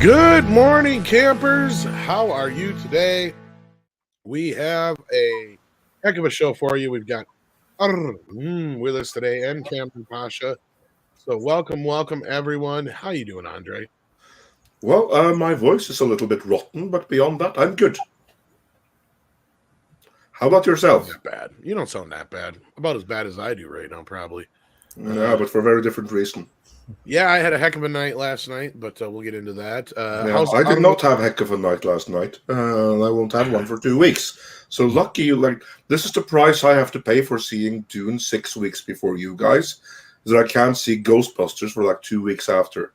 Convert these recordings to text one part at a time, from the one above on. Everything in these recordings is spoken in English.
Good morning, campers. How are you today? We have a heck of a show for you. We've got with us today and Kamran Pasha. So welcome, everyone. How you doing, Andre? Well, my voice is a little bit rotten, but beyond that, I'm good. How about yourself? Not bad. You don't sound that bad. About as bad as I do right now, probably. Yeah, but for a very different reason. Yeah, I had a heck of a night last night, but we'll get into that. I did not have a heck of a night last night. I won't have one for 2 weeks. So lucky you, this is the price I have to pay for seeing Dune 6 weeks before you guys, is that I can't see Ghostbusters for 2 weeks after.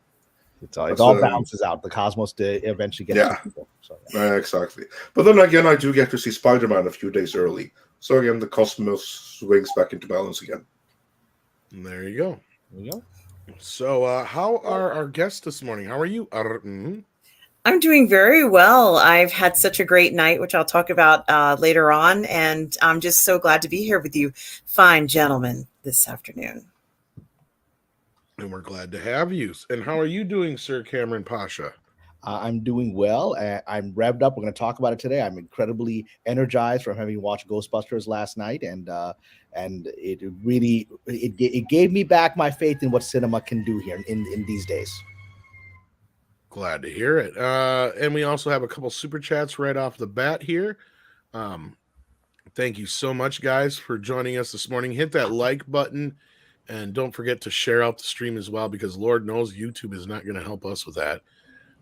It all balances out. The cosmos eventually gets to people. So. Exactly. But then again, I do get to see Spider-Man a few days early. So again, the cosmos swings back into balance again. And there you go. So how are our guests this morning? How are you? I'm doing very well. I've had such a great night, which I'll talk about later on. And I'm just so glad to be here with you fine gentlemen this afternoon. And we're glad to have you. And how are you doing, Sir Kamran Pasha? I'm doing well. I'm revved up. We're going to talk about it today. I'm incredibly energized from having watched Ghostbusters last night, and it really it gave me back my faith in what cinema can do here in these days. Glad to hear it. And we also have a couple super chats right off the bat here. Thank you so much, guys, for joining us this morning. Hit that like button. And don't forget to share out the stream as well, because Lord knows YouTube is not going to help us with that.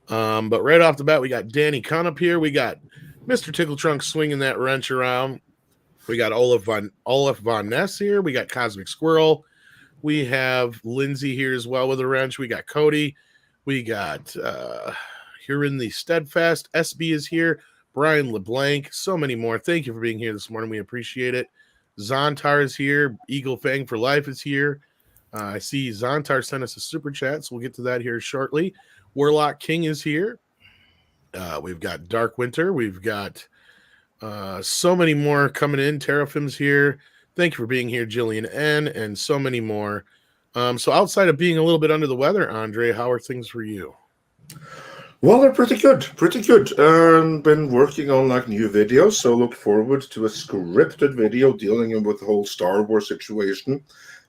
But right off the bat, we got Danny Kahn up here. We got Mr. Tickle Trunk swinging that wrench around. We got Olaf Von Ness here. We got Cosmic Squirrel. We have Lindsay here as well with a wrench. We got Cody. We got here in the Steadfast. SB is here. Brian LeBlanc. So many more. Thank you for being here this morning. We appreciate it. Zontar is here. Eagle Fang for Life is here. I see Zontar sent us a super chat, so we'll get to that here shortly. Warlock King is here. We've got Dark Winter. We've got so many more coming in. Terrafim's here. Thank you for being here, Jillian N. And so many more. So outside of being a little bit under the weather, Andre, how are things for you? Well, they're pretty good. Been working on new videos, so look forward to a scripted video dealing with the whole Star Wars situation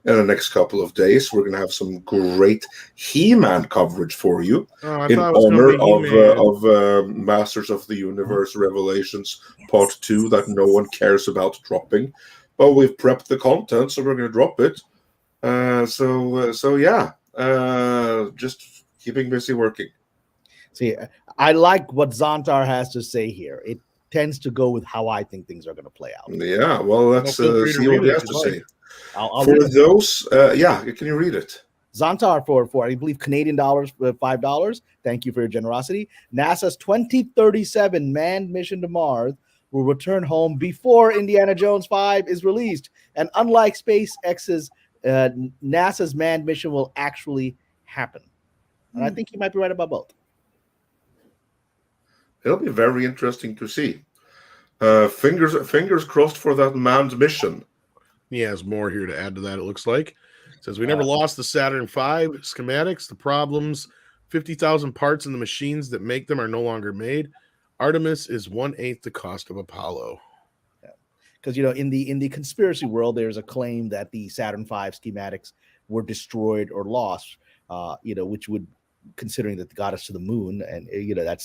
in the next couple of days. We're going to have some great He-Man coverage for you in honor of Masters of the Universe Revelations Part 2 that no one cares about dropping. But we've prepped the content, so we're going to drop it. Just keeping busy working. See, I like what Zontar has to say here. It tends to go with how I think things are going to play out. Yeah, well, let's see what he has to say. I'll for those, can you read it? Zontar for I believe Canadian dollars, $5. Thank you for your generosity. NASA's 2037 manned mission to Mars will return home before Indiana Jones 5 is released. And unlike SpaceX's, NASA's manned mission will actually happen. And I think you might be right about both. It'll be very interesting to see. Fingers crossed for that manned mission. He has more here to add to that, it looks like. It says, we never lost the Saturn V schematics. The problems, 50,000 parts in the machines that make them are no longer made. Artemis is 1/8 the cost of Apollo. Because, in the conspiracy world, there's a claim that the Saturn V schematics were destroyed or lost, which would, considering that got us to the moon, and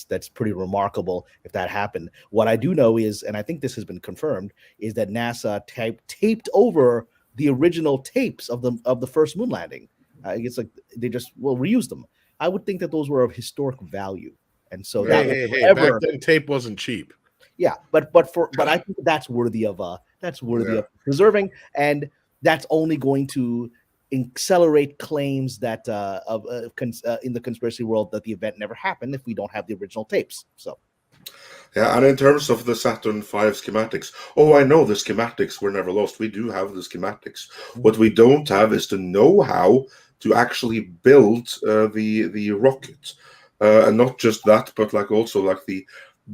that's pretty remarkable if that happened. What I do know is, and I think this has been confirmed, is that NASA taped over the original tapes of the first moon landing. It's like they just reused them. I would think that those were of historic value, and so back then tape wasn't cheap. Yeah, but I think that's worthy of preserving, and that's only going to accelerate claims that in the conspiracy world that the event never happened if we don't have the original tapes. So, yeah, and in terms of the Saturn V schematics, I know the schematics were never lost. We do have the schematics. What we don't have is the know-how to actually build the rocket, and not just that, but also the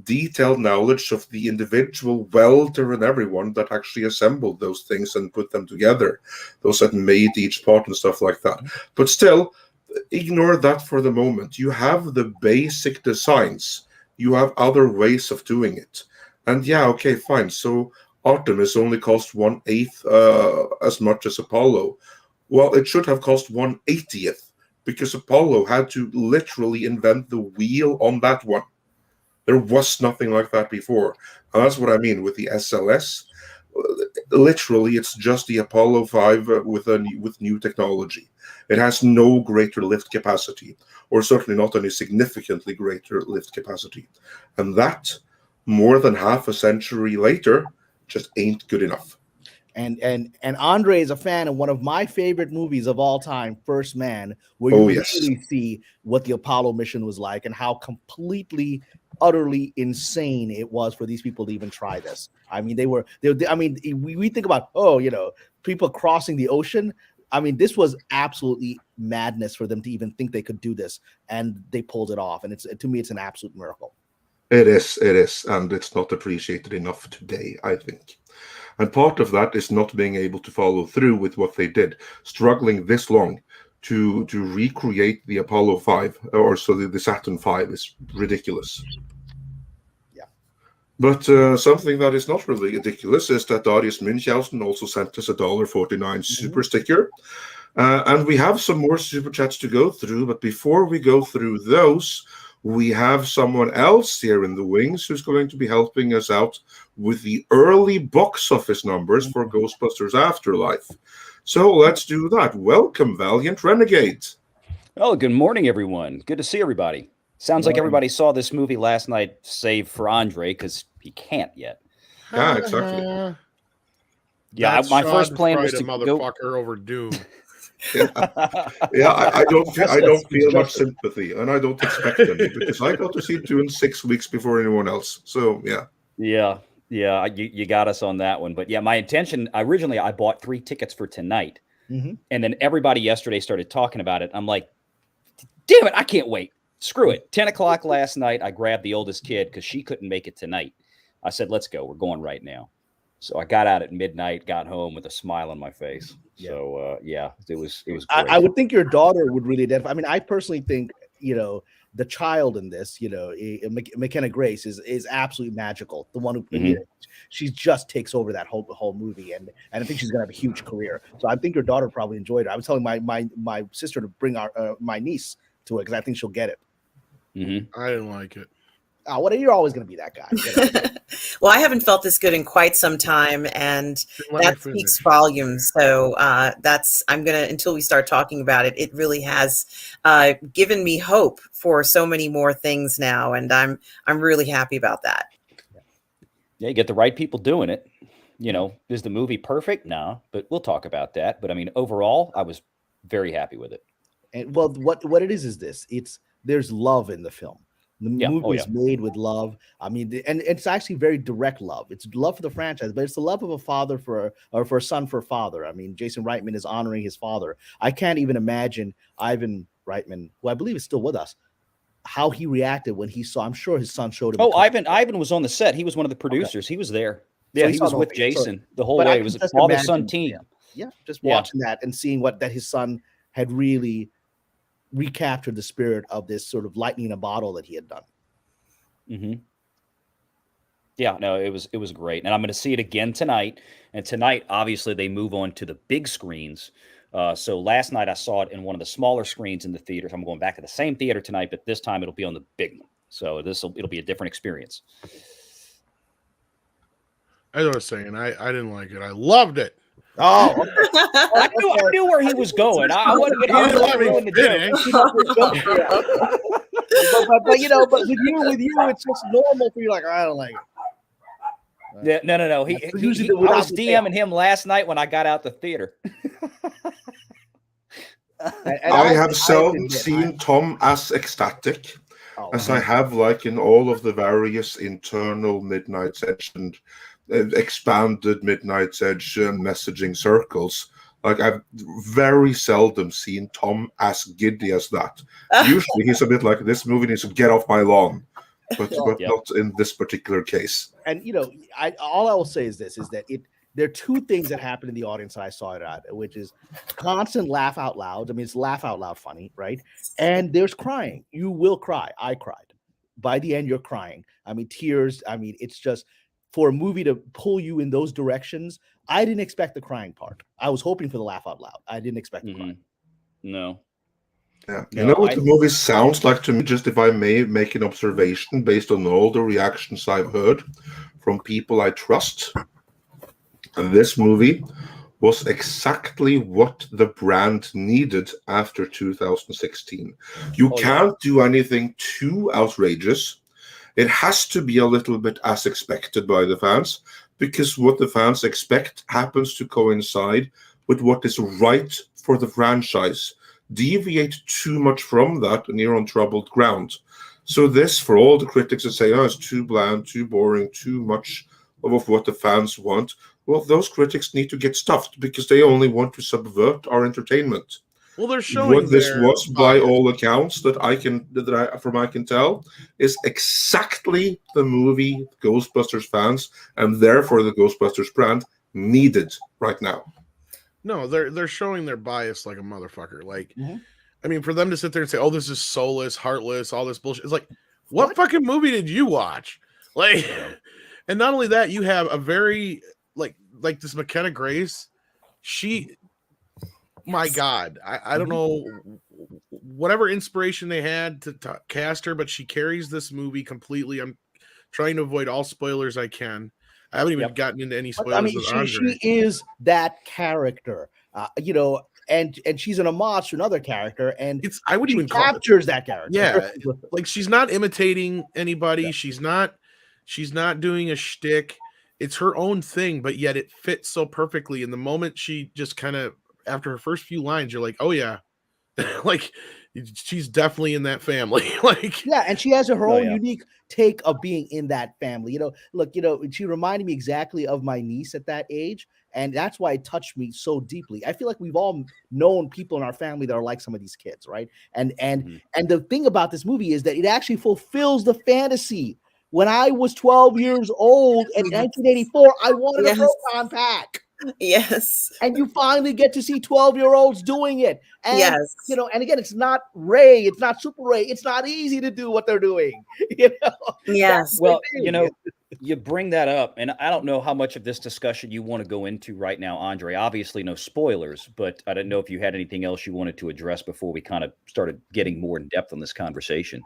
detailed knowledge of the individual welder and everyone that actually assembled those things and put them together, those that made each part and stuff like that. But still, ignore that for the moment. You have the basic designs. You have other ways of doing it. And yeah, okay, fine. So Artemis only cost 1/8 as much as Apollo. Well, it should have cost 1/80th because Apollo had to literally invent the wheel on that one. There was nothing like that before. And that's what I mean with the SLS. Literally, it's just the Apollo 5 with new technology. It has no greater lift capacity, or certainly not any significantly greater lift capacity. And that, more than half a century later, just ain't good enough. And Andre is a fan of one of my favorite movies of all time, First Man, where you really see what the Apollo mission was like and how completely, utterly insane it was for these people to even try this. I mean, we think about, people crossing the ocean. I mean, this was absolutely madness for them to even think they could do this, and they pulled it off. And to me, it's an absolute miracle. It is, and it's not appreciated enough today, I think. And part of that is not being able to follow through with what they did, struggling this long to recreate the Apollo 5, or so the Saturn 5 is ridiculous. Yeah. But something that is not really ridiculous is that Darius Münchhausen also sent us a $1.49 super sticker. And we have some more super chats to go through, but before we go through those, we have someone else here in the wings who's going to be helping us out with the early box office numbers for Ghostbusters Afterlife. So let's do that. Welcome, Valiant Renegade. Oh, good morning, everyone. Good to see everybody. Sounds like everybody saw this movie last night, save for Andre, because he can't yet. Yeah, exactly. Yeah, my first plan was to motherfucker over Doom. I don't feel much sympathy, and I don't expect any because I got to see Dune 6 weeks before anyone else. So yeah, you got us on that one. But yeah, my intention originally, I bought 3 tickets for tonight, and then everybody yesterday started talking about it. I'm like, damn it, I can't wait. Screw it. 10 o'clock last night, I grabbed the oldest kid because she couldn't make it tonight. I said, let's go. We're going right now. So I got out at midnight, got home with a smile on my face. Yeah. So it was great. I would think your daughter would really identify. I mean, I personally think, the child in this, McKenna Grace is absolutely magical. The one who she just takes over that whole movie, and I think she's gonna have a huge career. So I think your daughter probably enjoyed it. I was telling my sister to bring my niece to it because I think she'll get it. I didn't like it. Oh, you're always going to be that guy. Well, I haven't felt this good in quite some time, and that speaks volumes. So until we start talking about it, it really has given me hope for so many more things now, and I'm really happy about that. Yeah, you get the right people doing it. Is the movie perfect? No, but we'll talk about that. But I mean, overall, I was very happy with it. And well, what it is this: there's love in the film. The movie is made with love. I mean, and it's actually very direct love. It's love for the franchise, but it's the love of a father for a son for a father. I mean, Jason Reitman is honoring his father. I can't even imagine Ivan Reitman, who I believe is still with us, how he reacted when he saw. I'm sure his son showed him. Oh, Ivan was on the set. He was one of the producers. Okay. He was there. Yeah, so he was with Jason the whole way. It was a father-son team. Yeah, just watching that and seeing that his son had really recaptured the spirit of this sort of lightning in a bottle that he had done. Yeah, no, it was great. And I'm going to see it again tonight. And tonight, obviously, they move on to the big screens. So last night I saw it in one of the smaller screens in the theaters. I'm going back to the same theater tonight, but this time it'll be on the big one. So it'll be a different experience. As I was saying, I didn't like it. I loved it. Oh, I knew where he was going. I wasn't going to ruin the joke. but with you, it's just normal for you. Like, I don't like it. Yeah, no. I was DMing him last night when I got out the theater. I have seldom seen Tom as ecstatic as I have, like in all of the various internal Midnight's Edge and expanded Midnight's Edge messaging circles. Like, I've very seldom seen Tom as giddy as that. Usually he's a bit like, this movie needs to get off my lawn, but not in this particular case. And all I will say is this: is that there are two things that happened in the audience that I saw it at, which is constant laugh out loud. I mean, it's laugh out loud funny, right? And there's crying. You will cry. I cried. By the end, you're crying. I mean, tears. I mean, it's just for a movie to pull you in those directions. I didn't expect the crying part. I was hoping for the laugh out loud. I didn't expect the crying. No. Yeah. You know what the movie sounds like to me, just if I may make an observation based on all the reactions I've heard from people I trust. This movie was exactly what the brand needed after 2016. You can't do anything too outrageous. It has to be a little bit as expected by the fans, because what the fans expect happens to coincide with what is right for the franchise. Deviate too much from that and you're on troubled ground. So this, for all the critics that say, oh, it's too bland, too boring, too much of what the fans want, well, those critics need to get stuffed because they only want to subvert our entertainment. Well, they're showing what this was, by all accounts, that I can tell, is exactly the movie Ghostbusters fans and therefore the Ghostbusters brand needed right now. No, they're showing their bias like a motherfucker. Like, I mean, for them to sit there and say, "Oh, this is soulless, heartless, all this bullshit," it's like, what fucking movie did you watch? Like, and not only that, you have a very like this McKenna Grace. She, my God, I don't know whatever inspiration they had to cast her, but she carries this movie completely. I'm trying to avoid all spoilers I can. I haven't even gotten into any spoilers. I mean, she is that character, you know, and she's an homage to another character, and I would even captures that character. Yeah, like she's not imitating anybody. Yeah. She's not doing a shtick. It's her own thing, but yet it fits so perfectly. And the moment she just kind of, after her first few lines, you're like, oh yeah, like she's definitely in that family. Like, yeah, and she has her own unique take of being in that family. You know, look, you know, she reminded me exactly of my niece at that age, and that's why it touched me so deeply. I feel like we've all known people in our family that are like some of these kids, right? And the thing about this movie is that it actually fulfills the fantasy. When I was 12 years old in 1984, I wanted a proton pack. Yes. And you finally get to see 12-year-olds doing it. And, yes. You know, and again, it's not Ray. It's not Super Ray. It's not easy to do what they're doing. You know? Yes. Well, you know, you bring that up, and I don't know how much of this discussion you want to go into right now, Andre. Obviously, no spoilers, but I didn't know if you had anything else you wanted to address before we kind of started getting more in depth on this conversation.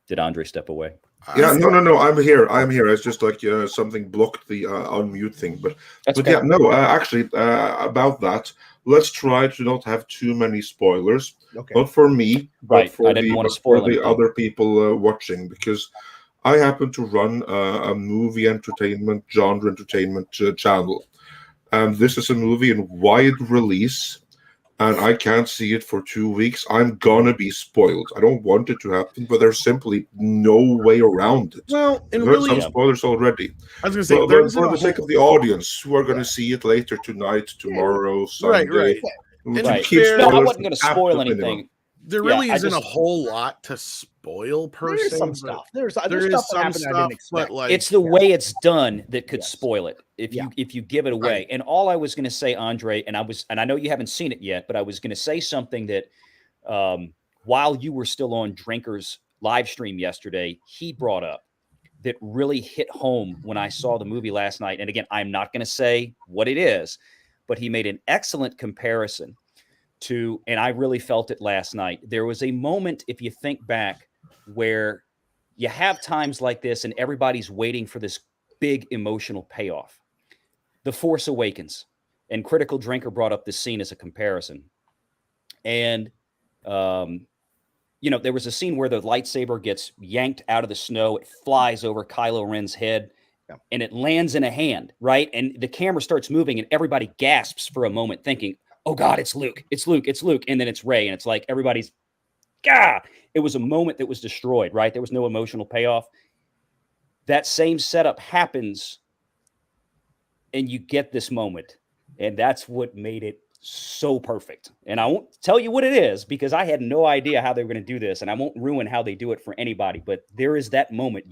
Did Andre step away? Yeah, no. I'm here. It's just like something blocked the unmute thing. But okay. Yeah, no. Actually, about that, let's try to not have too many spoilers. Okay. Not for me, right. but for I didn't want to spoil the other people watching, because I happen to run a movie entertainment, genre entertainment channel, and this is a movie in wide release. And I can't see it for 2 weeks. I'm gonna be spoiled. I don't want it to happen, but there's simply no way around it. Well, and there's really, some spoilers already. I was gonna say, but for the sake of the audience who are gonna see it later tonight, tomorrow, Sunday. Right. No, I wasn't gonna spoil anything. There really isn't a whole lot to spoil per se. Some stuff. There's some stuff stuff, I didn't expect. but like, it's the way it's done that could spoil it if you give it away. Right. And all I was going to say, Andre, and I know you haven't seen it yet, but I was going to say something that while you were still on Drinker's live stream yesterday, he brought up that really hit home when I saw the movie last night. And again, I'm not going to say what it is, but he made an excellent comparison to, and I really felt it last night. There was a moment, if you think back, where you have times like this and everybody's waiting for this big emotional payoff. The Force Awakens, and Critical Drinker brought up this scene as a comparison. And, you know, there was a scene where the lightsaber gets yanked out of the snow. It flies over Kylo Ren's head and it lands in a hand, right? And the camera starts moving and everybody gasps for a moment thinking, oh God, it's Luke, it's Luke, it's Luke. And then it's Rey. And it's like, everybody's, God, it was a moment that was destroyed, right? There was no emotional payoff. That same setup happens and you get this moment. And that's what made it so perfect. And I won't tell you what it is because I had no idea how they were going to do this. And I won't ruin how they do it for anybody. But there is that moment.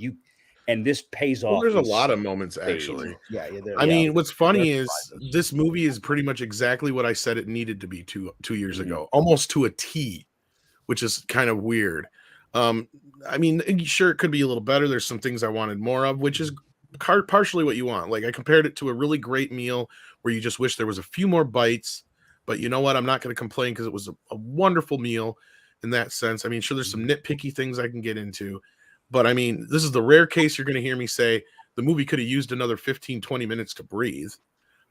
And this pays off. There's a lot of moments actually. Yeah. I mean, what's funny is this movie is pretty much exactly what I said it needed to be two years ago, almost to a T, which is kind of weird. I mean, sure, it could be a little better. There's some things I wanted more of, which is partially what you want. Like, I compared it to a really great meal where you just wish there was a few more bites, but you know what? I'm not going to complain because it was a wonderful meal in that sense. I mean, sure, there's some nitpicky things I can get into, but I mean, this is the rare case you're going to hear me say the movie could have used another 15, 20 minutes to breathe.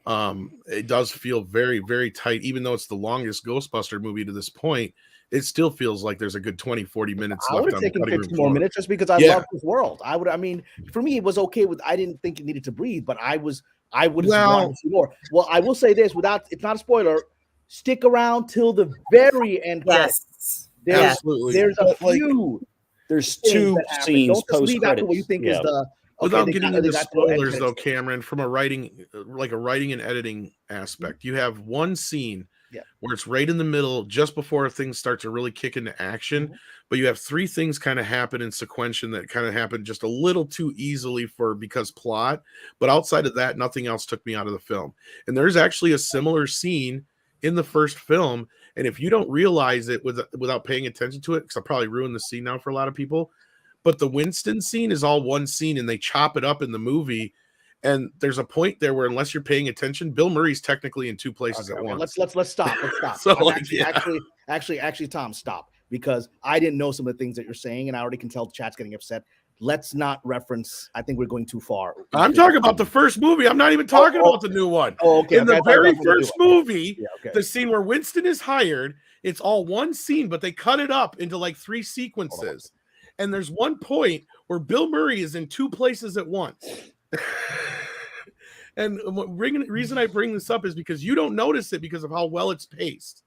It does feel very, very tight, even though it's the longest Ghostbuster movie to this point. It still feels like there's a good 20, 40 minutes left. I would have taken 15 more minutes just because I love this world. I mean, for me, it was okay with, I didn't think it needed to breathe, but I would have wanted to see more. Well, I will say this it's not a spoiler. Stick around till the very end. Yes. Absolutely. There's a few. There's two scenes post credits. What you think is the. Without getting into spoilers, though, Cameron, from a writing and editing aspect, you have one scene where it's right in the middle, just before things start to really kick into action. But you have three things kind of happen in sequential that kind of happen just a little too easily because plot. But outside of that, nothing else took me out of the film. And there's actually a similar scene in the first film. And if you don't realize it without paying attention to it, because I'll probably ruin the scene now for a lot of people, but the Winston scene is all one scene and they chop it up in the movie. And there's a point there where, unless you're paying attention, Bill Murray's technically in two places at once. Let's stop. So actually, Tom, stop, because I didn't know some of the things that you're saying, and I already can tell the chat's getting upset. Let's not reference. I think we're going too far. I'm talking about the first movie. I'm not even talking about the new one. Oh, okay. In the very first movie, the scene where Winston is hired, it's all one scene, but they cut it up into like three sequences. And there's one point where Bill Murray is in two places at once. And the reason I bring this up is because you don't notice it because of how well it's paced.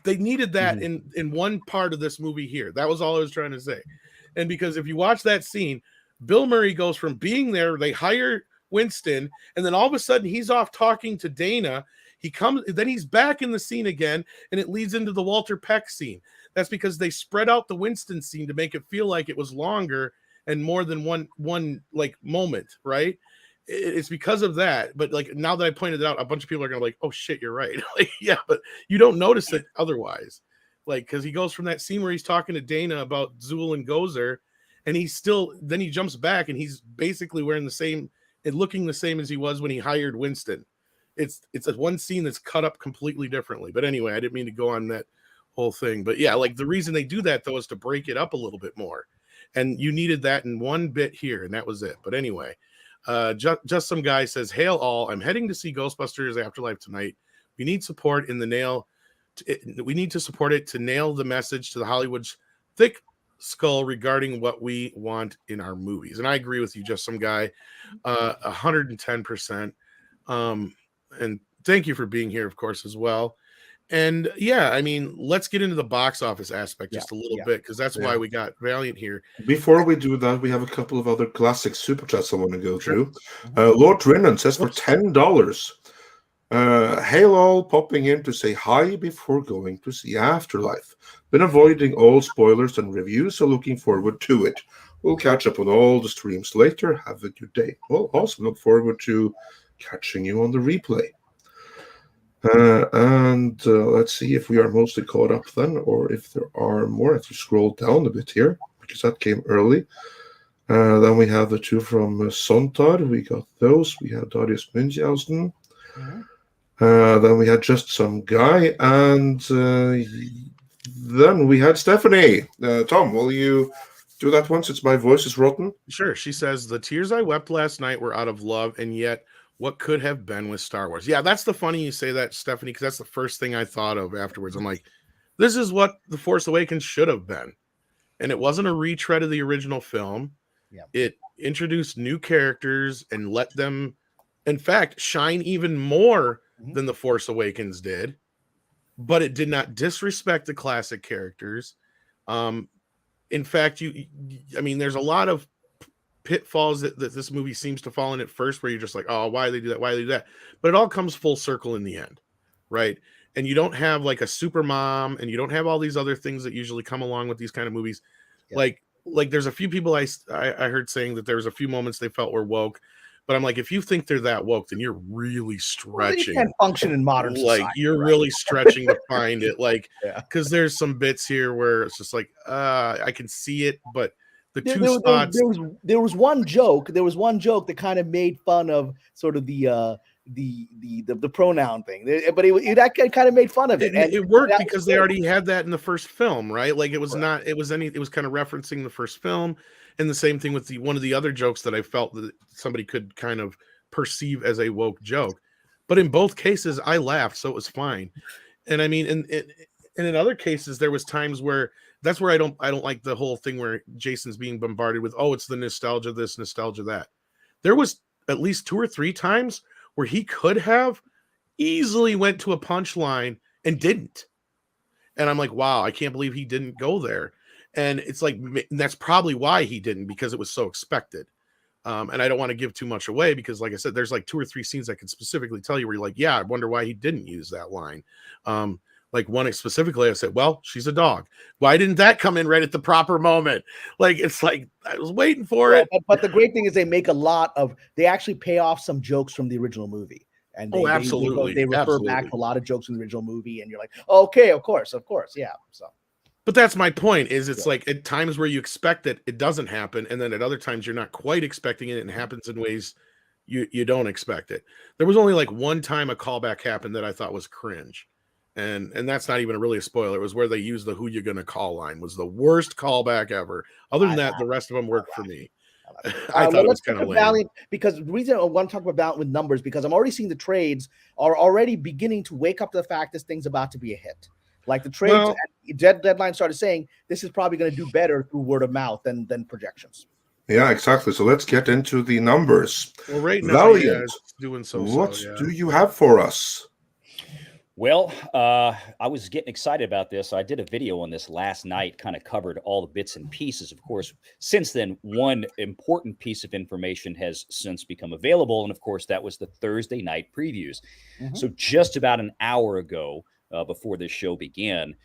They needed that in one part of this movie here. That was all I was trying to say. And because if you watch that scene, Bill Murray goes from being there, they hire Winston, and then all of a sudden he's off talking to Dana. Then he's back in the scene again, and it leads into the Walter Peck scene. That's because they spread out the Winston scene to make it feel like it was longer and more than one like moment, right? It's because of that. But like, now that I pointed it out, a bunch of people are gonna be like, oh shit, you're right. Like, yeah, but you don't notice it otherwise. Like, because he goes from that scene where he's talking to Dana about Zool and Gozer, and then he jumps back and he's basically wearing the same and looking the same as he was when he hired Winston. It's a one scene that's cut up completely differently. But anyway, I didn't mean to go on that whole thing. But yeah, like, the reason they do that though is to break it up a little bit more. And you needed that in one bit here, and that was it. But anyway, just some guy says, "Hail all! I'm heading to see Ghostbusters Afterlife tonight. We need support in the nail. We need to support it to nail the message to the Hollywood's thick skull regarding what we want in our movies." And I agree with you, just some guy, 110%. And thank you for being here, of course, as well. And yeah, I mean, let's get into the box office aspect just a little bit, because that's why we got Valiant here. Before we do that, we have a couple of other classic super chats I want to go through. Lord Drinnan says for $10, hail all, popping in to say hi before going to see Afterlife. Been avoiding all spoilers and reviews, so looking forward to it. We'll catch up on all the streams later. Have a good day. Well, also look forward to catching you on the replay. And let's see if we are mostly caught up then, or if there are more. I have to scroll down a bit here, because that came early. Then we have the two from Sontar. We got those. We have Darius Münchhausen. Then we had just some guy. And then we had Stephanie. Tom, will you do that one since my voice is rotten? Sure. She says, "The tears I wept last night were out of love, and yet what could have been with Star Wars." Yeah, that's the funny you say that, Stephanie, because that's the first thing I thought of afterwards. I'm like, this is what The Force Awakens should have been. And it wasn't a retread of the original film. Yeah. It introduced new characters and let them, in fact, shine even more than The Force Awakens did. But it did not disrespect the classic characters. In fact, I mean, there's a lot of pitfalls that this movie seems to fall in at first, where you're just like, oh, why they do that? Why they do that? But it all comes full circle in the end, right? And you don't have like a super mom, and you don't have all these other things that usually come along with these kind of movies. Yeah. like there's a few people I heard saying that there was a few moments they felt were woke, but I'm like, if you think they're that woke, then you're really stretching. You can't function in modern society. Like you're really stretching to find it. Like, Yeah. because there's some bits here where it's just like, I can see it, but the two spots. There was one joke. There was one joke that kind of made fun of sort of the pronoun thing, but that kind of made fun of it. And it worked because they already had that in the first film, right? Like it was not. It was kind of referencing the first film, and the same thing with one of the other jokes that I felt that somebody could kind of perceive as a woke joke. But in both cases, I laughed, so it was fine. And I mean, and in other cases, there was times where that's where I don't like the whole thing where Jason's being bombarded with, oh, it's the nostalgia this, nostalgia that. There was at least 2 or 3 times where he could have easily went to a punchline and didn't. And I'm like, wow, I can't believe he didn't go there. And it's like, that's probably why he didn't, because it was so expected. And I don't want to give too much away because, like I said, there's like 2 or 3 scenes I can specifically tell you where you're like, yeah, I wonder why he didn't use that line. Like one specifically, I said, well, she's a dog. Why didn't that come in right at the proper moment? Like, it's like, I was waiting for it. But the great thing is they actually pay off some jokes from the original movie. And absolutely. They refer back to a lot of jokes in the original movie. And you're like, okay, of course. Yeah. So. But that's my point is it's like at times where you expect that it doesn't happen. And then at other times you're not quite expecting it and it happens in ways you don't expect it. There was only like one time a callback happened that I thought was cringe. And that's not even really a spoiler. It was where they used the "who you gonna call" line. Was the worst callback ever. Other than that, the rest of them worked for me. I thought it was kind of lame. Valiant, because the reason I want to talk about Valiant with numbers, because I'm already seeing the trades are already beginning to wake up to the fact this thing's about to be a hit. Like the trades deadline started saying this is probably going to do better through word of mouth than projections. Yeah, exactly. So let's get into the numbers. Well, right now, Valiant, doing what do you have for us? Well, I was getting excited about this. I did a video on this last night, kind of covered all the bits and pieces. Of course, since then, one important piece of information has since become available. And of course, that was the Thursday night previews. Mm-hmm. So just about an hour ago, before this show began,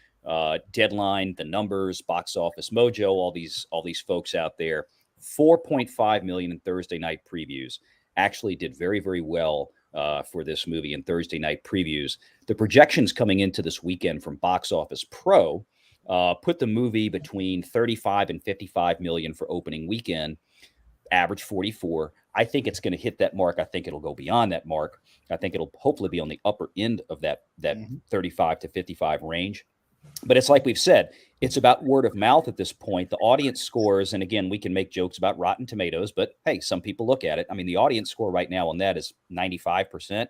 Deadline, the numbers, Box Office Mojo, all these folks out there, 4.5 million in Thursday night previews, actually did very, very well for this movie in Thursday night previews. The projections coming into this weekend from Box Office Pro put the movie between 35 and 55 million for opening weekend, average 44. I think it's going to hit that mark. I think it'll go beyond that mark. I think it'll hopefully be on the upper end of that 35 to 55 range. But it's like we've said, it's about word of mouth at this point. The audience scores, and again, we can make jokes about Rotten Tomatoes, but hey, some people look at it. I mean, the audience score right now on that is 95%.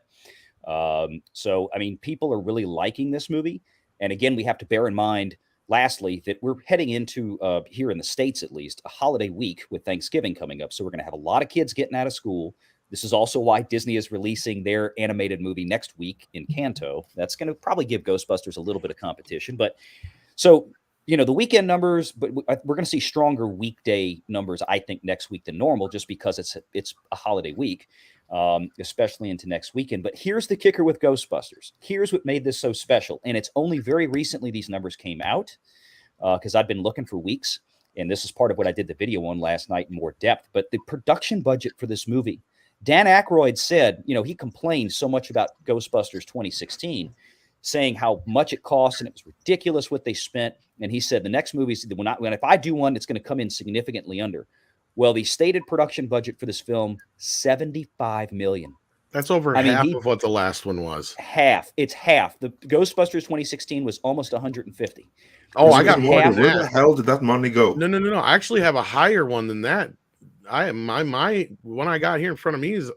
So, I mean, people are really liking this movie. And again, we have to bear in mind, lastly, that we're heading into, here in the States at least, a holiday week with Thanksgiving coming up. So we're going to have a lot of kids getting out of school. This is also why Disney is releasing their animated movie next week in Kanto. That's going to probably give Ghostbusters a little bit of competition. But so, you know, the weekend numbers, but we're going to see stronger weekday numbers, I think, next week than normal, just because it's a holiday week, especially into next weekend. But here's the kicker with Ghostbusters. Here's what made this so special. And it's only very recently these numbers came out, because I've been looking for weeks. And this is part of what I did the video on last night in more depth. But the production budget for this movie, Dan Aykroyd said, you know, he complained so much about Ghostbusters 2016, saying how much it cost and it was ridiculous what they spent. And he said the next movie, if I do one, it's going to come in significantly under. Well, the stated production budget for this film, $75 million. That's over half of what the last one was. Half. It's half. The Ghostbusters 2016 was almost 150. Oh, I got more than Where that. the hell did that money go? No. I actually have a higher one than that. My one I got here in front of me is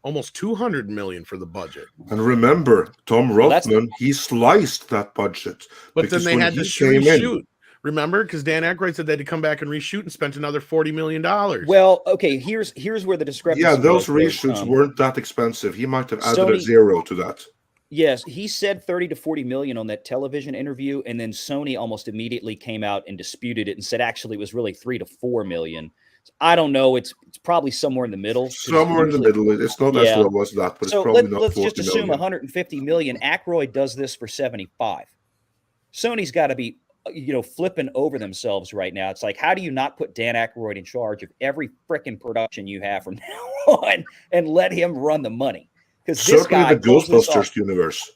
almost 200 million for the budget. And remember, Tom Rothman, he sliced that budget. But then they had to reshoot. Remember, because Dan Aykroyd said they had to come back and reshoot and spent another $40 million. Well, okay, here's where the discrepancy. Yeah, those reshoots weren't that expensive. He might have added a zero to that. Yes, he said 30 to 40 million on that television interview, and then Sony almost immediately came out and disputed it and said actually it was really 3 to 4 million. I don't know. It's probably somewhere in the middle. Somewhere in the middle. It's not as low as that, but so it's probably not 40 let's just assume million. 150 million. Aykroyd does this for 75. Sony's got to be flipping over themselves right now. It's like, how do you not put Dan Aykroyd in charge of every frickin' production you have from now on and let him run the money? Because this guy the Ghostbusters universe.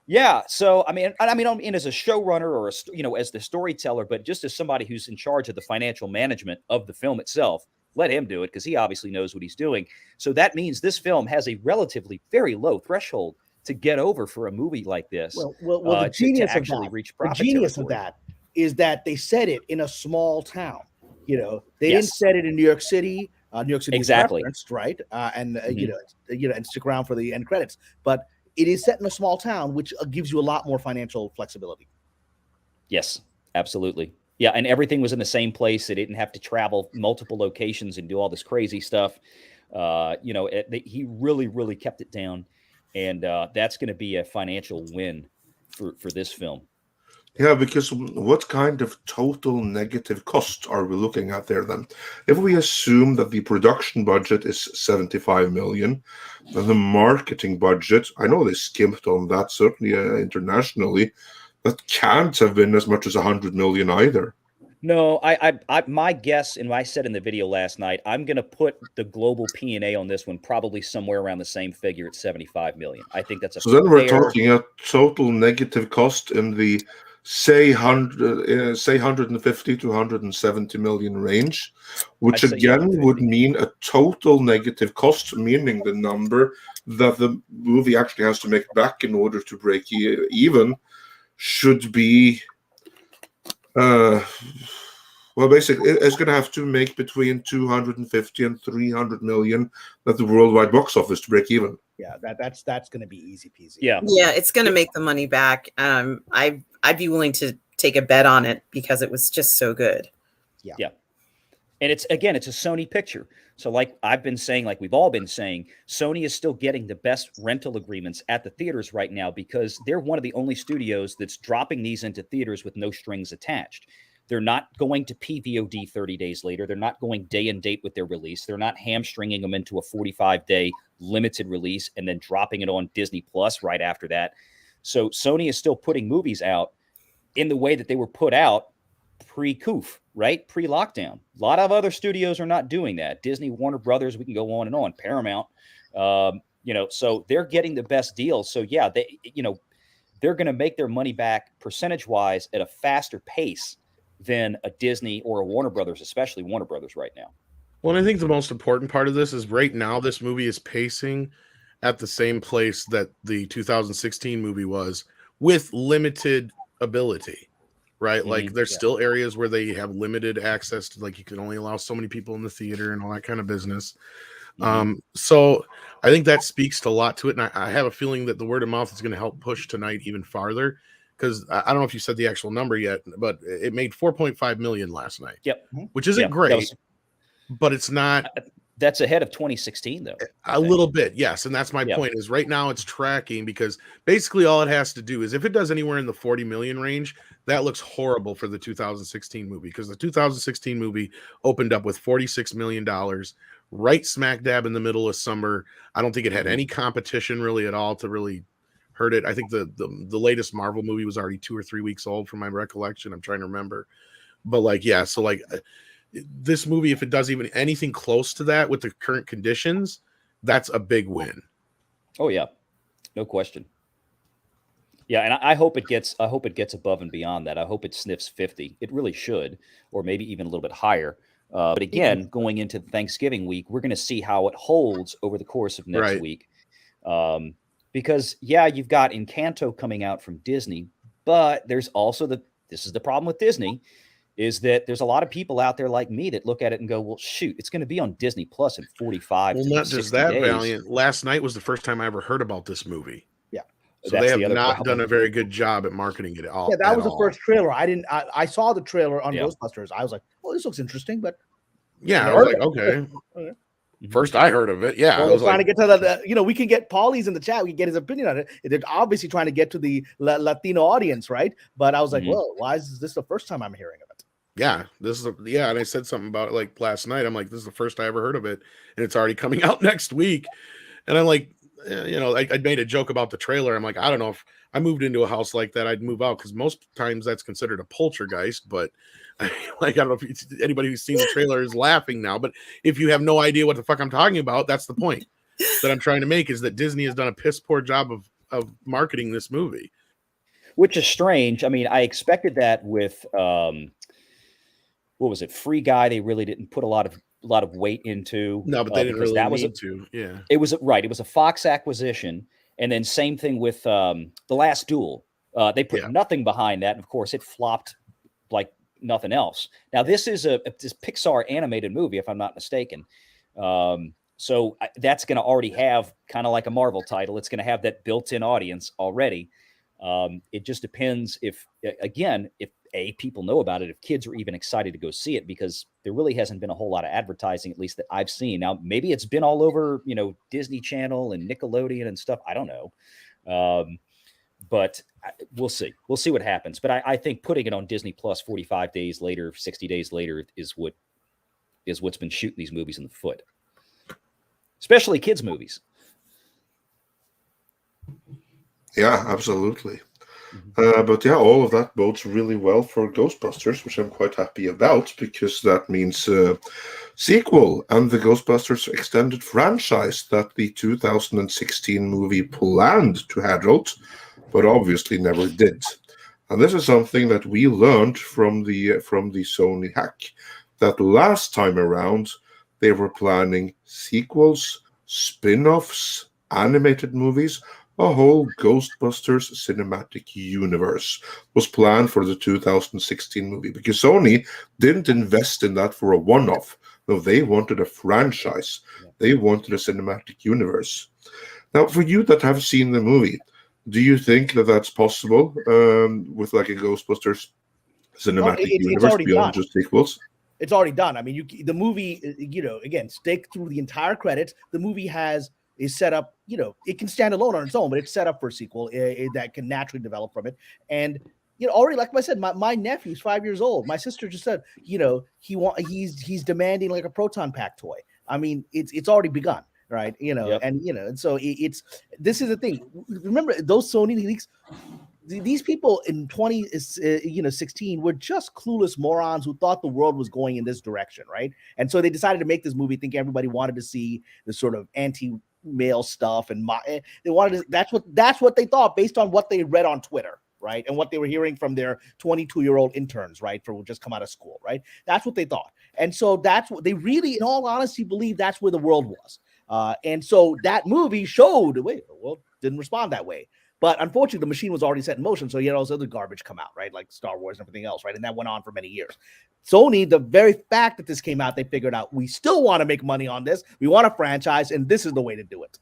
Yeah. So, I mean, as a showrunner or, as the storyteller, but just as somebody who's in charge of the financial management of the film itself, let him do it because he obviously knows what he's doing. So that means this film has a relatively very low threshold to get over for a movie like this. Well, the genius to of actually that, reach profit the genius territory. of that is that they set it in a small town. They Yes. didn't set it in New York City. New York City Exactly. is referenced, right? And and stick around for the end credits. But it is set in a small town, which gives you a lot more financial flexibility. Yes, absolutely. Yeah, and everything was in the same place. They didn't have to travel multiple locations and do all this crazy stuff. He really, really kept it down. And that's going to be a financial win for this film. Yeah, because what kind of total negative cost are we looking at there then? If we assume that the production budget is 75 million, then the marketing budget, I know they skimped on that, certainly internationally, that can't have been as much as 100 million either. No, my guess, and I said in the video last night, I'm going to put the global P&A on this one probably somewhere around the same figure at 75 million. I think that's So then we're talking a total negative cost in the say 150 to 170 million range, which again would mean a total negative cost, meaning the number that the movie actually has to make back in order to break even should be basically it's going to have to make between 250 and 300 million at the worldwide box office to break even. Yeah, that's going to be easy peasy. Yeah, it's going to make the money back. I'd be willing to take a bet on it because it was just so good. Yeah. And it's a Sony picture. So like I've been saying, like we've all been saying, Sony is still getting the best rental agreements at the theaters right now because they're one of the only studios that's dropping these into theaters with no strings attached. They're not going to PVOD 30 days later. They're not going day and date with their release. They're not hamstringing them into a 45-day limited release and then dropping it on Disney Plus right after that. So Sony is still putting movies out in the way that they were put out pre-coof, right? Pre-lockdown. A lot of other studios are not doing that. Disney, Warner Brothers, we can go on and on. Paramount, so they're getting the best deals. So yeah, they're going to make their money back percentage-wise at a faster pace than a Disney or a Warner Brothers, especially Warner Brothers right now. Well, and I think the most important part of this is right now this movie is pacing at the same place that the 2016 movie was with limited ability, right? Mm-hmm. Like there's still areas where they have limited access to, like you can only allow so many people in the theater and all that kind of business. Mm-hmm. So I think that speaks to a lot to it. And I have a feeling that the word of mouth is going to help push tonight even farther. Because I don't know if you said the actual number yet, but it made 4.5 million last night. Yep. Which isn't great, but it's not. That's ahead of 2016, though. A little bit, yes. And that's my point is right now it's tracking because basically all it has to do is if it does anywhere in the 40 million range, that looks horrible for the 2016 movie because the 2016 movie opened up with $46 million right smack dab in the middle of summer. I don't think it had any competition really at all to really hurt it. I think the latest Marvel movie was already 2 or 3 weeks old from my recollection. I'm trying to remember. But this movie, if it does even anything close to that with the current conditions, that's a big win. Oh yeah. No question. Yeah, and I hope it gets above and beyond that. I hope it sniffs 50. It really should, or maybe even a little bit higher. But again, going into Thanksgiving week, we're going to see how it holds over the course of next week. Because you've got Encanto coming out from Disney, but there's also this is the problem with Disney, is that there's a lot of people out there like me that look at it and go, well, shoot, it's going to be on Disney Plus in 45 to 60 days. Well, not just that, Valiant. Last night was the first time I ever heard about this movie. Yeah. So they have not done a very good job at marketing it at all. Yeah, that was the first trailer. I saw the trailer on Ghostbusters. I was like, well, this looks interesting, but I was like, okay. First I heard of it. Yeah. Well, I was trying to get to the we can get Paulie's in the chat. We can get his opinion on it. They're obviously trying to get to the Latino audience, right? But I was like, well, why is this the first time I'm hearing of it? Yeah, and I said something about it like last night. I'm like, this is the first I ever heard of it, and it's already coming out next week. And I'm like, you know, I made a joke about the trailer. I'm like, I don't know if I moved into a house like that, I'd move out, because most times that's considered a poltergeist. But like, I don't know if anybody who's seen the trailer is laughing now, but if you have no idea what the fuck I'm talking about, that's the point that I'm trying to make, is that Disney has done a piss poor job of marketing this movie. Which is strange. I mean, I expected that with what was it, Free Guy? They really didn't put a lot of weight into. No, but they didn't really that need to. Yeah, it was right. It was a Fox acquisition, and then same thing with The Last Duel. They put nothing behind that, and of course, it flopped like nothing else. Now, this is this Pixar animated movie, if I'm not mistaken. So that's going to already have kind of like a Marvel title. It's going to have that built-in audience already. It just depends if people know about it, if kids are even excited to go see it, because there really hasn't been a whole lot of advertising, at least that I've seen. Now, maybe it's been all over, Disney Channel and Nickelodeon and stuff. I don't know. But we'll see. We'll see what happens. But I think putting it on Disney Plus 45 days later, 60 days later is what's been shooting these movies in the foot, especially kids' movies. Yeah, absolutely. But yeah, all of that bodes really well for Ghostbusters, which I'm quite happy about, because that means sequel and the Ghostbusters extended franchise that the 2016 movie planned to herald, but obviously never did. And this is something that we learned from the Sony hack, that last time around they were planning sequels, spin-offs, animated movies. A whole Ghostbusters cinematic universe was planned for the 2016 movie, because Sony didn't invest in that for a one-off. No, they wanted a franchise. They wanted a cinematic universe. Now, for you that have seen the movie, do you think that that's possible with like a Ghostbusters cinematic universe beyond just sequels? It's already done. I mean, the movie, again, stick through the entire credits. The movie is set up, it can stand alone on its own, but it's set up for a sequel that can naturally develop from it. And, already, like I said, my nephew's 5 years old. My sister just said, he's demanding like a proton pack toy. I mean, it's already begun, right? And so this is the thing. Remember those Sony leaks? These people in 2016 were just clueless morons who thought the world was going in this direction, right? And so they decided to make this movie thinking everybody wanted to see the sort of anti-male stuff, and they wanted to, that's what they thought based on what they read on Twitter, right? And what they were hearing from their 22-year-old interns, right, for just come out of school, right? That's what they thought. And so that's what they really, in all honesty, believe that's where the world was. And so that movie showed, the world didn't respond that way. But unfortunately, the machine was already set in motion, so you had all this other garbage come out, right? Like Star Wars and everything else, right? And that went on for many years. Sony, the very fact that this came out, they figured out, we still want to make money on this. We want a franchise, and this is the way to do it.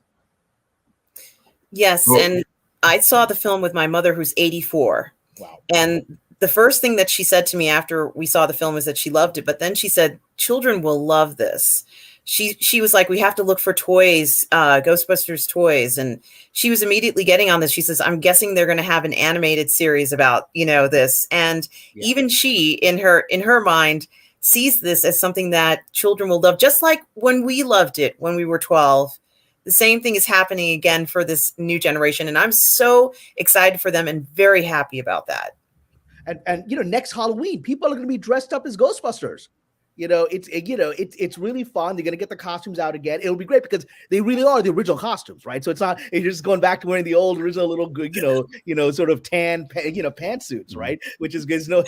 Yes, and I saw the film with my mother, who's 84. Wow. And the first thing that she said to me after we saw the film is that she loved it. But then she said, children will love this. She was like, we have to look for toys, Ghostbusters toys. And she was immediately getting on this. She says, I'm guessing they're going to have an animated series about, this. And even she, in her mind, sees this as something that children will love, just like when we loved it when we were 12. The same thing is happening again for this new generation. And I'm so excited for them and very happy about that. And next Halloween, people are going to be dressed up as Ghostbusters. It's really fun. They're gonna get the costumes out again. It'll be great because they really are the original costumes, right? So it's just going back to wearing the old original little sort of tan pantsuits, right? Which is there's no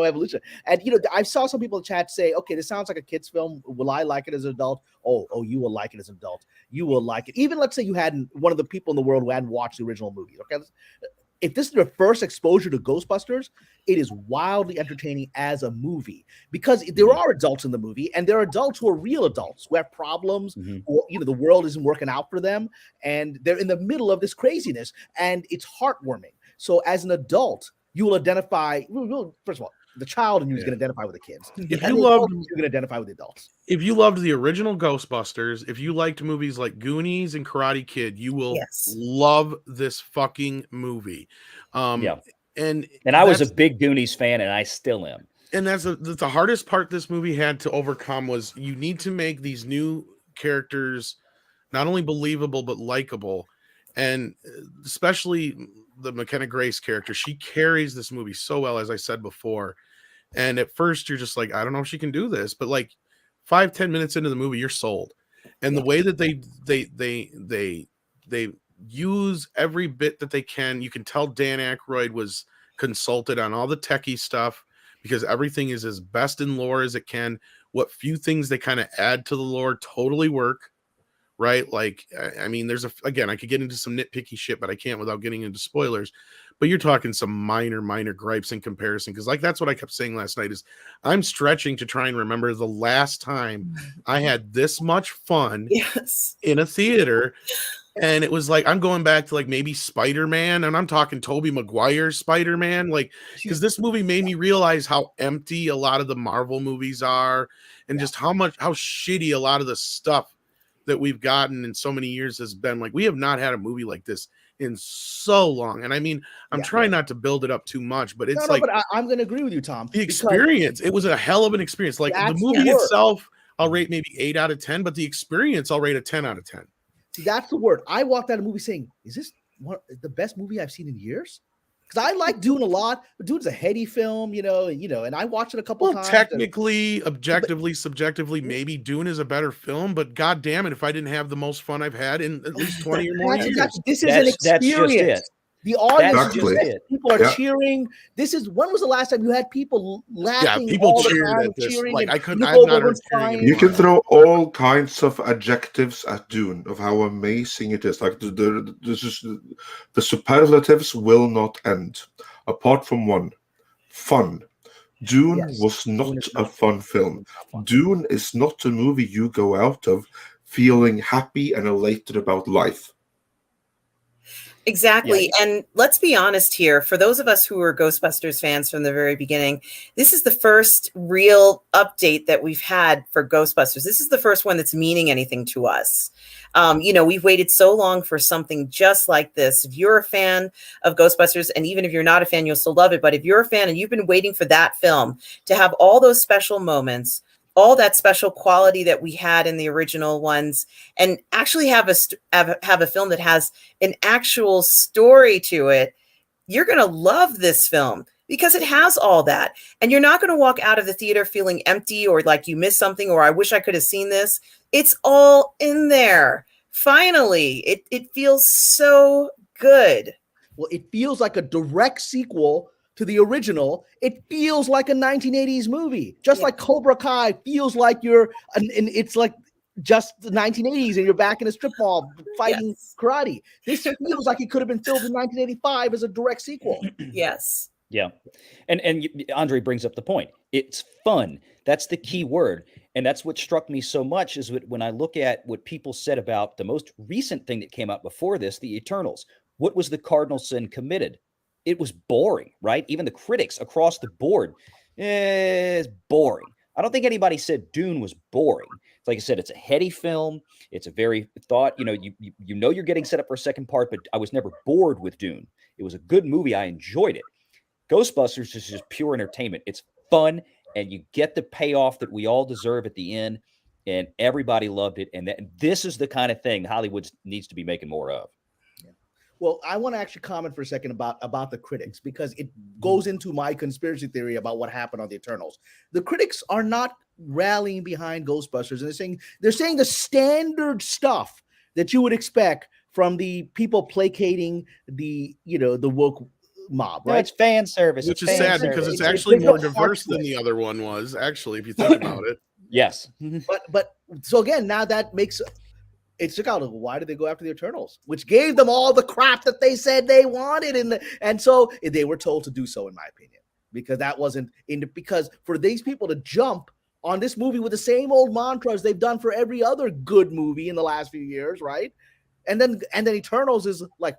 evolution. And I saw some people in chat say, okay, this sounds like a kid's film. Will I like it as an adult? Oh, you will like it as an adult. You will like it. Even let's say you hadn't, one of the people in the world who hadn't watched the original movie. Okay. If this is your first exposure to Ghostbusters, it is wildly entertaining as a movie, because there are adults in the movie, and there are adults who are real adults who have problems, or, the world isn't working out for them, and they're in the middle of this craziness, and it's heartwarming. So as an adult, you will identify, first of all, the child in you is going to identify with the kids. If you loved, you're going to identify with the adults. If you loved the original Ghostbusters, if you liked movies like Goonies and Karate Kid, you will love this fucking movie. And I was a big Goonies fan, and I still am. And that's the hardest part this movie had to overcome, was you need to make these new characters not only believable but likable. and especially the McKenna Grace character, she carries this movie so well, as I said before. And at first you're just like, I don't know if she can do this, but like 5-10 minutes into the movie, you're sold. And the way that they use every bit that they can, you can tell Dan Aykroyd was consulted on all the techie stuff, because everything is as best in lore as it can. What few things they kind of add to the lore totally work, right? Like, I mean, again, I could get into some nitpicky shit, but I can't without getting into spoilers. But you're talking some minor gripes in comparison, because like that's what I kept saying last night is I'm stretching to try and remember the last time I had this much fun in a theater. And it was like, I'm going back to like maybe Spider-Man, and I'm talking Tobey Maguire's Spider-Man, like, because this movie made me realize how empty a lot of the Marvel movies are, and just how shitty a lot of the stuff that we've gotten in so many years has been. Like, we have not had a movie like this in so long. And I mean, I'm trying not to build it up too much, but it's but I'm going to agree with you, Tom. The experience, it was a hell of an experience. Like, the movie itself, I'll rate maybe 8 out of 10, but the experience, I'll rate a 10 out of 10. See, that's the word. I walked out of the movie saying, is this the best movie I've seen in years? Because I like Dune a lot, but Dune's a heady film, and I watched it a couple times. Technically, objectively, subjectively, maybe Dune is a better film, but god damn it, if I didn't have the most fun I've had in at least 20 or more years. This is an experience. That's just it. The audience, people are cheering. When was the last time you had people laughing? Yeah, people all cheered the time, at this. cheering, like, I've not heard cheering. You can throw all kinds of adjectives at Dune of how amazing it is. Like the superlatives will not end, apart from one: fun. Dune was not a fun film. Dune is not a movie you go out of feeling happy and elated about life. Exactly. Yeah. And let's be honest here. For those of us who were Ghostbusters fans from the very beginning, this is the first real update that we've had for Ghostbusters. This is the first one that's meaning anything to us. We've waited so long for something just like this. If you're a fan of Ghostbusters, and even if you're not a fan, you'll still love it. But if you're a fan and you've been waiting for that film to have all those special moments, all that special quality that we had in the original ones, and actually have a film that has an actual story to it, you're going to love this film because it has all that. And you're not going to walk out of the theater feeling empty or like you missed something or I wish I could have seen this. It's all in there. Finally, it feels so good. Well, it feels like a direct sequel to the original. It feels like a 1980s movie, just like Cobra Kai feels like it's like just the 1980s and you're back in a strip mall fighting karate. This feels like it could have been filmed in 1985 as a direct sequel. Yes. Yeah. And Andre brings up the point. It's fun. That's the key word. And that's what struck me so much is when I look at what people said about the most recent thing that came out before this, the Eternals. What was the cardinal sin committed? It was boring, right? Even the critics across the board, it's boring. I don't think anybody said Dune was boring. It's like I said, it's a heady film. It's a very thought, you're getting set up for a second part, but I was never bored with Dune. It was a good movie. I enjoyed it. Ghostbusters is just pure entertainment. It's fun, and you get the payoff that we all deserve at the end, and everybody loved it. And this is the kind of thing Hollywood needs to be making more of. Well, I want to actually comment for a second about the critics, because it goes into my conspiracy theory about what happened on the Eternals. The critics are not rallying behind Ghostbusters, and they're saying the standard stuff that you would expect from the people placating the woke mob, right? No, it's fan service, which is sad because it's actually more diverse than the other one was. Actually, if you think about it, yes. But so again, now that makes. It's like, why did they go after the Eternals, which gave them all the crap that they said they wanted, and so they were told to do so, in my opinion, because that wasn't because for these people to jump on this movie with the same old mantras they've done for every other good movie in the last few years, right? And then Eternals is like,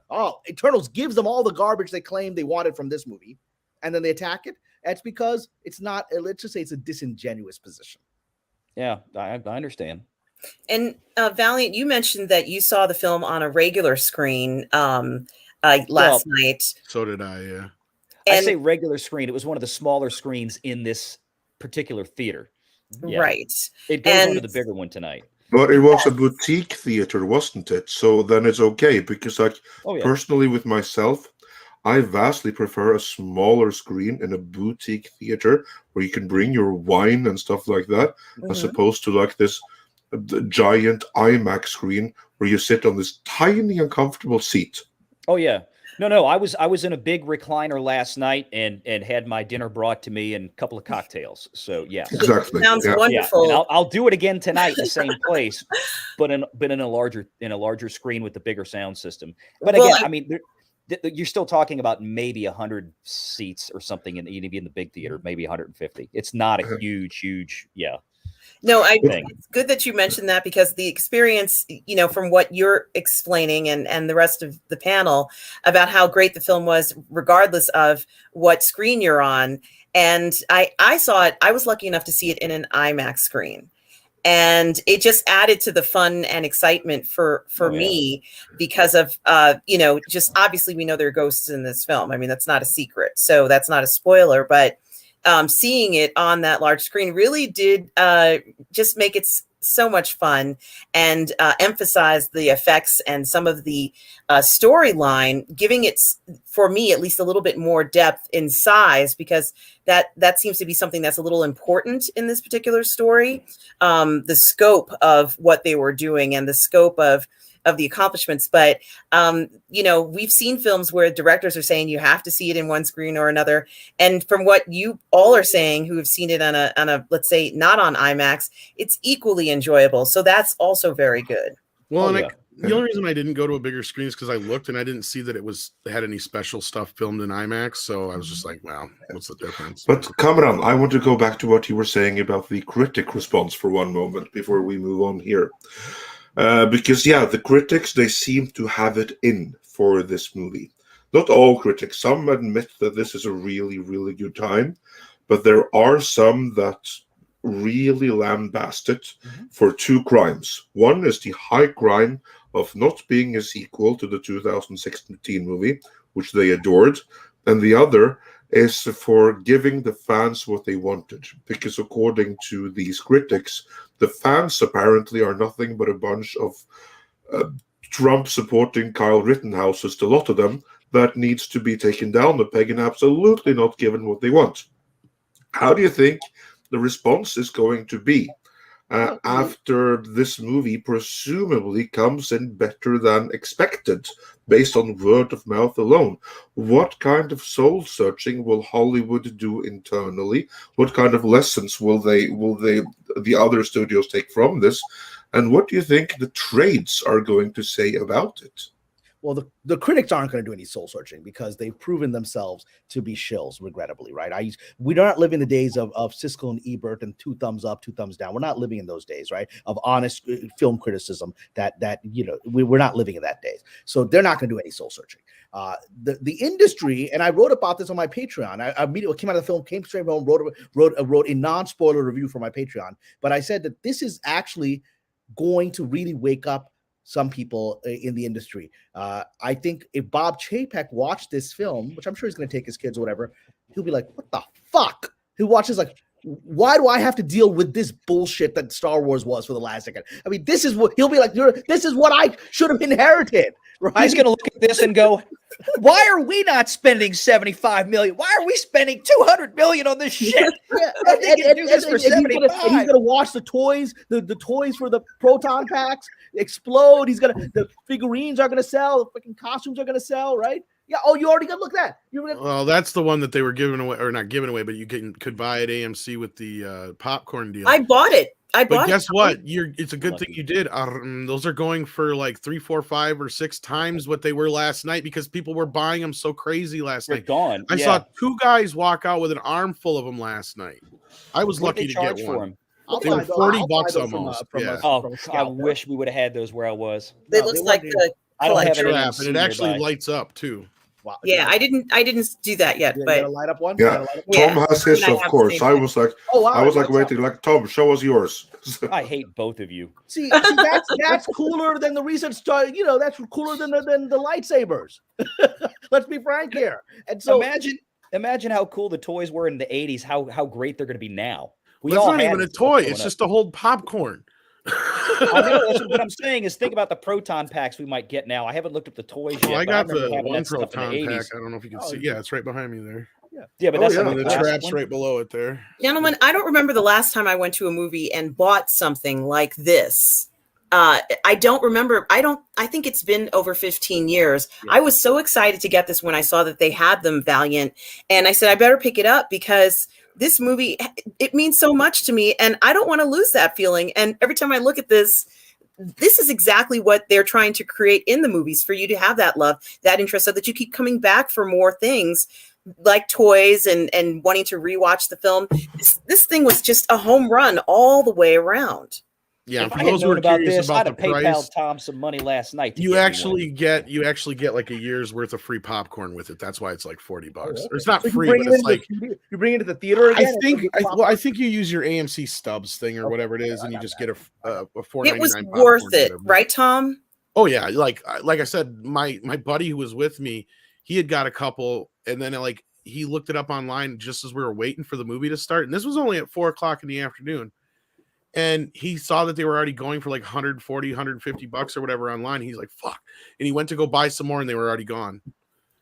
Eternals gives them all the garbage they claim they wanted from this movie, and then they attack it. That's because it's not. Let's just say it's a disingenuous position. Yeah, I understand. And Valiant, you mentioned that you saw the film on a regular screen last night. So did I, yeah. And I say regular screen. It was one of the smaller screens in this particular theater. Yeah. Right. It goes on to the bigger one tonight. But it was a boutique theater, wasn't it? So then it's okay because, like, personally with myself, I vastly prefer a smaller screen in a boutique theater where you can bring your wine and stuff like that, as opposed to like this giant IMAX screen where you sit on this tiny uncomfortable seat. Oh yeah. No. I was in a big recliner last night and had my dinner brought to me and a couple of cocktails. So yeah, exactly. Sounds wonderful. And I'll do it again tonight in the same place, but in a larger screen with the bigger sound system. But again, I mean, you're still talking about maybe 100 seats or something in the big theater, maybe 150. It's not a huge. No, it's good that you mentioned that, because the experience, from what you're explaining and the rest of the panel about how great the film was, regardless of what screen you're on. And I saw it. I was lucky enough to see it in an IMAX screen. And it just added to the fun and excitement for me because of, just obviously we know there are ghosts in this film. I mean, that's not a secret. So that's not a spoiler, but seeing it on that large screen really did just make it so much fun and emphasize the effects and some of the storyline, giving it, for me at least, a little bit more depth in size, because that seems to be something that's a little important in this particular story. The scope of what they were doing and the scope of the accomplishments. But, we've seen films where directors are saying you have to see it in one screen or another. And from what you all are saying, who have seen it on a, let's say, not on IMAX, it's equally enjoyable. So that's also very good. Well, the only reason I didn't go to a bigger screen is because I looked and I didn't see that it had any special stuff filmed in IMAX. So I was just like, wow, what's the difference? But Kamran, I want to go back to what you were saying about the critic response for one moment before we move on here. Because the critics, they seem to have it in for this movie. Not all critics. Some admit that this is a really, really good time, but there are some that really lambast it for two crimes. One is the high crime of not being a sequel to the 2016 movie, which they adored, and the other is for giving the fans what they wanted. Because according to these critics, the fans apparently are nothing but a bunch of Trump-supporting Kyle Rittenhouses, a lot of them, that needs to be taken down a peg and absolutely not given what they want. How do you think the response is going to be after this movie presumably comes in better than expected, based on word of mouth alone? What kind of soul searching will Hollywood do internally? What kind of lessons will the other studios take from this? And what do you think the trades are going to say about it? Well, the critics aren't going to do any soul searching because they've proven themselves to be shills, regrettably, right? We're not living the days of Siskel and Ebert and 2 thumbs up, 2 thumbs down. We're not living in those days, right? Of honest film criticism we're not living in that days. So they're not going to do any soul searching. The industry, and I wrote about this on my Patreon. I immediately came out of the film, came straight home, wrote a non-spoiler review for my Patreon. But I said that this is actually going to really wake up some people in the industry. I think if Bob Chapek watched this film, which I'm sure he's going to take his kids or whatever, he'll be like, what the fuck? He watches like, why do I have to deal with this bullshit that Star Wars was for the last decade? I mean, this is what he'll be like, this is what I should have inherited, right? He's going to look at this and go, why are we not spending $75 million? Why are we spending $200 million on this shit? And he's going to watch the toys, the toys for the proton packs explode. The figurines are going to sell, the freaking costumes are going to sell, right? Yeah. Oh, you already got look at that. Well, that's the one that they were giving away, or not giving away, but you could buy at AMC with the popcorn deal. I bought it. But guess what? It's a good thing you did. Those are going for like 3, 4, 5, or 6 times what they were last night because people were buying them so crazy last night. Gone. I saw 2 guys walk out with an armful of them last night. I was lucky to get one. They were $40 almost. I wish we would have had those where I was. It looks like the I don't have any an and it actually lights up too. Wow. Yeah, I didn't do that yet, but light up one. Yeah, Tom has his, of course. I was like, waiting, like, Tom, show us yours. I hate both of you. See, that's cooler than the recent star. That's cooler than the lightsabers. Let's be frank here. And so imagine how cool the toys were in the 80s. How great they're going to be now. It's not even a toy. It's just to hold popcorn. I know. That's what I'm saying is think about the proton packs we might get now. I haven't looked up the toys yet. I got the having one that stuff in proton the pack. 80s. I don't know if you can see. Yeah, it's right behind me there. Yeah, but Oh, that's yeah. like And a the plastic trap's one. right below it there. Gentlemen, I don't remember the last time I went to a movie and bought something like this. I don't remember. I think it's been over 15 years. Yeah. I was so excited to get this when I saw that they had them Valiant. And I said, I better pick it up because this movie, it means so much to me. And I don't want to lose that feeling. And every time I look at this is exactly what they're trying to create in the movies for you to have that love, that interest, so that you keep coming back for more things like toys and wanting to rewatch the film. This thing was just a home run all the way around. Yeah, If for I had those who known are about curious this, about I'd the have price, PayPal Tom some money last night. you actually get like a year's worth of free popcorn with it. That's why it's like $40. Or it's not So free, you bring but it it's like you bring it to the theater again. I think you use your AMC Stubs thing or whatever it is, and you just get a $4.99. It was worth it, right, Tom? Oh yeah, like I said, my buddy who was with me, he had got a couple, and then like he looked it up online just as we were waiting for the movie to start, and this was only at 4:00 in the afternoon. And he saw that they were already going for like $140, $150 or whatever online. He's like, fuck. And he went to go buy some more and they were already gone.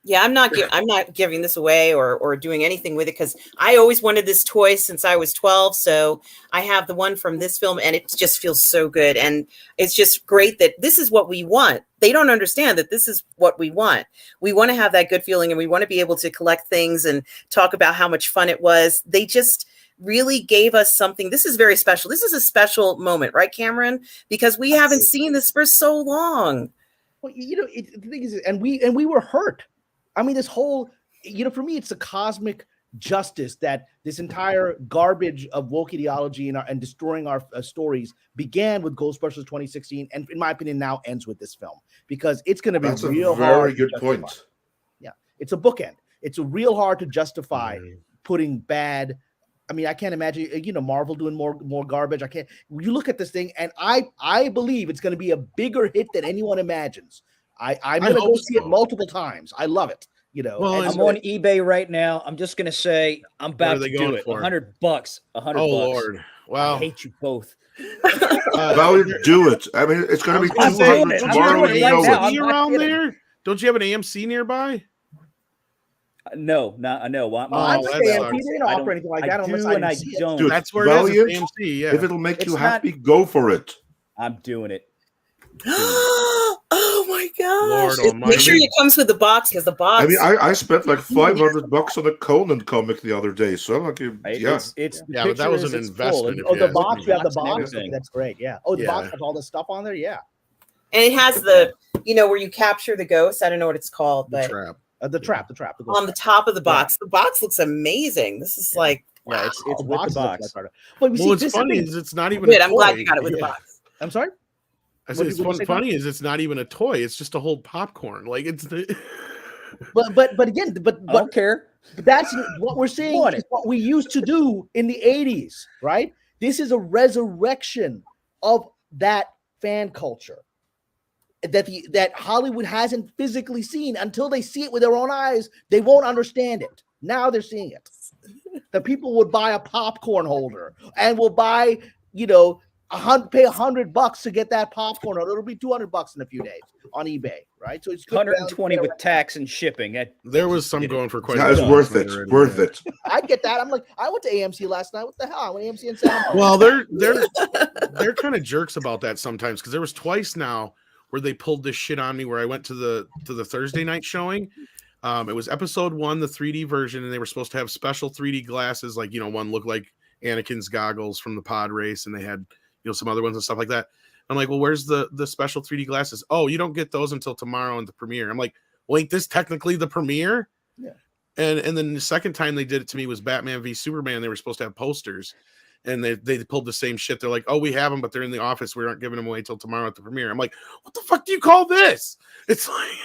Yeah, I'm not giving this away or doing anything with it because I always wanted this toy since I was 12. So I have the one from this film and it just feels so good. And it's just great that this is what we want. They don't understand that this is what we want. We want to have that good feeling and we want to be able to collect things and talk about how much fun it was. They just really gave us something. This is very special. This is a special moment, right, Cameron? Because we haven't seen this for so long. Well, the thing is, and we were hurt. I mean, this whole, for me, it's a cosmic justice that this entire garbage of woke ideology and destroying our stories began with Ghostbusters 2016, and in my opinion, now ends with this film because it's going to be real hard. Very good point. Yeah, it's a bookend. It's real hard to justify putting bad. I mean, I can't imagine, Marvel doing more garbage. I can't. You look at this thing, and I believe it's going to be a bigger hit than anyone imagines. I'm going to go see it multiple times. I love it. Well, I'm on eBay right now. I'm just going to say I'm about to do it. $100. $100. Oh, Lord. Wow. I hate you both. Value, do it. I mean, it's going to be $200 tomorrow. Around there? Don't you have an AMC nearby? No. I'm saying they don't offer anything like that unless I don't. Dude, that's where Valiant, it is. AMC, yeah. If it'll make you happy, go for it. I'm doing it. Oh my gosh! Lord Make sure it comes with the box because the box. I mean, I spent like $500 on a Conan comic the other day, so I'm like, but that was an investment. Oh, the box, you have the box. Okay, that's great. Yeah. Oh, the box has all the stuff on there. Yeah. And it has the, where you capture the ghost. I don't know what it's called, but the trap. On the top of the box. The box looks amazing. This is like, wow. It's with the box. What's funny is it's not even. Good. I'm glad you got it with the box. I'm sorry. It's funny is it's not even a toy. It's just a whole popcorn. Like it's the. But again, I don't care. That's what we're seeing. Is what we used to do in the 80s, right? This is a resurrection of that fan culture that Hollywood hasn't physically seen. Until they see it with their own eyes, they won't understand it. Now they're seeing it. The people would buy a popcorn holder and will buy, pay $100 to get that popcorn holder. It'll be $200 in a few days on eBay, right? So it's $120 with tax and shipping. There was some going for quite. It's worth it. Worth it. I get that. I'm like, I went to AMC last night. What the hell? I went to AMC in San Well, they're kind of jerks about that sometimes because there was twice now where they pulled this shit on me where I went to the Thursday night showing. It was episode 1, the 3D version, and they were supposed to have special 3D glasses, like one looked like Anakin's goggles from the pod race, and they had some other ones and stuff like that. I'm like, well, where's the special 3D glasses? Oh, you don't get those until tomorrow in the premiere. I'm like, well, ain't this technically the premiere? Yeah. And then the second time they did it to me was Batman v Superman. They were supposed to have posters, and they pulled the same shit. They're like, oh, we have them, but they're in the office. We aren't giving them away till tomorrow at the premiere. I'm like, what the fuck do you call this? It's like,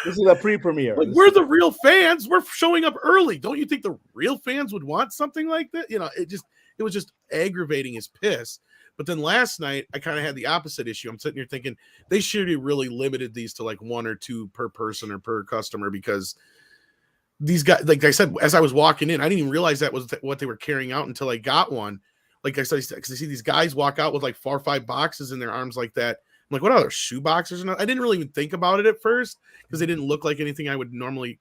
this is a pre-premiere. Like, we're the real fans. We're showing up early. Don't you think the real fans would want something like that? It was just aggravating as piss. But then last night, I kind of had the opposite issue. I'm sitting here thinking they should have really limited these to like 1 or 2 per person or per customer, because these guys, like I said, as I was walking in, I didn't even realize that was what they were carrying out until I got one. like I said, because I see these guys walk out with like 4 or 5 boxes in their arms like that. I'm like, what are there, shoe boxes or not? I didn't really even think about it at first because they didn't look like anything I would normally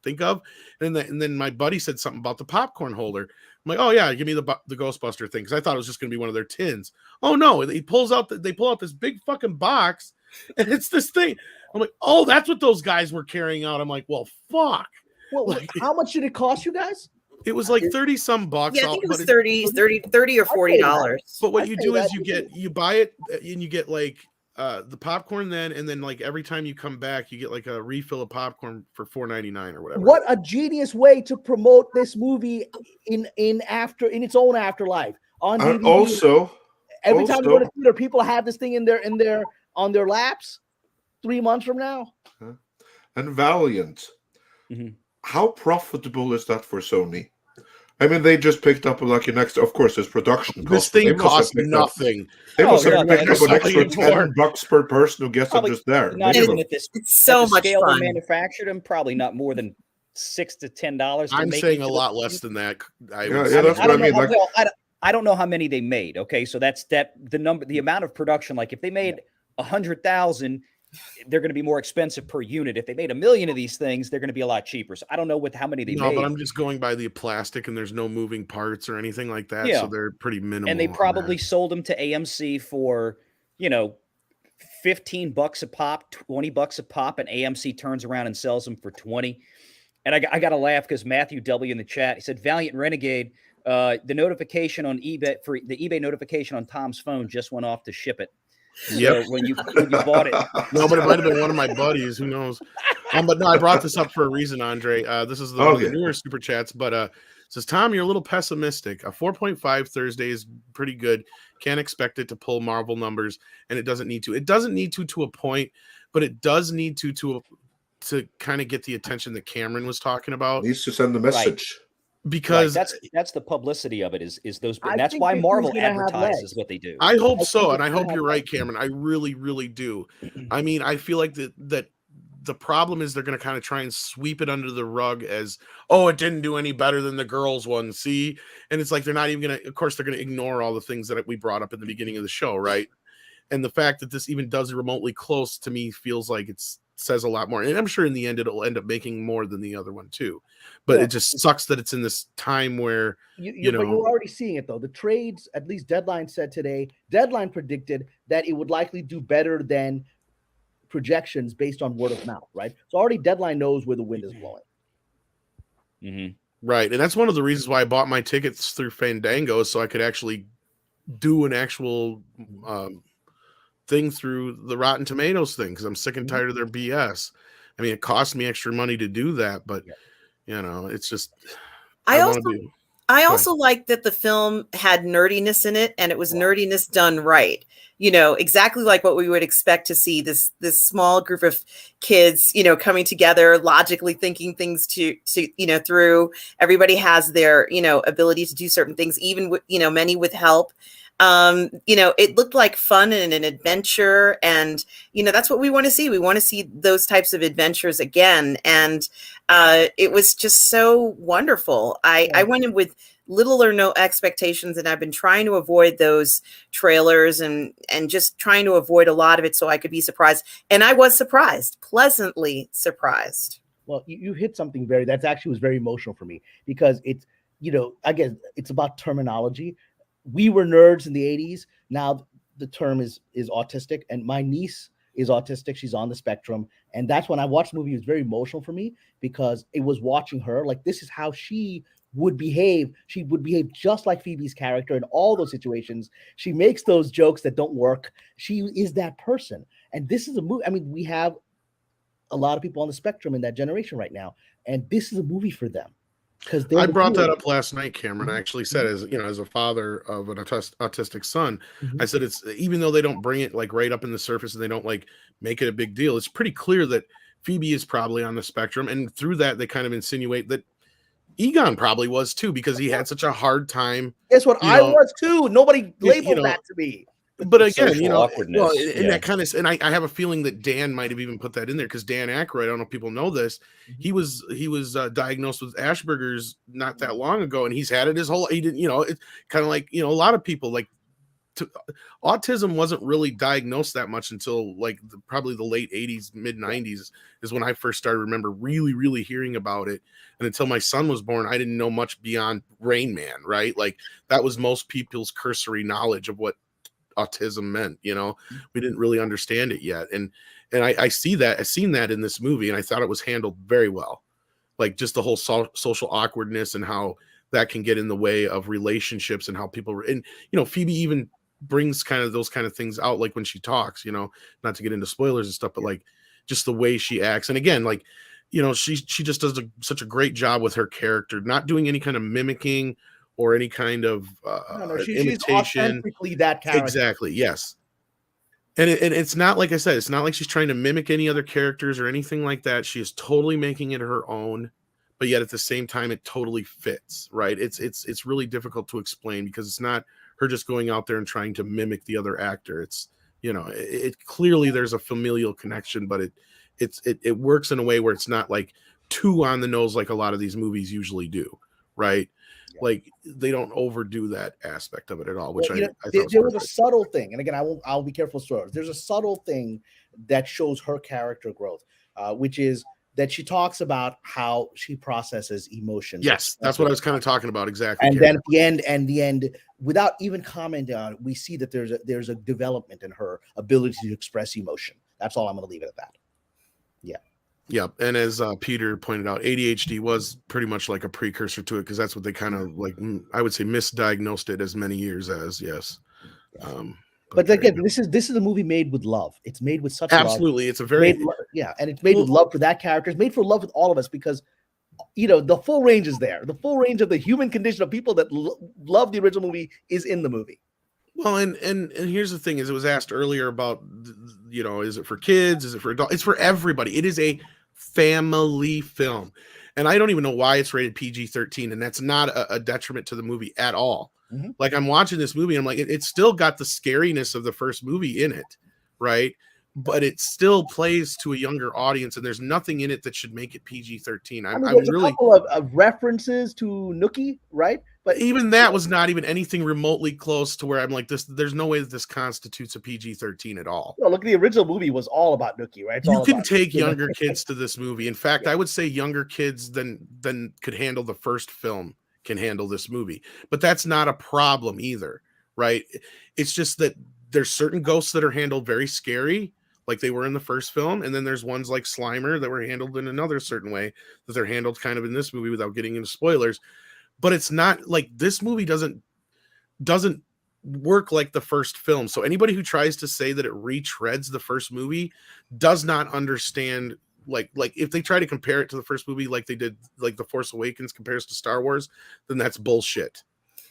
think of. And then my buddy said something about the popcorn holder. I'm like, oh yeah, give me the Ghostbuster thing, because I thought it was just going to be one of their tins. Oh no, they pull out this big fucking box, and it's this thing. I'm like, oh, that's what those guys were carrying out. I'm like, well, fuck. Well, like, how much did it cost you guys? It was like 30 some bucks. Yeah, I think it was 30 or $40. But what you do is you buy it and you get like the popcorn then, and then like every time you come back, you get like a refill of popcorn for $4.99 or whatever. What a genius way to promote this movie in its own afterlife on DVD. Also, every time you go to theater, people have this thing on their laps 3 months from now. And Valiant. Mm-hmm. How profitable is that for Sony? I mean, they just picked up like an extra. Of course, there's production costs. This thing costs nothing. They must have picked up an nothing extra $10 per person who gets them just there. Not even at this. It's so much scale fun. they manufactured them, probably not more than $6 to $10. I'm saying a lot less than that. That's what I mean. I don't know how many they made. Okay, so that's the amount of production. Like if they made 100,000. They're going to be more expensive per unit. If they made 1 million of these things, they're going to be a lot cheaper. So I don't know how many they made. But I'm just going by the plastic, and there's no moving parts or anything like that. Yeah. So they're pretty minimal. And they probably sold them to AMC for, $15 a pop, $20 a pop, and AMC turns around and sells them for 20. And I got to laugh because Matthew W in the chat, he said, Valiant Renegade, the notification on eBay for the eBay notification on Tom's phone just went off to ship it. Yeah, so when you bought it. No, but it might have been one of my buddies. Who knows? But no, I brought this up for a reason, Andre. This is the newer super chats, but it says, Tom, you're a little pessimistic. A 4.5 Thursday is pretty good. Can't expect it to pull Marvel numbers, and it doesn't need to. It doesn't need to a point, but it does need to kind of get the attention that Cameron was talking about. Needs to send the message. Right. Because that's the publicity of it is those, and that's why Marvel advertises what they do. I hope so, and I hope you're right, Cameron. I really, really do. I mean, I feel like that the problem is they're going to kind of try and sweep it under the rug as, oh, it didn't do any better than the girls one. See, and it's like they're not even going to. Of course, they're going to ignore all the things that we brought up at the beginning of the show, right? And the fact that this even does remotely close to me feels like says a lot more, and I'm sure in the end it'll end up making more than the other one too, but it just sucks that it's in this time where you know, but you're already seeing it though. The trades, at least Deadline said today, Deadline predicted that it would likely do better than projections based on word of mouth, right? So already Deadline knows where the wind is blowing. Mm-hmm. Right, and that's one of the reasons why I bought my tickets through Fandango, so I could actually do an actual thing through the Rotten Tomatoes thing, because I'm sick and tired of their BS. I mean, it cost me extra money to do that, but it's just I also like that the film had nerdiness in it, and it was nerdiness done right. Exactly like what we would expect to see, this small group of kids, coming together, logically thinking things to through. Everybody has their, ability to do certain things, even with, many with help. It looked like fun and an adventure, and that's what we want to see. We want to see those types of adventures again, and it was just so wonderful. I went in with little or no expectations, and I've been trying to avoid those trailers and just trying to avoid a lot of it so I could be surprised, and I was surprised, pleasantly surprised. Well, you hit something that actually was very emotional for me, because it's again, it's about terminology. We were nerds in the 80s. Now the term is autistic, and my niece is autistic. She's on the spectrum. And that's when I watched the movie. It was very emotional for me, because it was watching her. Like, this is how she would behave. She would behave just like Phoebe's character in all those situations. She makes those jokes that don't work. She is that person. And this is a movie. I mean, we have a lot of people on the spectrum in that generation right now. And this is a movie for them. I brought that up last night, Cameron. I actually said, as a father of an autistic son, I said, it's, even though they don't bring it like right up in the surface and they don't like make it a big deal, it's pretty clear that Phoebe is probably on the spectrum, and through that they kind of insinuate that Egon probably was too, because he had such a hard time. Guess what? I was too. Nobody labeled that to me. but again, Social you know, awkwardness, well, and yeah. that kind of, and I have a feeling that Dan might have even put that in there because Dan Aykroyd, I don't know if people know this, he was diagnosed with Asperger's not that long ago, and he's had it his whole. He didn't, you know, it's kind of like, you know, a lot of people like. Autism wasn't really diagnosed that much until like probably the late 80s, mid 90s is when I first started remember really hearing about it. And until my son was born, I didn't know much beyond Rain Man, right? Like that was most people's cursory knowledge of what autism meant. You know, we didn't really understand it yet. And I see that, I've seen that in this movie, and I thought it was handled very well. Like just the whole social awkwardness and how that can get in the way of relationships and how people, and you know, Phoebe even brings kind of those kind of things out, like when she talks, you know, not to get into spoilers and stuff, but like just the way she acts. And again, like, you know, she just does such a great job with her character, not doing any kind of mimicking or any kind of she's imitation. authentically that character. Exactly. Yes. And it's not, like I said, it's not like she's trying to mimic any other characters or anything like that. She is totally making it her own, but yet at the same time, it totally fits, right? It's really difficult to explain because it's not her just going out there and trying to mimic the other actor. It's, you know, it clearly there's a familial connection, but it works in a way where it's not like too on the nose like a lot of these movies usually do, right? Yeah. Like they don't overdo that aspect of it at all, which I thought there was a subtle thing, and again, I'll be careful stories. There's a subtle thing that shows her character growth, which is that she talks about how she processes emotions. Yes, that's what I was kind of talking about. Exactly. And then at the end, without even commenting on it, we see that there's a development in her ability to express emotion. That's all I'm going to leave it at that. Yeah. Yeah. And as Peter pointed out, ADHD was pretty much like a precursor to it because that's what they kind of like, I would say, misdiagnosed it as many years as. Yes. But again, this is a movie made with love. It's made with such absolutely love. It's a very and it's made with love for that character. It's made for love with all of us because, you know, the full range is there. The full range of the human condition of people that love the original movie is in the movie. Well, and here's the thing: is it was asked earlier about, you know, is it for kids? Is it for adults? It's for everybody. It is a family film, and I don't even know why it's rated PG-13, and that's not a detriment to the movie at all. Mm-hmm. Like I'm watching this movie, and I'm like, it's still got the scariness of the first movie in it, right? But it still plays to a younger audience, and there's nothing in it that should make it PG-13. I'm really a couple of references to Nookie, right? But even that was not even anything remotely close to where I'm like, this. There's no way that this constitutes a PG-13 at all. Well, look, the original movie was all about Nookie, right? You can take younger kids to this movie. In fact, I would say younger kids than could handle the first film can handle this movie. But that's not a problem either, right? It's just that there's certain ghosts that are handled very scary, like they were in the first film, and then there's ones like Slimer that were handled in another certain way that they're handled kind of in this movie without getting into spoilers. But it's not like this movie doesn't work like the first film. So anybody who tries to say that it retreads the first movie does not understand. Like if they try to compare it to the first movie, like they did, like The Force Awakens compares to Star Wars, then that's bullshit.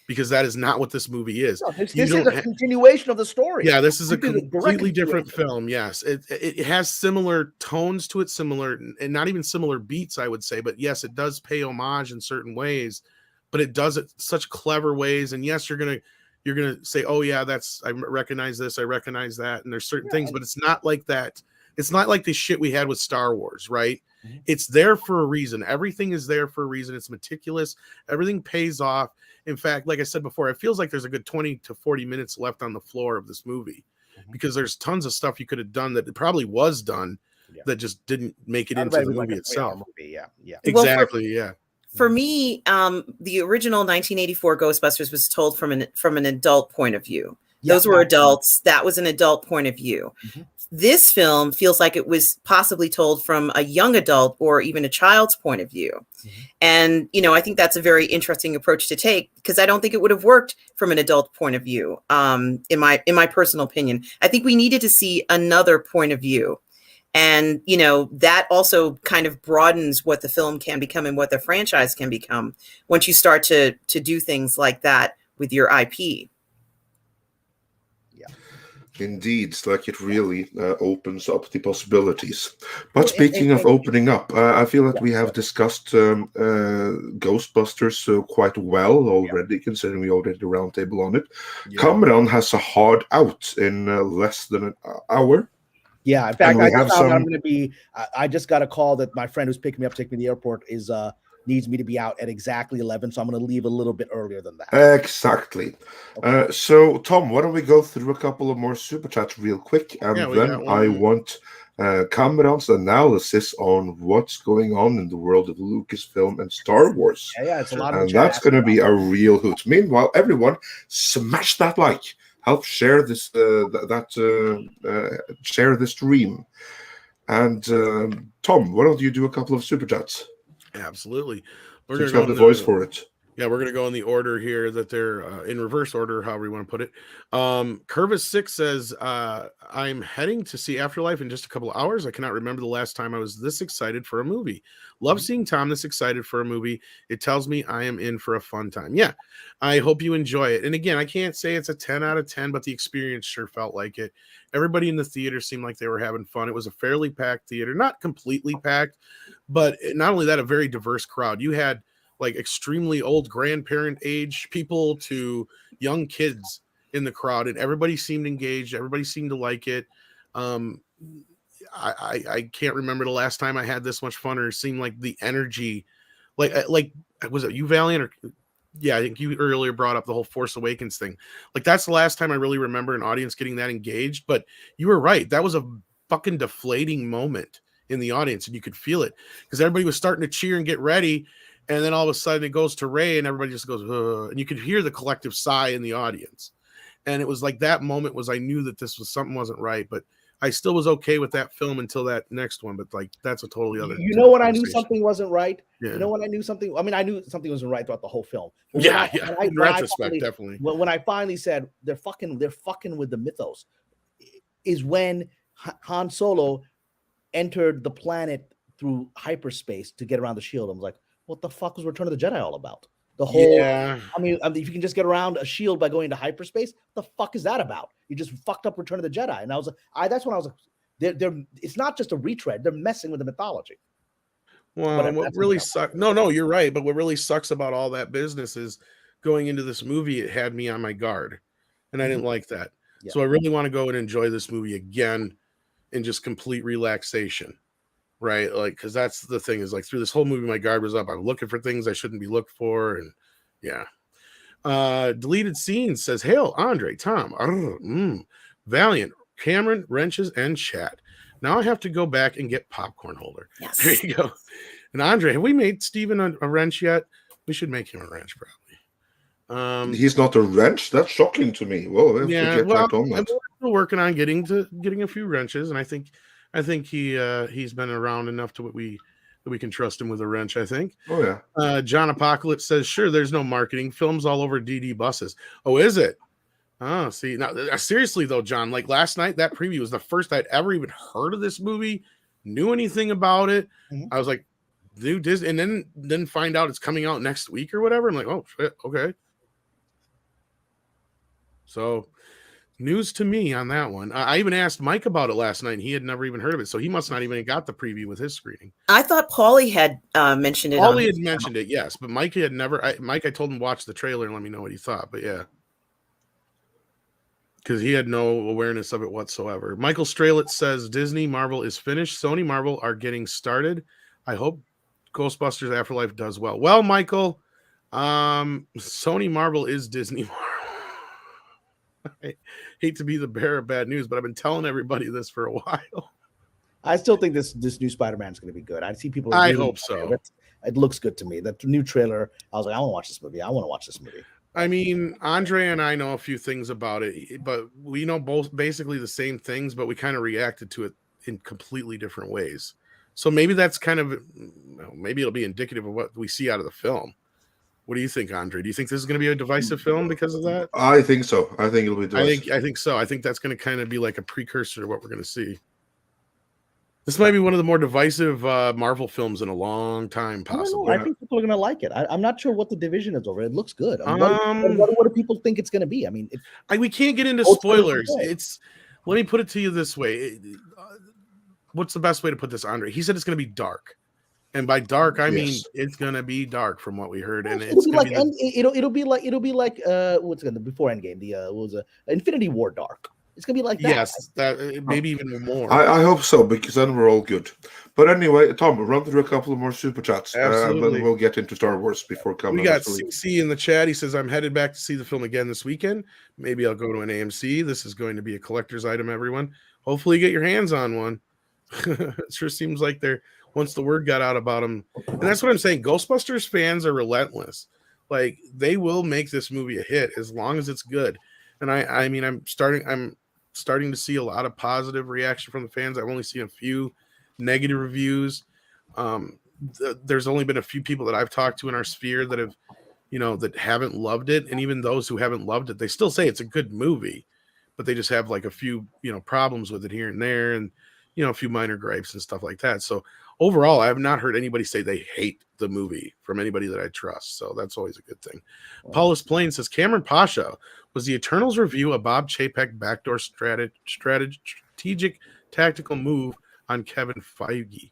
Because that is not what this movie is. No, this is a continuation of the story. Yeah, this is a completely different film. Yes, it has similar tones to it, similar and not even similar beats, I would say. But yes, it does pay homage in certain ways, but it does it such clever ways. And yes, you're gonna say, oh yeah, I recognize this, I recognize that, and there's certain things, but it's not like that. It's not like the shit we had with Star Wars, right? Mm-hmm. It's there for a reason. Everything is there for a reason. It's meticulous. Everything pays off. In fact, like I said before, it feels like there's a good 20 to 40 minutes left on the floor of this movie because there's tons of stuff you could have done that probably was done that just didn't make it into the movie itself. Yeah. Exactly. For me, the original 1984 Ghostbusters was told from an adult point of view. Those were adults. That was an adult point of view. Mm-hmm. This film feels like it was possibly told from a young adult or even a child's point of view. Mm-hmm. And, you know, I think that's a very interesting approach to take because I don't think it would have worked from an adult point of view. In my personal opinion, I think we needed to see another point of view. And, you know, that also kind of broadens what the film can become and what the franchise can become once you start to do things like that with your IP. Indeed, like it really opens up the possibilities. But speaking of opening up, I feel that we have discussed Ghostbusters quite well already, considering we already did a roundtable on it. Yeah. Kamran has a hard out in less than an hour. Yeah, in fact, I just found out I'm going to be. I just got a call that my friend who's picking me up, taking me to the airport, needs me to be out at exactly 11, so I'm going to leave a little bit earlier than that. Exactly. Okay. So, Tom, why don't we go through a couple of more super chats real quick, and then I want Kamran's analysis on what's going on in the world of Lucasfilm and Star Wars. Yeah, it's a lot of and that's going to be a real hoot. Meanwhile, everyone, smash that like. Help share this share the stream. And Tom, why don't you do a couple of super chats? Absolutely. We're going to have the voice for it. Yeah, we're going to go in the order here that they're in reverse order, however you want to put it. Curvis6 says, I'm heading to see Afterlife in just a couple of hours. I cannot remember the last time I was this excited for a movie. Love seeing Tom this excited for a movie. It tells me I am in for a fun time. Yeah, I hope you enjoy it. And again, I can't say it's a 10 out of 10, but the experience sure felt like it. Everybody in the theater seemed like they were having fun. It was a fairly packed theater, not completely packed, but not only that, a very diverse crowd. You had like extremely old grandparent age people to young kids in the crowd, and everybody seemed engaged. Everybody seemed to like it. I can't remember the last time I had this much fun, or it seemed like the energy, like was it you, Valiant? Or yeah, I think you earlier brought up the whole Force Awakens thing. Like that's the last time I really remember an audience getting that engaged. But you were right. That was a fucking deflating moment in the audience, and you could feel it because everybody was starting to cheer and get ready. And then all of a sudden it goes to Rey and everybody just goes, ugh, and you could hear the collective sigh in the audience. And it was like that moment was, I knew that this was something wasn't right, but I still was okay with that film until that next one. But like, that's a totally other. You know when I knew something wasn't right? Yeah. You know when I knew something? I mean, I knew something wasn't right throughout the whole film. In retrospect, definitely. When I finally said they're fucking with the mythos, is when Han Solo entered the planet through hyperspace to get around the shield. I was like, what the fuck was Return of the Jedi all about? The whole, I mean, if you can just get around a shield by going into hyperspace, what the fuck is that about? You just fucked up Return of the Jedi. And I was like, that's when I was like, they're it's not just a retread, they're messing with the mythology. Well, what really sucks, no, you're right. But what really sucks about all that business is going into this movie, it had me on my guard. And I didn't like that. Yeah. So I really want to go and enjoy this movie again in just complete relaxation. Right, like, because that's the thing is like through this whole movie, my guard was up. I'm looking for things I shouldn't be looked for, and yeah. Deleted Scenes says, "Hail, Andre, Tom, Valiant, Cameron, Wrenches, and Chat. Now I have to go back and get popcorn holder." Yes. There you go. And Andre, have we made Steven a wrench yet? We should make him a wrench, probably. He's not a wrench. That's shocking to me. Well, I'm still working on getting a few wrenches, and I think he's been around enough to we can trust him with a wrench, I think. Oh yeah. John Apocalypse says, sure, there's no marketing. Films all over DD buses. Oh, is it? Oh, see. Now seriously though, John, like last night, that preview was the first I'd ever even heard of this movie, knew anything about it. Mm-hmm. I was like, dude, Disney, and then find out it's coming out next week or whatever. I'm like, oh shit, okay. So news to me on that one. I even asked Mike about it last night, and he had never even heard of it, so he must not even have got the preview with his screening. I thought Paulie had mentioned it. Paulie had mentioned it, yes, but Mike had never. I told him watch the trailer and let me know what he thought, but yeah, because he had no awareness of it whatsoever. Michael Strelitz says Disney Marvel is finished. Sony Marvel are getting started. I hope Ghostbusters Afterlife does well. Well, Michael, Sony Marvel is Disney Marvel. I hate to be the bearer of bad news, but I've been telling everybody this for a while. I still think this new Spider-Man is going to be good. I see people. I hope so. It looks good to me. That new trailer, I was like, I want to watch this movie. I want to watch this movie. I mean, Andre and I know a few things about it, but we know both basically the same things, but we kind of reacted to it in completely different ways. So maybe that's kind of, maybe it'll be indicative of what we see out of the film. What do you think, Andre? Do you think this is going to be a divisive film because of that? I think so. I think it'll be divisive. I think so. I think that's going to kind of be like a precursor to what we're going to see. This might be one of the more divisive Marvel films in a long time, possibly. I think people are going to like it. I'm not sure what the division is over. It looks good. What do people think it's going to be? I mean, we can't get into spoilers. let me put it to you this way. What's the best way to put this, Andre? He said it's going to be dark. And by dark, I mean it's gonna be dark from what we heard, and it'll be like it'll be like what's gonna before Endgame, the what was Infinity War dark. It's gonna be like that. Yes, that maybe even more. I hope so, because then we're all good. But anyway, Tom, we'll run through a couple of more super chats. Absolutely. Then we'll get into Star Wars before coming. We got CC in the chat. He says, "I'm headed back to see the film again this weekend. Maybe I'll go to an AMC. This is going to be a collector's item, everyone. Hopefully, get your hands on one." It sure seems like they're. Once the word got out about them, and that's what I'm saying. Ghostbusters fans are relentless. Like, they will make this movie a hit as long as it's good. And I mean, I'm starting to see a lot of positive reaction from the fans. I've only seen a few negative reviews. There's only been a few people that I've talked to in our sphere that have, that haven't loved it. And even those who haven't loved it, they still say it's a good movie, but they just have like a few, problems with it here and there, and a few minor gripes and stuff like that. So overall, I have not heard anybody say they hate the movie from anybody that I trust. So that's always a good thing. Wow. Paulus Plain says, Kamran Pasha, was the Eternals review a Bob Chapek backdoor strategic tactical move on Kevin Feige?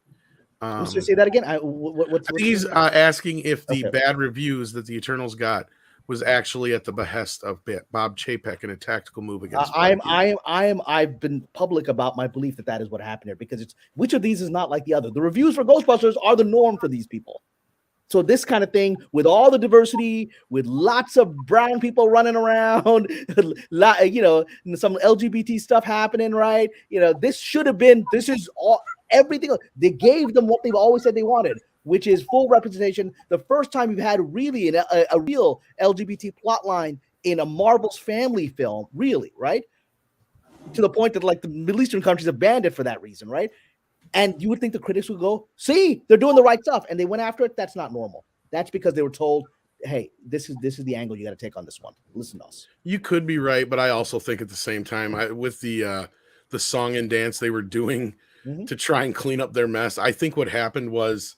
Say that again. I think he's asking if the bad reviews that the Eternals got was actually at the behest of Bob Chapek in a tactical move against. I've been public about my belief that is what happened here, because it's which of these is not like the other. The reviews for Ghostbusters are the norm for these people. So this kind of thing, with all the diversity, with lots of brown people running around, some LGBT stuff happening, right? This is all everything. They gave them what they've always said they wanted, which is full representation. The first time you've had really a real LGBT plot line in a Marvel's family film, really, right? To the point that like the Middle Eastern countries have banned it for that reason, right? And you would think the critics would go, see, they're doing the right stuff, and they went after it. That's not normal. That's because they were told, hey, this is the angle you got to take on this one. Listen to us. You could be right, but I also think at the same time, with the song and dance they were doing to try and clean up their mess, I think what happened was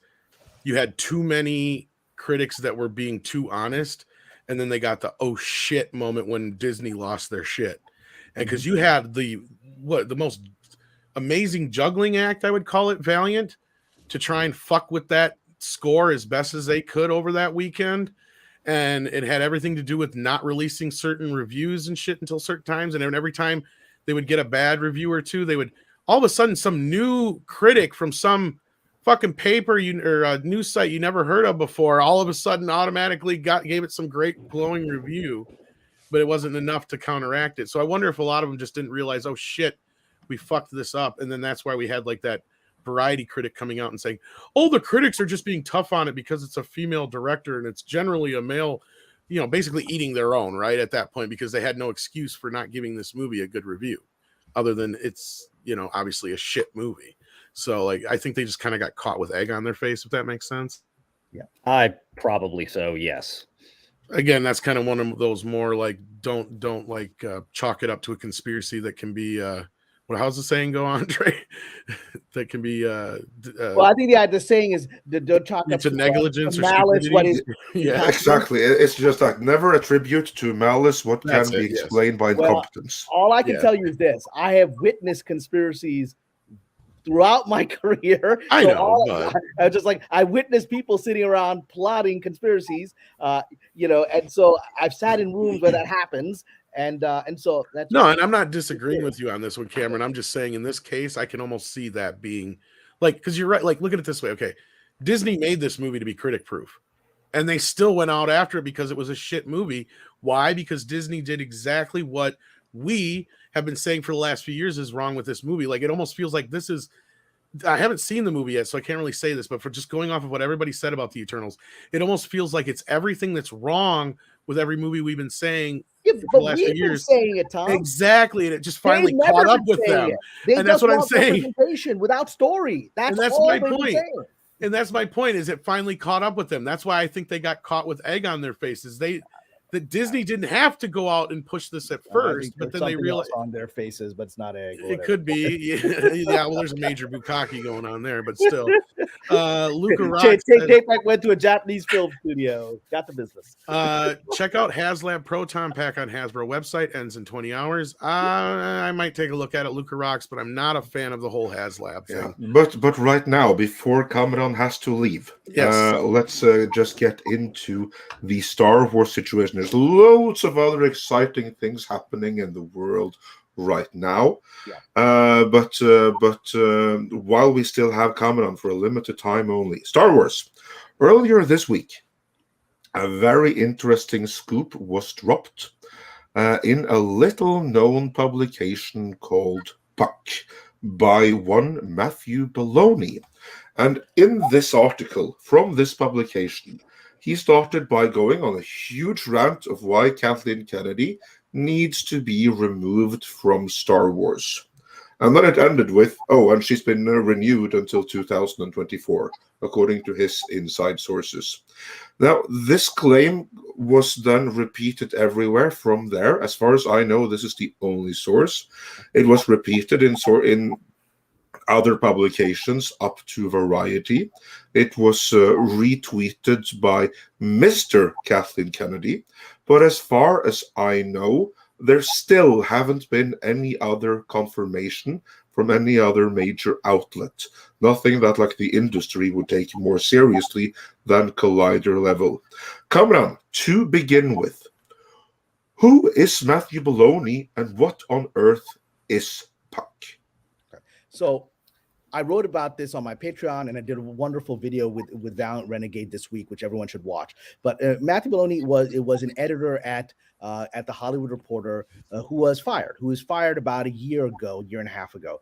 you had too many critics that were being too honest, and then they got the oh shit moment when Disney lost their shit. And because you had the most amazing juggling act, I would call it, Valiant, to try and fuck with that score as best as they could over that weekend. And it had everything to do with not releasing certain reviews and shit until certain times. And every time they would get a bad review or two, they would all of a sudden some new critic from some fucking paper or a news site you never heard of before, all of a sudden automatically gave it some great glowing review, but it wasn't enough to counteract it. So I wonder if a lot of them just didn't realize, oh shit, we fucked this up. And then that's why we had like that Variety critic coming out and saying, oh, the critics are just being tough on it because it's a female director and it's generally a male, basically eating their own, right, at that point, because they had no excuse for not giving this movie a good review other than it's, obviously a shit movie. So like, I think they just kind of got caught with egg on their face, if that makes sense. Yeah, I probably so. Yes. Again, that's kind of one of those more like, don't like chalk it up to a conspiracy that can be, how's the saying go, Andre? That can be. Well, I think the saying is don't chalk up to negligence or malice. What is? Yeah, exactly. It's just like never attribute to malice what can be explained by incompetence. All I can tell you is this: I have witnessed conspiracies throughout my career. I know. I just like I witnessed people sitting around plotting conspiracies. And so I've sat in rooms where that happens. And so that's no, and I'm not disagreeing with you on this one, Cameron. I'm just saying in this case, I can almost see that being like, because you're right. Like, look at it this way. Okay, Disney made this movie to be critic proof, and they still went out after it because it was a shit movie. Why? Because Disney did exactly what we have been saying for the last few years is wrong with this movie. Like, it almost feels like this is. I haven't seen the movie yet, so I can't really say this, but for just going off of what everybody said about the Eternals, it almost feels like it's everything that's wrong with every movie we've been saying for the last few years. Saying it, Tom. Exactly, and it just finally caught up with them. And that's what I'm saying. Without story. That's my point. And that's my point, is it finally caught up with them. That's why I think they got caught with egg on their faces. that Disney didn't have to go out and push this at first, but then they realized on their faces, but it's not egg. It could be. Yeah, well, there's a major bukkake going on there, but still. Luca Rock J-Pack went to a Japanese film studio, got the business. Check out HasLab Proton Pack on Hasbro website, ends in 20 hours. I might take a look at it, Luca Rocks, but I'm not a fan of the whole HasLab thing. But right now, before Kamran has to leave, let's just get into the Star Wars situation. There's loads of other exciting things happening in the world right now. But while we still have Kamran for a limited time only, Star Wars. Earlier this week, a very interesting scoop was dropped in a little-known publication called Puck by one Matthew Baloney. And in this article from this publication, he started by going on a huge rant of why Kathleen Kennedy needs to be removed from Star Wars. And then it ended with, and she's been renewed until 2024, according to his inside sources. Now, this claim was then repeated everywhere from there. As far as I know, this is the only source. It was repeated in other publications up to Variety. It was retweeted by Mr. Kathleen Kennedy. But as far as I know, there still haven't been any other confirmation from any other major outlet. Nothing that the industry would take more seriously than Collider level. Kamran, to begin with, who is Matthew Baloney and what on earth is Puck? So I wrote about this on my Patreon, and I did a wonderful video with Valiant Renegade this week, which everyone should watch. But Matthew Baloney was an editor at the Hollywood Reporter who was fired about a year and a half ago.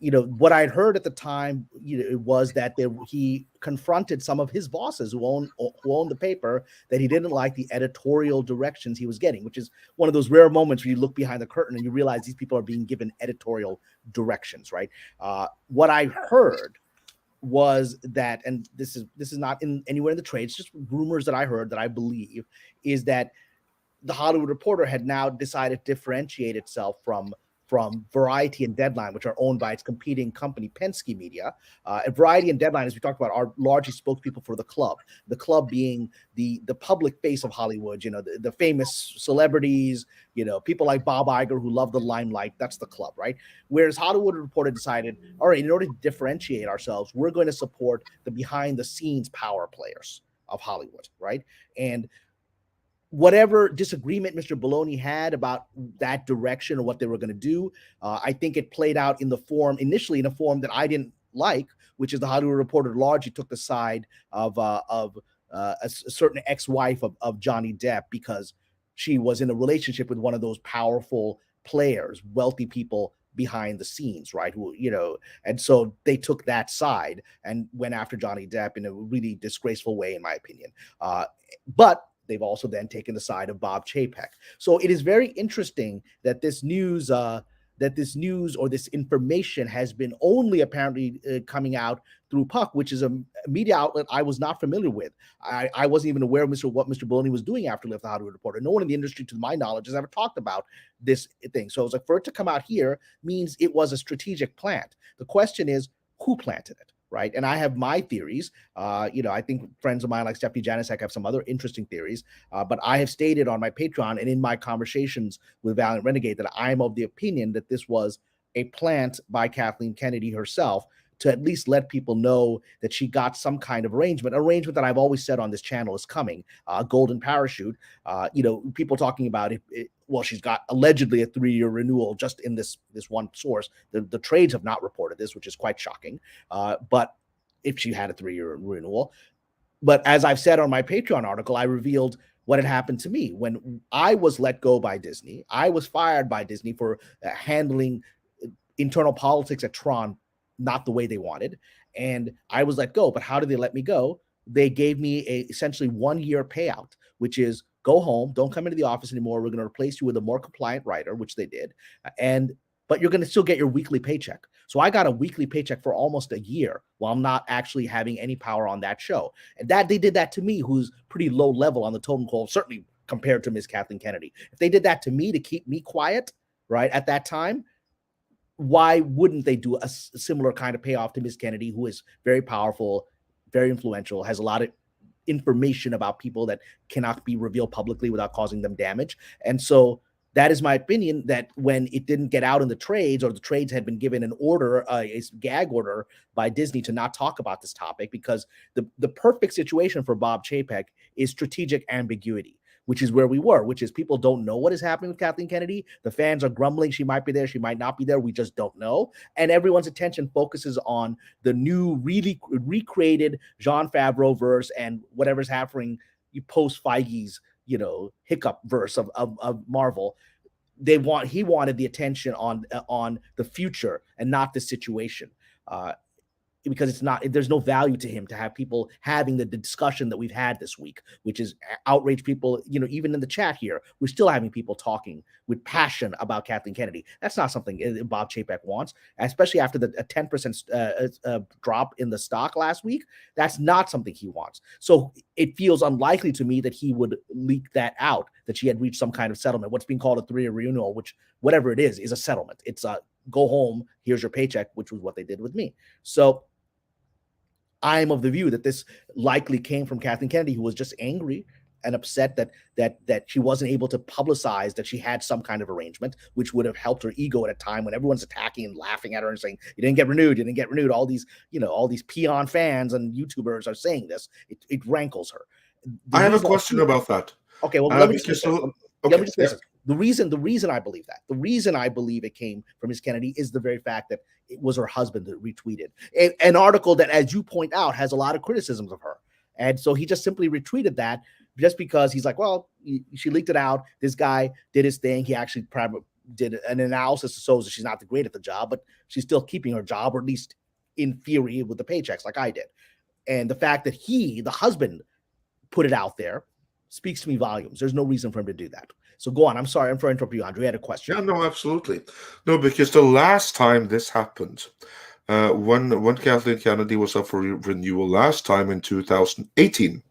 What I'd heard at the time, it was that he confronted some of his bosses who owned the paper that he didn't like the editorial directions he was getting, which is one of those rare moments where you look behind the curtain and you realize these people are being given editorial directions, right? What I heard was that, and this is not anywhere in the trades, just rumors that I heard that I believe, is that the Hollywood Reporter had now decided to differentiate itself from Variety and Deadline, which are owned by its competing company, Penske Media. And Variety and Deadline, as we talked about, are largely spokespeople for the club. The club being the public face of Hollywood, the famous celebrities, people like Bob Iger who love the limelight. That's the club, right? Whereas Hollywood Reporter decided, all right, in order to differentiate ourselves, we're going to support the behind-the-scenes power players of Hollywood, right? And whatever disagreement Mr. Baloney had about that direction or what they were going to do, I think it played out initially in a form that I didn't like, which is the Hollywood Reporter largely took the side of a certain ex-wife of Johnny Depp because she was in a relationship with one of those powerful players, wealthy people behind the scenes, right? And so they took that side and went after Johnny Depp in a really disgraceful way, in my opinion. But they've also then taken the side of Bob Chapek. So it is very interesting that this news or this information has been only apparently coming out through Puck, which is a media outlet I was not familiar with. I wasn't even aware of what Mr. Baloney was doing after he left the Hollywood Reporter. No one in the industry, to my knowledge, has ever talked about this thing. So it was like, for it to come out here means it was a strategic plant. The question is, who planted it? Right. And I have my theories. I think friends of mine like Stephanie Janisek have some other interesting theories. But I have stated on my Patreon and in my conversations with Valiant Renegade that I am of the opinion that this was a plant by Kathleen Kennedy herself to at least let people know that she got some kind of arrangement that I've always said on this channel is coming, golden parachute. People talking about it. Well, she's got allegedly a 3-year renewal just in this one source. The trades have not reported this, which is quite shocking. But if she had a 3-year renewal. But as I've said on my Patreon article, I revealed what had happened to me when I was let go by Disney. I was fired by Disney for handling internal politics at Tron not the way they wanted. And I was let go. But how did they let me go? They gave me essentially 1-year payout, which is go home, don't come into the office anymore. We're going to replace you with a more compliant writer, which they did. But you're going to still get your weekly paycheck. So I got a weekly paycheck for almost a year while I'm not actually having any power on that show. And that they did that to me, who's pretty low level on the totem pole, certainly compared to Miss Kathleen Kennedy. If they did that to me to keep me quiet, right, at that time, why wouldn't they do a similar kind of payoff to Miss Kennedy, who is very powerful, very influential, has a lot of information about people that cannot be revealed publicly without causing them damage? And so that is my opinion, that when it didn't get out in the trades, or the trades had been given an order, a gag order by Disney to not talk about this topic, because the perfect situation for Bob Chapek is strategic ambiguity, which is where we were, which is people don't know what is happening with Kathleen Kennedy. The fans are grumbling. She might be there. She might not be there. We just don't know. And everyone's attention focuses on the new, really recreated Jon Favreau verse and whatever's happening post Feige's, hiccup verse of Marvel. He wanted the attention on the future and not the situation. Because there's no value to him to have people having the discussion that we've had this week, which is outrage people, even in the chat here, we're still having people talking with passion about Kathleen Kennedy. That's not something Bob Chapek wants, especially after a 10% drop in the stock last week. That's not something he wants. So it feels unlikely to me that he would leak that out, that she had reached some kind of settlement. What's being called a 3-year renewal, which whatever it is a settlement. It's a go home, here's your paycheck, which was what they did with me. So I'm of the view that this likely came from Kathleen Kennedy, who was just angry and upset that she wasn't able to publicize that she had some kind of arrangement, which would have helped her ego at a time when everyone's attacking and laughing at her and saying, you didn't get renewed. All these peon fans and YouTubers are saying this. It rankles her. I have a question about that. Okay, well, let me just say this. The reason I believe that, the reason I believe it came from Ms. Kennedy is the very fact that it was her husband that retweeted an article that, as you point out, has a lot of criticisms of her. And so he just simply retweeted that just because he's like, well, she leaked it out. This guy did his thing. He actually did an analysis that shows that she's not the great at the job, but she's still keeping her job, or at least in theory with the paychecks like I did. And the fact that the husband, put it out there speaks to me volumes. There's no reason for him to do that. So go on. I'm sorry. I'm for interrupting you, Andre. You had a question. Yeah, no, absolutely. No, because the last time this happened, when Kathleen Kennedy was up for renewal last time in 2018,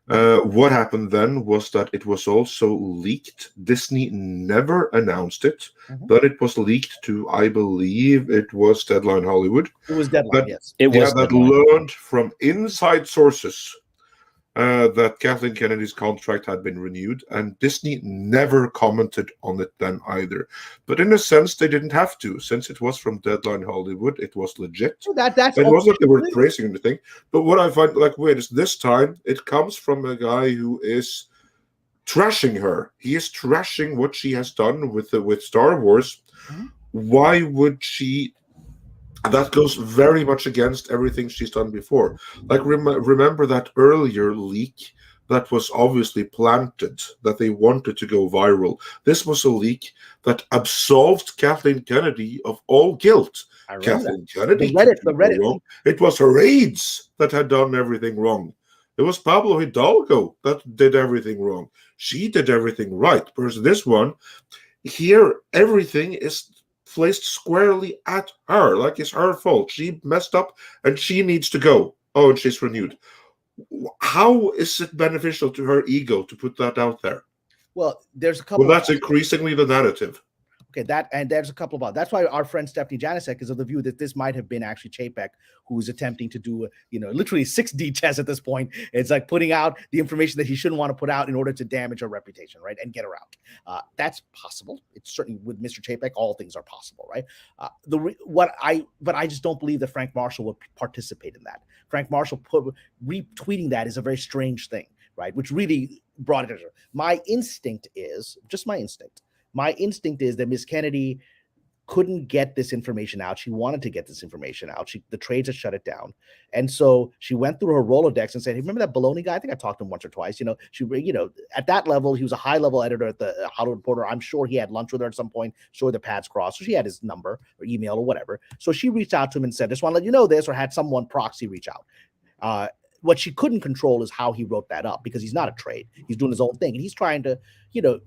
what happened then was that it was also leaked. Disney never announced it, but it was leaked to, I believe it was Deadline Hollywood. It was Deadline, yes. It was that learned from inside sources that Kathleen Kennedy's contract had been renewed, and Disney never commented on it then either. But in a sense, they didn't have to, since it was from Deadline Hollywood. It was legit. So that's it wasn't like they were praising anything. But what I find weird is this time it comes from a guy who is trashing her. He is trashing what she has done with Star Wars. Mm-hmm. Why would she? That goes very much against everything she's done before. Remember that earlier leak that was obviously planted, that they wanted to go viral. This was a leak that absolved Kathleen Kennedy of all guilt. Kathleen Kennedy did wrong. It was her aides that had done everything wrong. It was Pablo Hidalgo that did everything wrong. She did everything right. Whereas this one, here, everything is placed squarely at her, like it's her fault. She messed up and she needs to go. Oh, and she's renewed. How is it beneficial to her ego to put that out there? Well, there's a couple. Well, that's increasingly the narrative. Okay, there's a couple of that's why our friend Stephanie Janicek is of the view that this might have been actually Chapek who was attempting to do literally 6D chess at this point. It's like putting out the information that he shouldn't want to put out in order to damage her reputation, right, and get her out. That's possible. It's certainly with Mr. Chapek, all things are possible, right? But I just don't believe that Frank Marshall would participate in that. Frank Marshall retweeting that is a very strange thing, right? Which really brought it. My instinct is that Ms. Kennedy couldn't get this information out. She wanted to get this information out. The trades had shut it down. And so she went through her Rolodex and said, hey, remember that Baloney guy? I think I talked to him once or twice. At that level, he was a high-level editor at the Hollywood Reporter. I'm sure he had lunch with her at some point. Sure, the paths crossed. So she had his number or email or whatever. So she reached out to him and said, just want to let you know this, or had someone proxy reach out. What she couldn't control is how he wrote that up, because he's not a trade. He's doing his own thing. And he's trying to,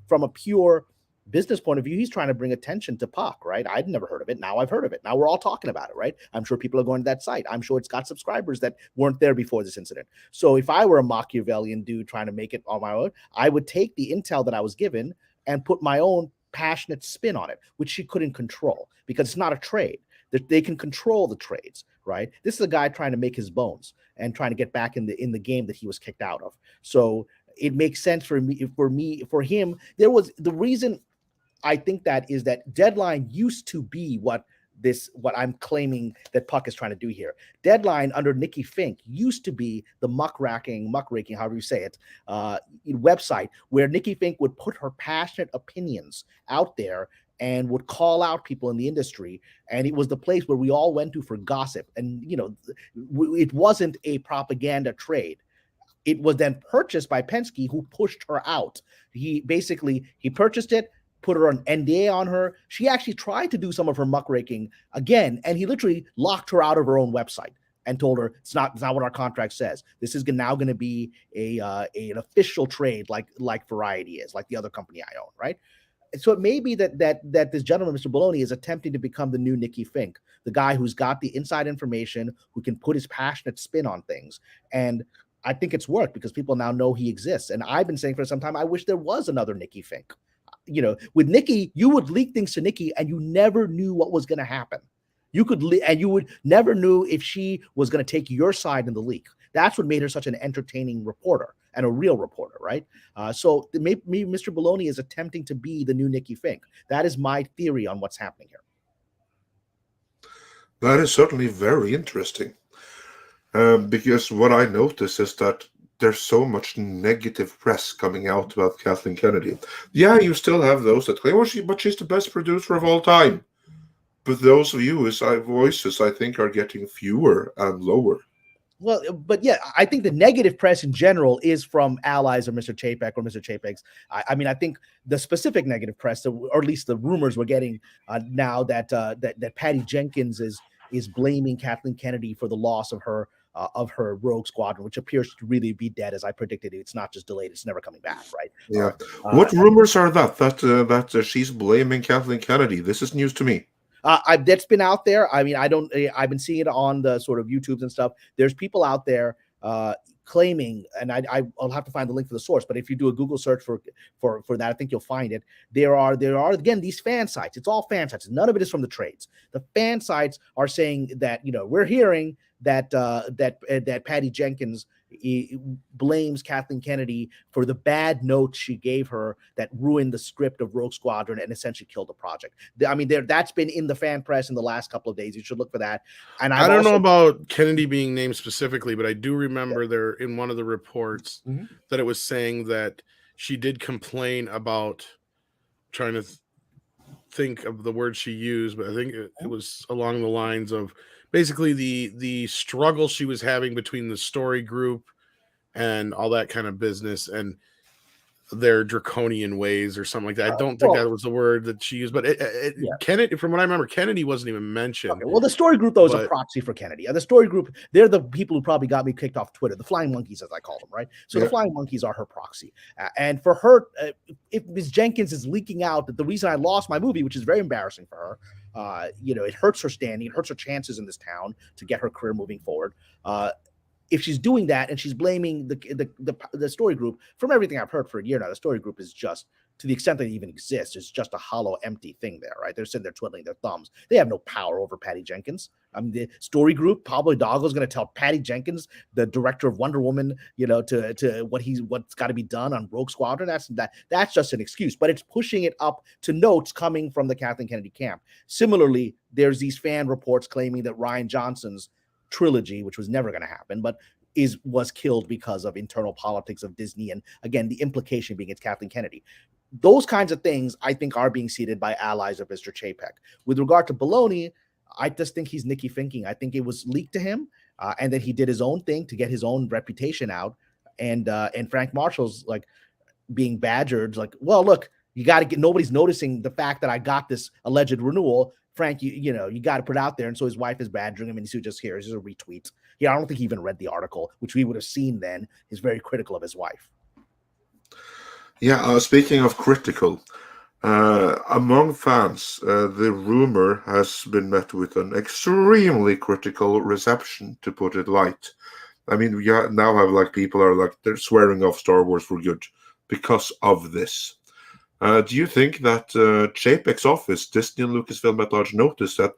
from a pure business point of view, he's trying to bring attention to Puck, right? I'd never heard of it. Now I've heard of it. Now we're all talking about it, right? I'm sure people are going to that site. I'm sure it's got subscribers that weren't there before this incident. So if I were a Machiavellian dude trying to make it on my own, I would take the intel that I was given and put my own passionate spin on it, which she couldn't control because it's not a trade. They can control the trades, right? This is a guy trying to make his bones and trying to get back in the game that he was kicked out of. So it makes sense for him. There was the reason I think that is that Deadline used to be what I'm claiming that Puck is trying to do here. Deadline under Nikki Fink used to be the muckraking, however you say it, website where Nikki Fink would put her passionate opinions out there and would call out people in the industry. And it was the place where we all went to for gossip. And, it wasn't a propaganda trade. It was then purchased by Penske, who pushed her out. He purchased it, put her on NDA on her. She actually tried to do some of her muckraking again, and he literally locked her out of her own website and told her it's not what our contract says. This is now going to be an official trade like Variety is, like the other company I own, right? So it may be that this gentleman, Mr. Bologna, is attempting to become the new Nikki Fink, the guy who's got the inside information, who can put his passionate spin on things. And I think it's worked because people now know he exists. And I've been saying for some time, I wish there was another Nikki Fink. With Nikki, you would leak things to Nikki and you never knew what was going to happen. You would never knew if she was going to take your side in the leak. That's what made her such an entertaining reporter and a real reporter, right? So maybe Mr. Bologna is attempting to be the new Nikki Fink. That is my theory on what's happening here. That is certainly very interesting. Because what I notice is that there's so much negative press coming out about Kathleen Kennedy. Yeah, you still have those that claim, but she's the best producer of all time. But those voices, I think, are getting fewer and lower. Well, but yeah, I think the negative press in general is from allies of Mr. Chapek or Mr. Chapek's. I mean, I think the specific negative press, or at least the rumors we're getting now that Patty Jenkins is blaming Kathleen Kennedy for the loss of her Rogue Squadron, which appears to really be dead, as I predicted. It's not just delayed; it's never coming back, right? Yeah. What rumors are that she's blaming Kathleen Kennedy? This is news to me. That's been out there. I mean, I've been seeing it on the sort of YouTubes and stuff. There's people out there claiming, and I'll have to find the link for the source, but if you do a Google search for that, I think you'll find it. There are again these fan sites. It's all fan sites. None of it is from the trades. The fan sites are saying that we're hearing that Patty Jenkins blames Kathleen Kennedy for the bad notes she gave her that ruined the script of Rogue Squadron and essentially killed the project. I mean, that's been in the fan press in the last couple of days. You should look for that. And I don't know about Kennedy being named specifically, but I do remember there in one of the reports that it was saying that she did complain about trying to think of the word she used, but I think it was along the lines of basically the struggle she was having between the story group and all that kind of business and their draconian ways or something like that. I don't think that was the word that she used, but Kennedy, from what I remember, Kennedy wasn't even mentioned. Okay. Well, the story group, though, is a proxy for Kennedy. The story group, they're the people who probably got me kicked off Twitter, the Flying Monkeys, as I call them, right? So the Flying Monkeys are her proxy. And for her, if Ms. Jenkins is leaking out that the reason I lost my movie, which is very embarrassing for her, it hurts her standing, it hurts her chances in this town to get her career moving forward. If she's doing that and she's blaming the story group, from everything I've heard for a year now, the story group is just, to the extent that it even exists, it's just a hollow, empty thing there, right? They're sitting there twiddling their thumbs. They have no power over Patty Jenkins. I mean, the story group, Pablo Hidalgo is going to tell Patty Jenkins, the director of Wonder Woman, to what's got to be done on Rogue Squadron. That's just an excuse, but it's pushing it up to notes coming from the Kathleen Kennedy camp. Similarly, there's these fan reports claiming that Rian Johnson's trilogy, which was never going to happen, but was killed because of internal politics of Disney, and again, the implication being it's Kathleen Kennedy. Those kinds of things, I think, are being seeded by allies of Mr. Chapek. With regard to Bologna, I just think he's Nikki Finking. I think it was leaked to him, and that he did his own thing to get his own reputation out. And Frank Marshall's like being badgered, like, well, look, you got to get. Nobody's noticing the fact that I got this alleged renewal. Frank, you got to put it out there. And so his wife is badgering him, and he's just here. It's just a retweet. I don't think he even read the article, which we would have seen then. He's very critical of his wife. Yeah, speaking of critical, Among fans, the rumor has been met with an extremely critical reception, to put it light. I mean, we now have like people are like they're swearing off Star Wars for good because of this. Do you think that Chapek's office, Disney and Lucasfilm at large, noticed that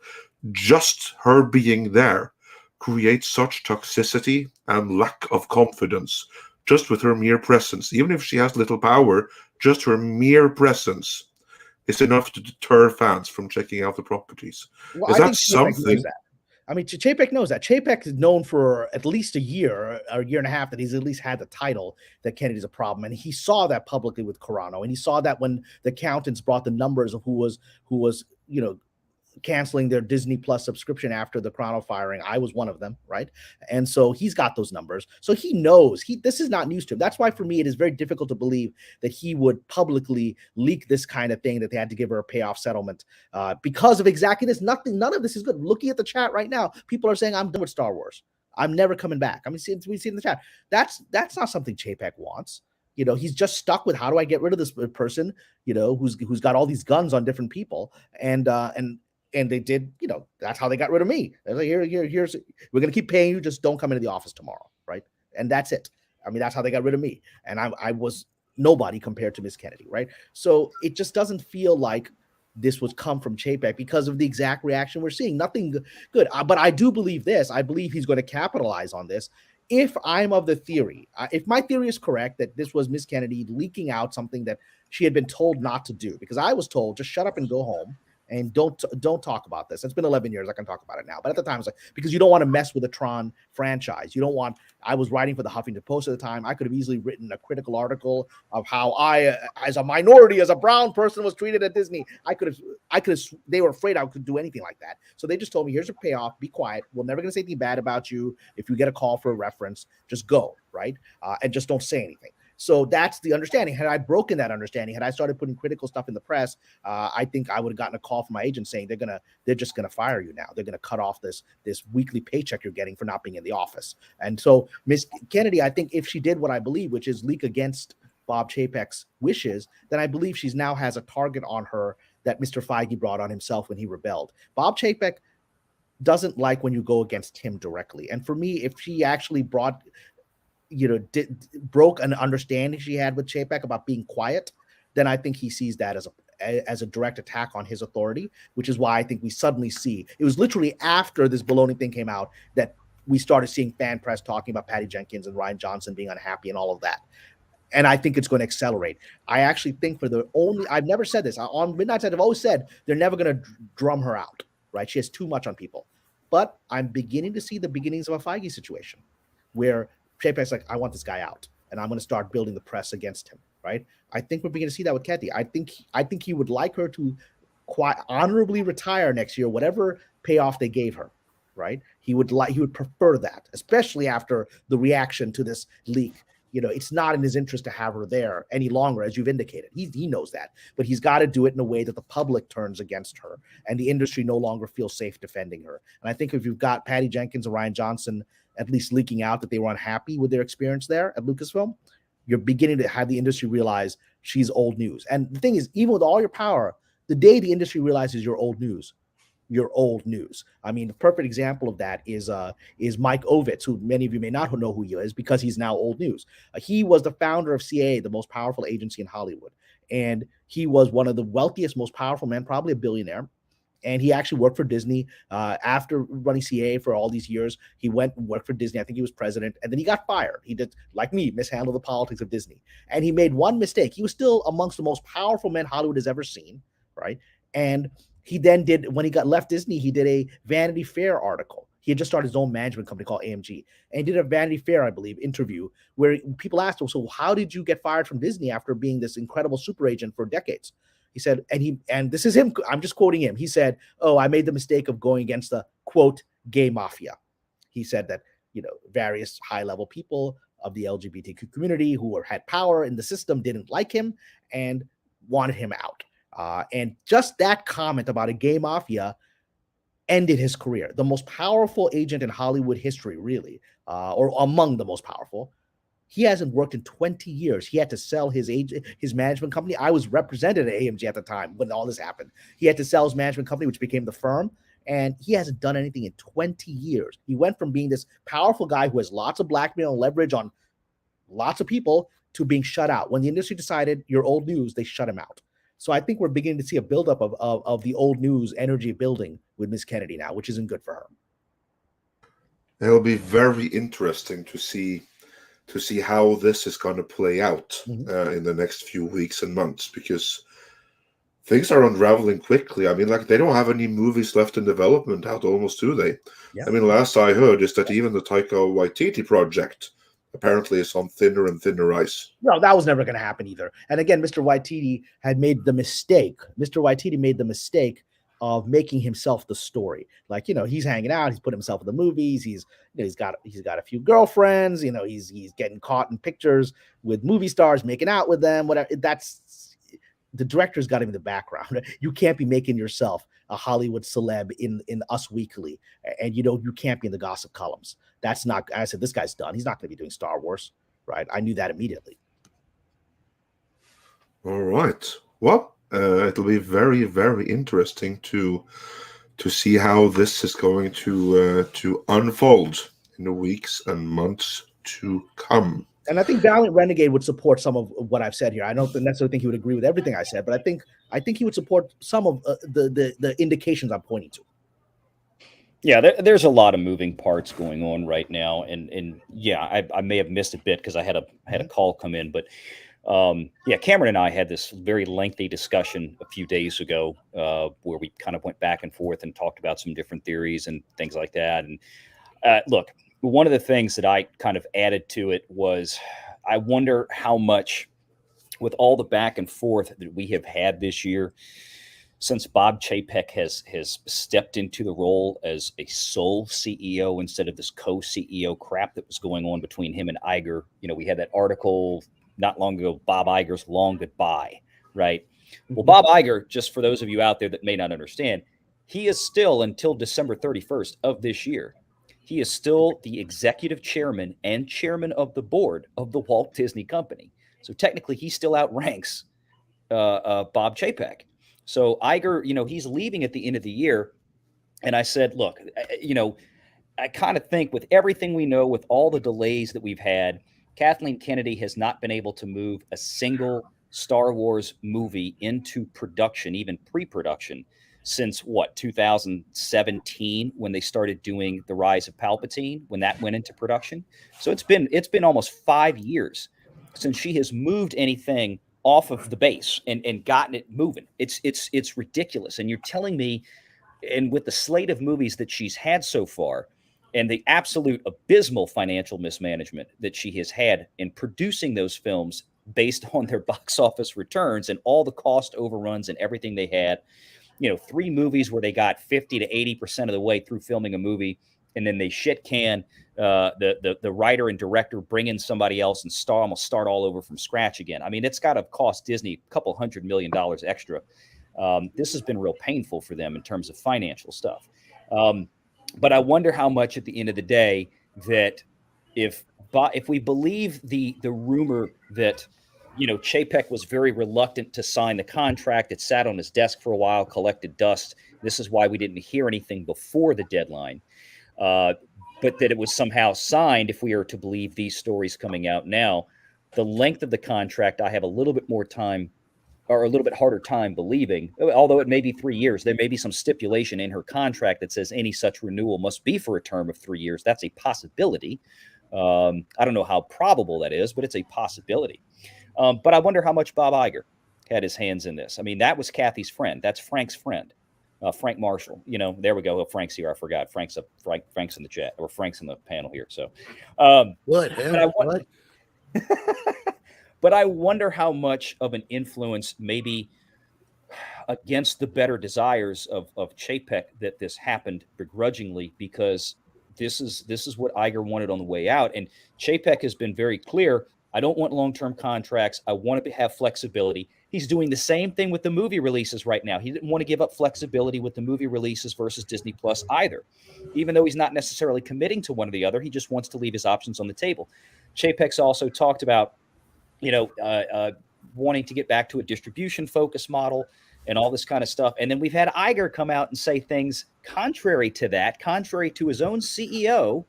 just her being there creates such toxicity and lack of confidence just with her mere presence? Even if she has little power, just her mere presence is enough to deter fans from checking out the properties. Well, Is I that think Chapek knows something? that. I mean, Chapek knows that. Chapek is known for at least a year and a half that he's at least had the title that Kennedy's a problem, and he saw that publicly with Carano, and he saw that when the accountants brought the numbers of who was canceling their Disney Plus subscription after the Carano firing. I was one of them, right? And so he's got those numbers, so he knows this is not news to him. That's why for me it is very difficult to believe that he would publicly leak this kind of thing, that they had to give her a payoff settlement because of exactly this. None of this is good. Looking at the chat right now, people are saying I'm done with Star Wars. I'm never coming back. I mean, we see in the chat. That's not something Chapek wants. He's just stuck with, how do I get rid of this person, who's got all these guns on different people, and they did, that's how they got rid of me. They're like, here's, we're going to keep paying you. Just don't come into the office tomorrow. Right. And that's it. I mean, that's how they got rid of me. And I was nobody compared to Miss Kennedy. Right. So it just doesn't feel like this would come from Chapek because of the exact reaction we're seeing. Nothing good. But I do believe this. I believe he's going to capitalize on this. If I'm of the theory, if my theory is correct, that this was Miss Kennedy leaking out something that she had been told not to do, because I was told, just shut up and go home. And don't talk about this. It's been 11 years. I can talk about it now. But at the time, it's like, because you don't want to mess with the Tron franchise. You don't want. I was writing for the Huffington Post at the time. I could have easily written a critical article of how I, as a minority, as a brown person, was treated at Disney. I could have. They were afraid I could do anything like that. So they just told me, here's your payoff. Be quiet. We're never going to say anything bad about you. If you get a call for a reference, just go, right? And just don't say anything. So that's the understanding. Had I broken that understanding, had I started putting critical stuff in the press, I think I would have gotten a call from my agent saying they're just gonna fire you now. They're gonna cut off this weekly paycheck you're getting for not being in the office. And so Miss Kennedy, I think if she did what I believe, which is leak against Bob Chapek's wishes, then I believe she's now has a target on her that Mr. Feige brought on himself when he rebelled. Bob Chapek doesn't like when you go against him directly. And for me, if she actually broke an understanding she had with Chapek about being quiet, then I think he sees that as a direct attack on his authority, which is why I think we suddenly see, it was literally after this baloney thing came out that we started seeing fan press talking about Patty Jenkins and Rian Johnson being unhappy and all of that. And I think it's going to accelerate. I actually think I've never said this on Midnight Side, I've always said they're never going to drum her out, right? She has too much on people. But I'm beginning to see the beginnings of a Feige situation where Chapek's like, I want this guy out, and I'm going to start building the press against him, right? I think we're beginning to see that with Kathy. I think he would like her to quite honorably retire next year, whatever payoff they gave her, right? He would prefer that, especially after the reaction to this leak. It's not in his interest to have her there any longer, as you've indicated. He knows that, but he's got to do it in a way that the public turns against her and the industry no longer feels safe defending her. And I think if you've got Patty Jenkins and Rian Johnson at least leaking out that they were unhappy with their experience there at Lucasfilm, you're beginning to have the industry realize she's old news. And the thing is, even with all your power, the day the industry realizes you're old news. I mean, the perfect example of that is Mike Ovitz, who many of you may not know who he is because he's now old news. He was the founder of CAA, the most powerful agency in Hollywood. And he was one of the wealthiest, most powerful men, probably a billionaire. And he actually worked for Disney after running CAA for all these years. He went and worked for Disney. I think he was president. And then he got fired. He did, like me, mishandle the politics of Disney. And he made one mistake. He was still amongst the most powerful men Hollywood has ever seen, right? And he then when he left Disney, he did a Vanity Fair article. He had just started his own management company called AMG. And he did a Vanity Fair, I believe, interview where people asked him, so how did you get fired from Disney after being this incredible super agent for decades? He said, and this is him, I'm just quoting him. He said, I made the mistake of going against the, quote, gay mafia. He said that, various high-level people of the LGBTQ community who had power in the system didn't like him and wanted him out. And just that comment about a gay mafia ended his career. The most powerful agent in Hollywood history, really, or among the most powerful, He hasn't worked in 20 years. He had to sell his management company. I was represented at AMG at the time when all this happened. He had to sell his management company, which became the firm. And he hasn't done anything in 20 years. He went from being this powerful guy who has lots of blackmail and leverage on lots of people to being shut out. When the industry decided you're old news, they shut him out. So I think we're beginning to see a buildup of the old news energy building with Miss Kennedy now, which isn't good for her. It'll be very interesting to see how this is going to play out in the next few weeks and months, because things are unraveling quickly. I mean, like, they don't have any movies left in development out, almost, do they? Yeah. I mean, last I heard is that even the Taika Waititi project apparently is on thinner and thinner ice. No, that was never going to happen either. And again, Mr. Waititi had made the mistake. Mr. Waititi made the mistake of making himself the story. Like, he's hanging out, he's put himself in the movies, he's got a few girlfriends, he's getting caught in pictures with movie stars, making out with them, whatever. That's the director's got him in the background. You can't be making yourself a Hollywood celeb in Us Weekly, and you can't be in the gossip columns. That's not. I said, this guy's done. He's not going to be doing Star Wars, right? I knew that immediately. All right. Well, it'll be very, very interesting to see how this is going to unfold in the weeks and months to come. And I think Valiant Renegade would support some of what I've said here. I don't necessarily think he would agree with everything I said, but I think he would support some of the indications I'm pointing to. Yeah, there's a lot of moving parts going on right now, and yeah, I may have missed a bit because I had a call come in, but yeah, Kamran and I had this very lengthy discussion a few days ago where we kind of went back and forth and talked about some different theories and things like that. And look, one of the things that I kind of added to it was I wonder how much, with all the back and forth that we have had this year, since Bob Chapek has stepped into the role as a sole CEO instead of this co-CEO crap that was going on between him and Iger. We had that article not long ago, Bob Iger's long goodbye, right? Well, Bob Iger, just for those of you out there that may not understand, he is still, until December 31st of this year, he is still the executive chairman and chairman of the board of the Walt Disney Company. So technically, he still outranks Bob Chapek. So Iger, he's leaving at the end of the year. And I said, look, I kind of think with everything we know, with all the delays that we've had, Kathleen Kennedy has not been able to move a single Star Wars movie into production, even pre-production, since 2017, when they started doing The Rise of Palpatine, when that went into production. So it's been almost 5 years since she has moved anything off of the base and gotten it moving. It's ridiculous. And you're telling me, and with the slate of movies that she's had so far, and the absolute abysmal financial mismanagement that she has had in producing those films based on their box office returns and all the cost overruns and everything they had, 3 movies where they got 50 to 80% of the way through filming a movie, and then they shit can the writer and director, bring in somebody else and almost start all over from scratch again. I mean, it's got to cost Disney a couple $100 million extra. This has been real painful for them in terms of financial stuff. But I wonder how much at the end of the day that if we believe the rumor that, Chapek was very reluctant to sign the contract, it sat on his desk for a while, collected dust. This is why we didn't hear anything before the deadline. But that it was somehow signed, if we are to believe these stories coming out now. The length of the contract, I have a little bit more time, or a little bit harder time believing, although it may be 3 years. There may be some stipulation in her contract that says any such renewal must be for a term of 3 years. That's a possibility. I don't know how probable that is, but it's a possibility. But I wonder how much Bob Iger had his hands in this. I mean, that was Kathy's friend. That's Frank's friend. Frank Marshall, there we go. Oh, Frank's here. I forgot. Frank's in the chat, or Frank's in the panel here. So, what? But I wonder how much of an influence, maybe against the better desires of Chapek, that this happened begrudgingly, because this is what Iger wanted on the way out. And Chapek has been very clear. I don't want long-term contracts. I want to have flexibility. He's doing the same thing with the movie releases right now. He didn't want to give up flexibility with the movie releases versus Disney Plus either. Even though he's not necessarily committing to one or the other, he just wants to leave his options on the table. Chapek's also talked about, wanting to get back to a distribution focus model and all this kind of stuff. And then we've had Iger come out and say things contrary to that, contrary to his own CEO,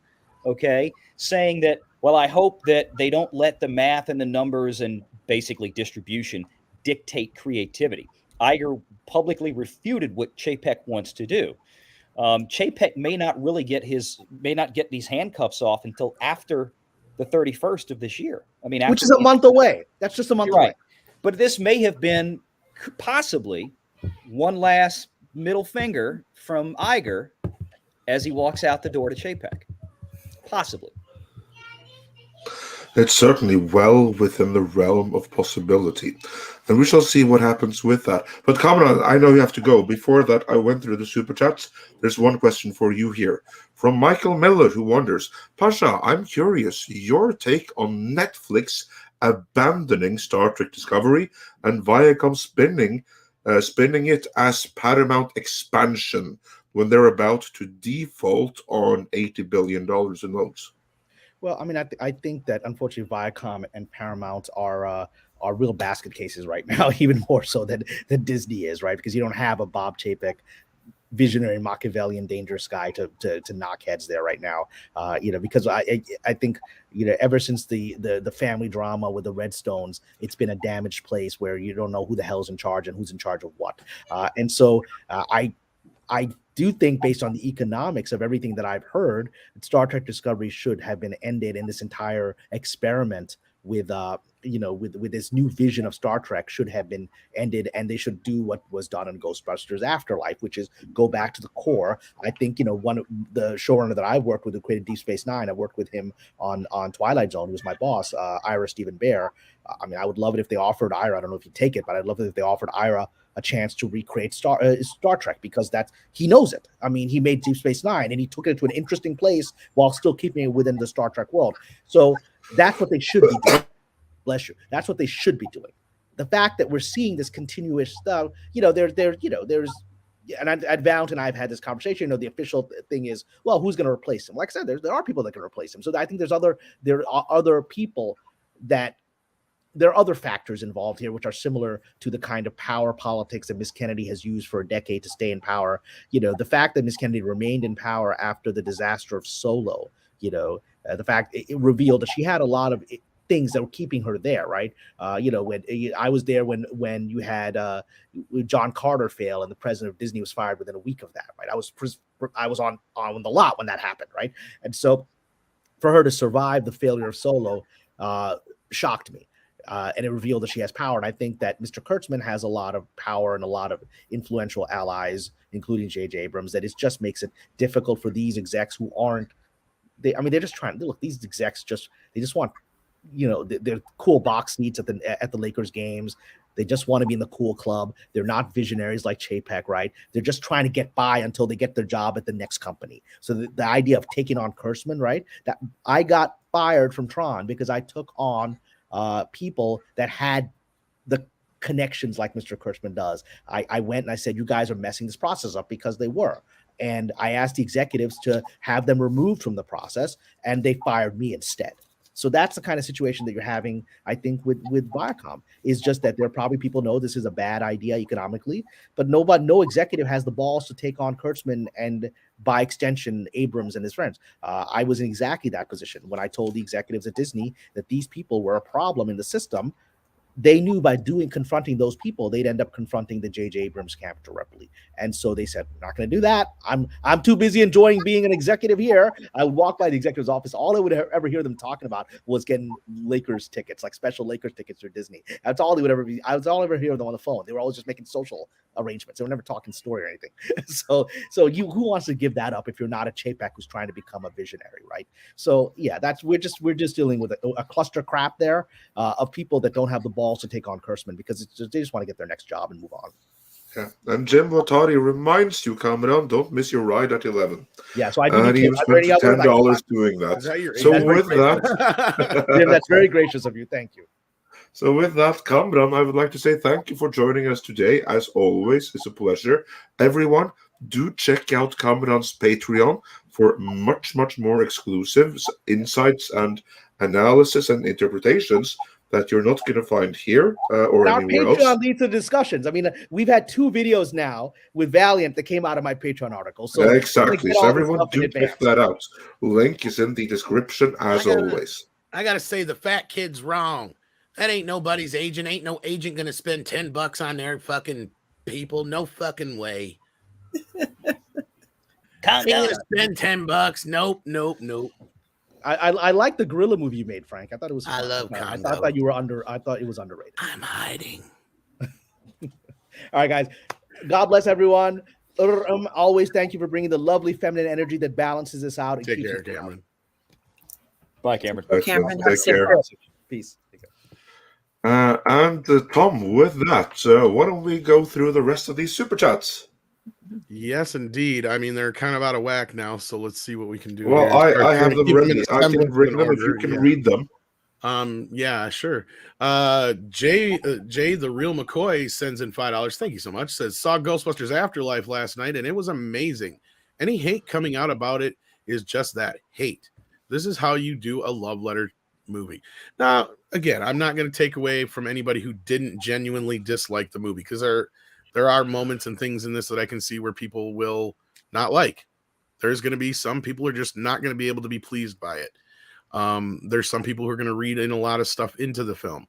saying that, well, I hope that they don't let the math and the numbers and basically distribution dictate creativity. Iger publicly refuted what Chapek wants to do. Chapek may not get these handcuffs off until after the 31st of this year. I mean, which is a month away. That's just a month away. But this may have been possibly one last middle finger from Iger as he walks out the door to Chapek. Possibly. It's certainly well within the realm of possibility. And we shall see what happens with that. But Kamran, I know you have to go. Before that, I went through the super chats. There's one question for you here. From Michael Miller, who wonders, Pasha, I'm curious, your take on Netflix abandoning Star Trek Discovery and Viacom spinning it as Paramount expansion when they're about to default on $80 billion in loans. Well, I mean, I think that unfortunately Viacom and Paramount are real basket cases right now, even more so than Disney is, right? Because you don't have a Bob Chapek, visionary Machiavellian dangerous guy to knock heads there right now. Because I think, ever since the family drama with the Redstones, it's been a damaged place where you don't know who the hell's in charge and who's in charge of what. And so I do think, based on the economics of everything that I've heard, that Star Trek Discovery should have been ended, and this entire experiment with this new vision of Star Trek should have been ended, and they should do what was done in Ghostbusters Afterlife, which is go back to the core. I think, one of the showrunner that I've worked with who created Deep Space Nine, I worked with him on Twilight Zone, who was my boss, Ira Stephen Bear. I mean, I would love it if they offered Ira, I don't know if you take it, but I'd love it if they offered Ira a chance to recreate Star Trek, because he knows it. I mean, he made Deep Space Nine and he took it to an interesting place while still keeping it within the Star Trek world. So that's what they should be doing. Bless you. That's what they should be doing. The fact that we're seeing this continuous stuff, there's and Vount and I've had this conversation. The official thing is, well, who's going to replace him? Like I said, there are people that can replace him. So I think there are other people that. There are other factors involved here, which are similar to the kind of power politics that Miss Kennedy has used for a decade to stay in power. The fact that Miss Kennedy remained in power after the disaster of Solo, the fact it revealed that she had a lot of things that were keeping her there, right? When I was there when you had John Carter fail and the president of Disney was fired within a week of that, right? I was on the lot when that happened, right? And so for her to survive the failure of Solo shocked me. And it revealed that she has power. And I think that Mr. Kurtzman has a lot of power and a lot of influential allies, including J.J. Abrams, that it just makes it difficult for these execs who aren't, they're just trying to look, these execs they just want, their cool box seats at the Lakers games. They just want to be in the cool club. They're not visionaries like Chapek, right? They're just trying to get by until they get their job at the next company. So the idea of taking on Kurtzman, right? That I got fired from Tron because I took on people that had the connections like Mr. Kurtzman does. I went and I said, you guys are messing this process up, because they were. And I asked the executives to have them removed from the process, and they fired me instead. So that's the kind of situation that you're having, I think, with Viacom, is just that there are probably people know this is a bad idea economically, but no executive has the balls to take on Kurtzman and, by extension, Abrams and his friends. I was in exactly that position when I told the executives at Disney that these people were a problem in the system. They knew by confronting those people, they'd end up confronting the J.J. Abrams camp directly. And so they said, we're not going to do that. I'm too busy enjoying being an executive here. I would walk by the executive's office. All I would ever hear them talking about was getting Lakers tickets, like special Lakers tickets for Disney. That's all they would ever be. I was all I ever hear them on the phone. They were always just making social arrangements. They were never talking story or anything. So who wants to give that up if you're not a Chapek who's trying to become a visionary, right? So yeah, we're just dealing with a cluster crap there of people that don't have the balls to take on Kurtzman, because they just want to get their next job and move on. Yeah, and Jim Watari reminds you, Kamran, don't miss your ride at 11. Yeah, so I do. And he spent $10 doing that. So with that, Jim, that's very gracious of you. Thank you. So with that, Kamran, I would like to say thank you for joining us today. As always, it's a pleasure. Everyone, do check out Kamran's Patreon for much more exclusive insights and analysis and interpretations that you're not going to find here or Our anywhere Patreon else. leads to discussions. I mean, we've had 2 videos now with Valiant that came out of my Patreon article. So Exactly. So everyone do check that out. Link is in the description as always. I gotta say the fat kid's wrong. That ain't nobody's agent. Ain't no agent gonna spend $10 on their fucking people. No fucking way. Ain't gonna spend $10. Nope. I like the gorilla movie you made, Frank. I thought it was. I love Congo. I thought you were under. I thought it was underrated. I'm hiding. All right, guys. God bless everyone. Always thank you for bringing the lovely feminine energy that balances us out. And Take care, Cameron. Bye, Cameron. Cameron, take care. Peace. And Tom, with that, why don't we go through the rest of these super chats? Yes, indeed. I mean, they're kind of out of whack now, so let's see what we can do. Well, here. I have them ready. I can bring them if you can read them. Yeah, sure. Jay, the real McCoy sends in $5. Thank you so much. Says saw Ghostbusters Afterlife last night and it was amazing. Any hate coming out about it is just that, hate. This is how you do a love letter movie. Now, again, I'm not going to take away from anybody who didn't genuinely dislike the movie, because there are moments and things in this that I can see where people will not like. There's going to be some people who are just not going to be able to be pleased by it. There's some people who are going to read in a lot of stuff into the film.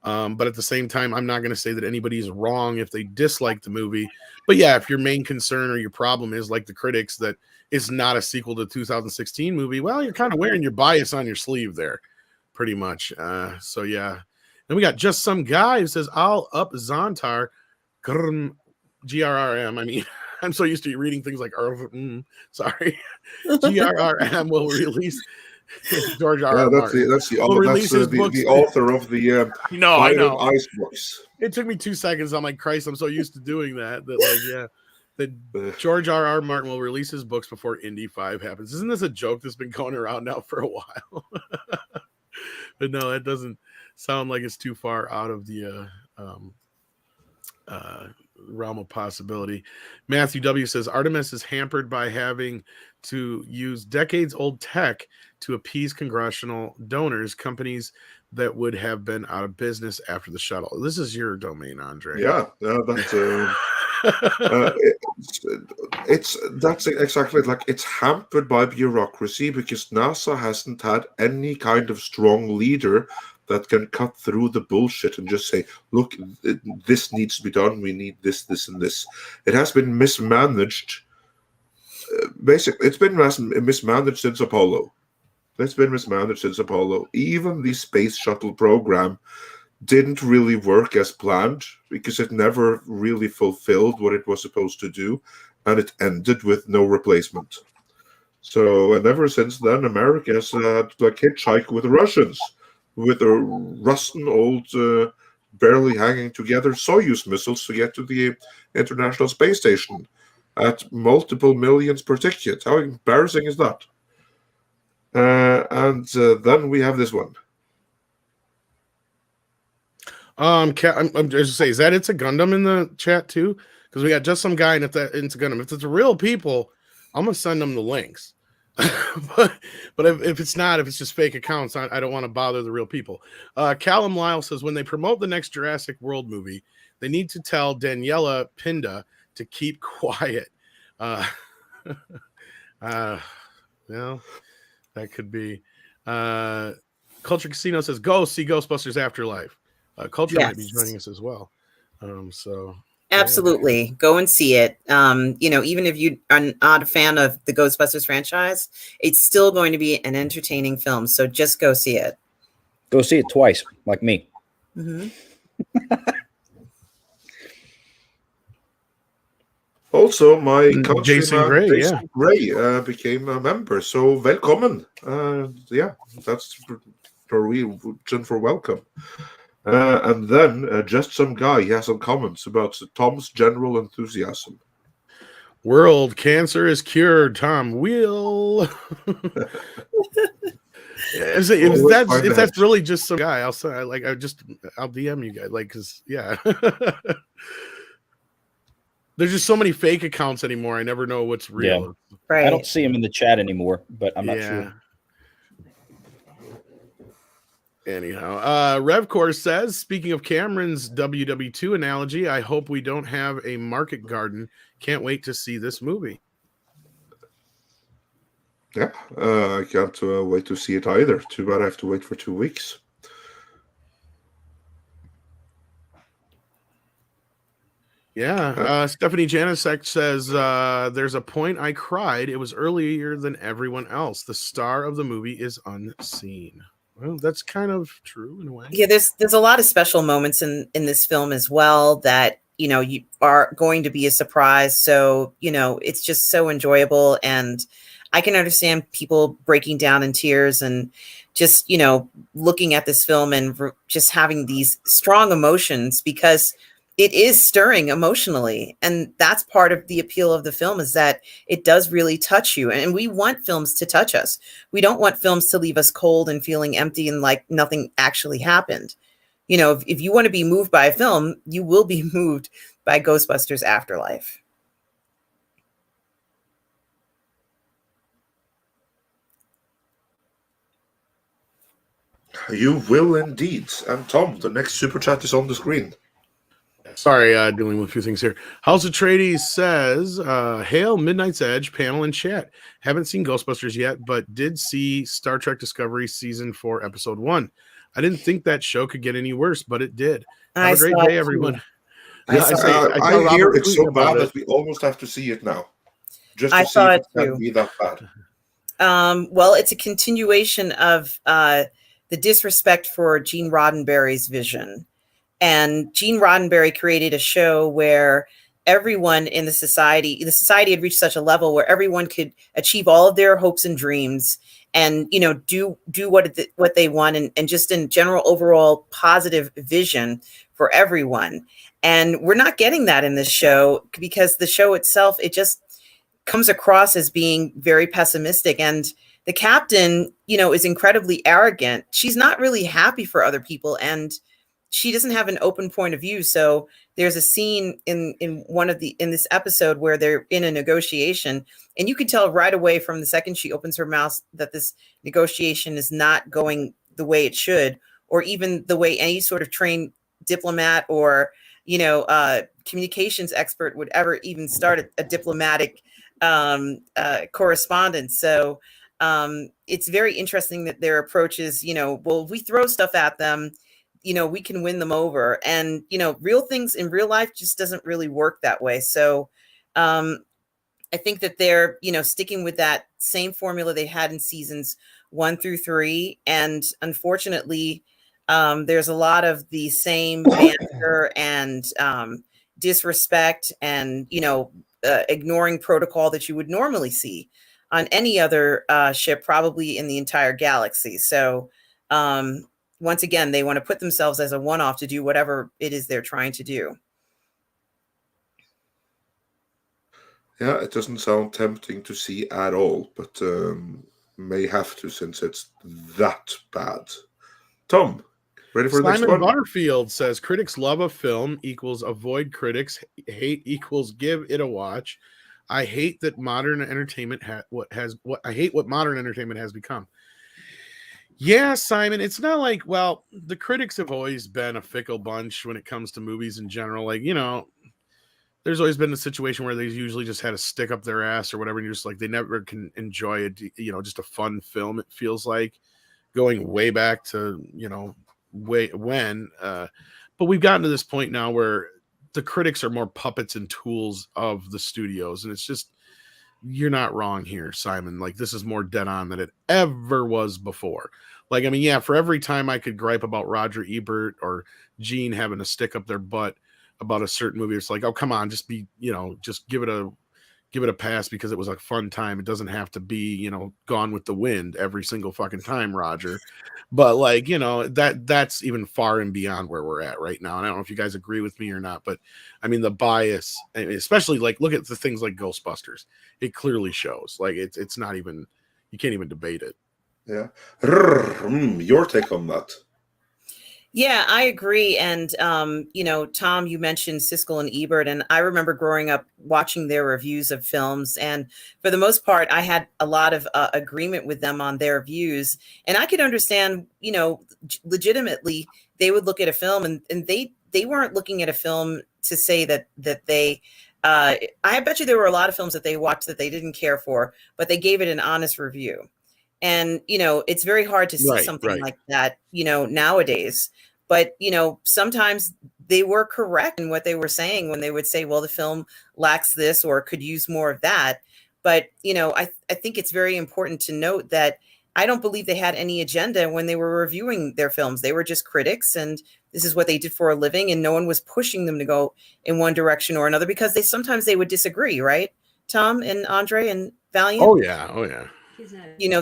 But at the same time, I'm not going to say that anybody's wrong if they dislike the movie. But yeah, if your main concern or your problem is, like the critics, that it's not a sequel to the 2016 movie, well, you're kind of wearing your bias on your sleeve there, pretty much. So yeah. Then we got just some guy who says, I'll up Zontar, GRRM. I mean, I'm so used to reading things like, sorry. GRRM will release George R. R. Martin. That's the author of the I know. Ice books. It took me 2 seconds. I'm like, Christ, I'm so used to doing that that George R. R. Martin will release his books before Indy 5 happens. Isn't this a joke that's been going around now for a while? But no, that doesn't sound like it's too far out of the realm of possibility. Matthew W. says Artemis is hampered by having to use decades-old tech to appease congressional donors, companies that would have been out of business after the shuttle. This is your domain, Andre. Yeah, that's that's exactly like, it's hampered by bureaucracy because NASA hasn't had any kind of strong leader that can cut through the bullshit and just say, look, this needs to be done. We need this, this, and this. It has been mismanaged. Basically, it's been mismanaged since Apollo. It's been mismanaged since Apollo. Even the space shuttle program didn't really work as planned because it never really fulfilled what it was supposed to do, and it ended with no replacement. So, and ever since then, America has had like hitchhike with the Russians, with a rusting old, barely hanging together Soyuz missiles to get to the International Space Station at multiple millions per ticket. How embarrassing is that? And then we have this one. I'm just say, is that It's a Gundam in the chat too? Because we got just some guy in It's a Gundam. If it's real people, I'm gonna send them the links. but if it's not, if it's just fake accounts, I don't want to bother the real people. Callum Lyle says when they promote the next Jurassic World movie, they need to tell Daniela Pinda to keep quiet. Well, that could be. Culture Casino says go see Ghostbusters Afterlife. Culture might be joining us as well. So absolutely, go and see it. Even if you are not a fan of the Ghostbusters franchise, it's still going to be an entertaining film. So just go see it. Go see it twice, like me. Mm-hmm. Also, my Jason Gray became a member, so welcome. That's Norwegian for welcome. And then just some guy, he has some comments about Tom's general enthusiasm. World cancer is cured, Tom will. If that's really just some guy, I'll say, I'll DM you guys, because there's just so many fake accounts anymore. I never know what's real. Yeah. Right. I don't see him in the chat anymore, but I'm not sure. Anyhow, Revcore says, speaking of Cameron's WW2 analogy, I hope we don't have a market garden. Can't wait to see this movie. Yeah, I can't wait to see it either. Too bad I have to wait for 2 weeks. Yeah, Stephanie Janisek says, there's a point I cried. It was earlier than everyone else. The star of the movie is unseen. Well, that's kind of true in a way. Yeah, there's a lot of special moments in this film as well that, you know, you are going to be a surprise. So, you know, it's just so enjoyable. And I can understand people breaking down in tears and just, you know, looking at this film and just having these strong emotions, because it is stirring emotionally. And that's part of the appeal of the film, is that it does really touch you. And we want films to touch us. We don't want films to leave us cold and feeling empty and like nothing actually happened. You know, if you want to be moved by a film, you will be moved by Ghostbusters Afterlife. You will indeed. And Tom, the next super chat is on the screen. Sorry, dealing with a few things here. House Atreides says, hail Midnight's Edge panel and chat. Haven't seen Ghostbusters yet, but did see Star Trek Discovery Season 4, Episode 1. I didn't think that show could get any worse, but it did. Have a great day, everyone. I hear it's so bad that we almost have to see it now. Just to see if it can be that bad. Well, it's a continuation of the disrespect for Gene Roddenberry's vision. And Gene Roddenberry created a show where everyone in the society had reached such a level where everyone could achieve all of their hopes and dreams and, you know, do what they want, and just in general overall positive vision for everyone. And we're not getting that in this show, because the show itself, it just comes across as being very pessimistic. And the captain, you know, is incredibly arrogant. She's not really happy for other people, and she doesn't have an open point of view. So there's a scene in this episode where they're in a negotiation, and you can tell right away from the second she opens her mouth that this negotiation is not going the way it should, or even the way any sort of trained diplomat or, you know, communications expert would ever even start a diplomatic correspondence. So it's very interesting that their approach is, you know, well, if we throw stuff at them, you know, we can win them over. And, you know, real things in real life just doesn't really work that way. So I think that they're, you know, sticking with that same formula they had in seasons 1 through 3. And unfortunately, there's a lot of the same banter and disrespect and, you know, ignoring protocol that you would normally see on any other ship, probably in the entire galaxy. So once again, they want to put themselves as a one-off to do whatever it is they're trying to do. Yeah, it doesn't sound tempting to see at all, but may have to, since it's that bad. Tom, ready for the next one? Simon Butterfield says, critics love a film equals avoid critics, hate equals give it a watch. I hate that modern entertainment I hate what modern entertainment has become. Yeah, Simon, it's not like, well, the critics have always been a fickle bunch when it comes to movies in general. Like, you know, there's always been a situation where they usually just had a stick up their ass or whatever, and you're just like, they never can enjoy it, you know, just a fun film, it feels like, going way back to, you know, when. But we've gotten to this point now where the critics are more puppets and tools of the studios, and it's just, you're not wrong here, Simon. Like, this is more dead on than it ever was before. Like, I mean, yeah, for every time I could gripe about Roger Ebert or Gene having a stick up their butt about a certain movie, it's like, oh, come on, just be, you know, just give it a pass because it was a fun time. It doesn't have to be, you know, Gone with the Wind every single fucking time, Roger. But like, you know, that's even far and beyond where we're at right now. And I don't know if you guys agree with me or not, but I mean, the bias, especially like, look at the things like Ghostbusters. It clearly shows. Like, it's not even, you can't even debate it. Yeah. Your take on that? Yeah, I agree. And, Tom, you mentioned Siskel and Ebert, and I remember growing up watching their reviews of films. And for the most part, I had a lot of agreement with them on their views. And I could understand, legitimately, they would look at a film and they weren't looking at a film to say that they, I bet you there were a lot of films that they watched that they didn't care for, but they gave it an honest review. And, it's very hard to see something like that, nowadays. But, sometimes they were correct in what they were saying when they would say, well, the film lacks this or could use more of that. But, I think it's very important to note that I don't believe they had any agenda when they were reviewing their films. They were just critics, and this is what they did for a living. And no one was pushing them to go in one direction or another, because sometimes they would disagree, right? Tom and Andre and Valiant? Oh, yeah.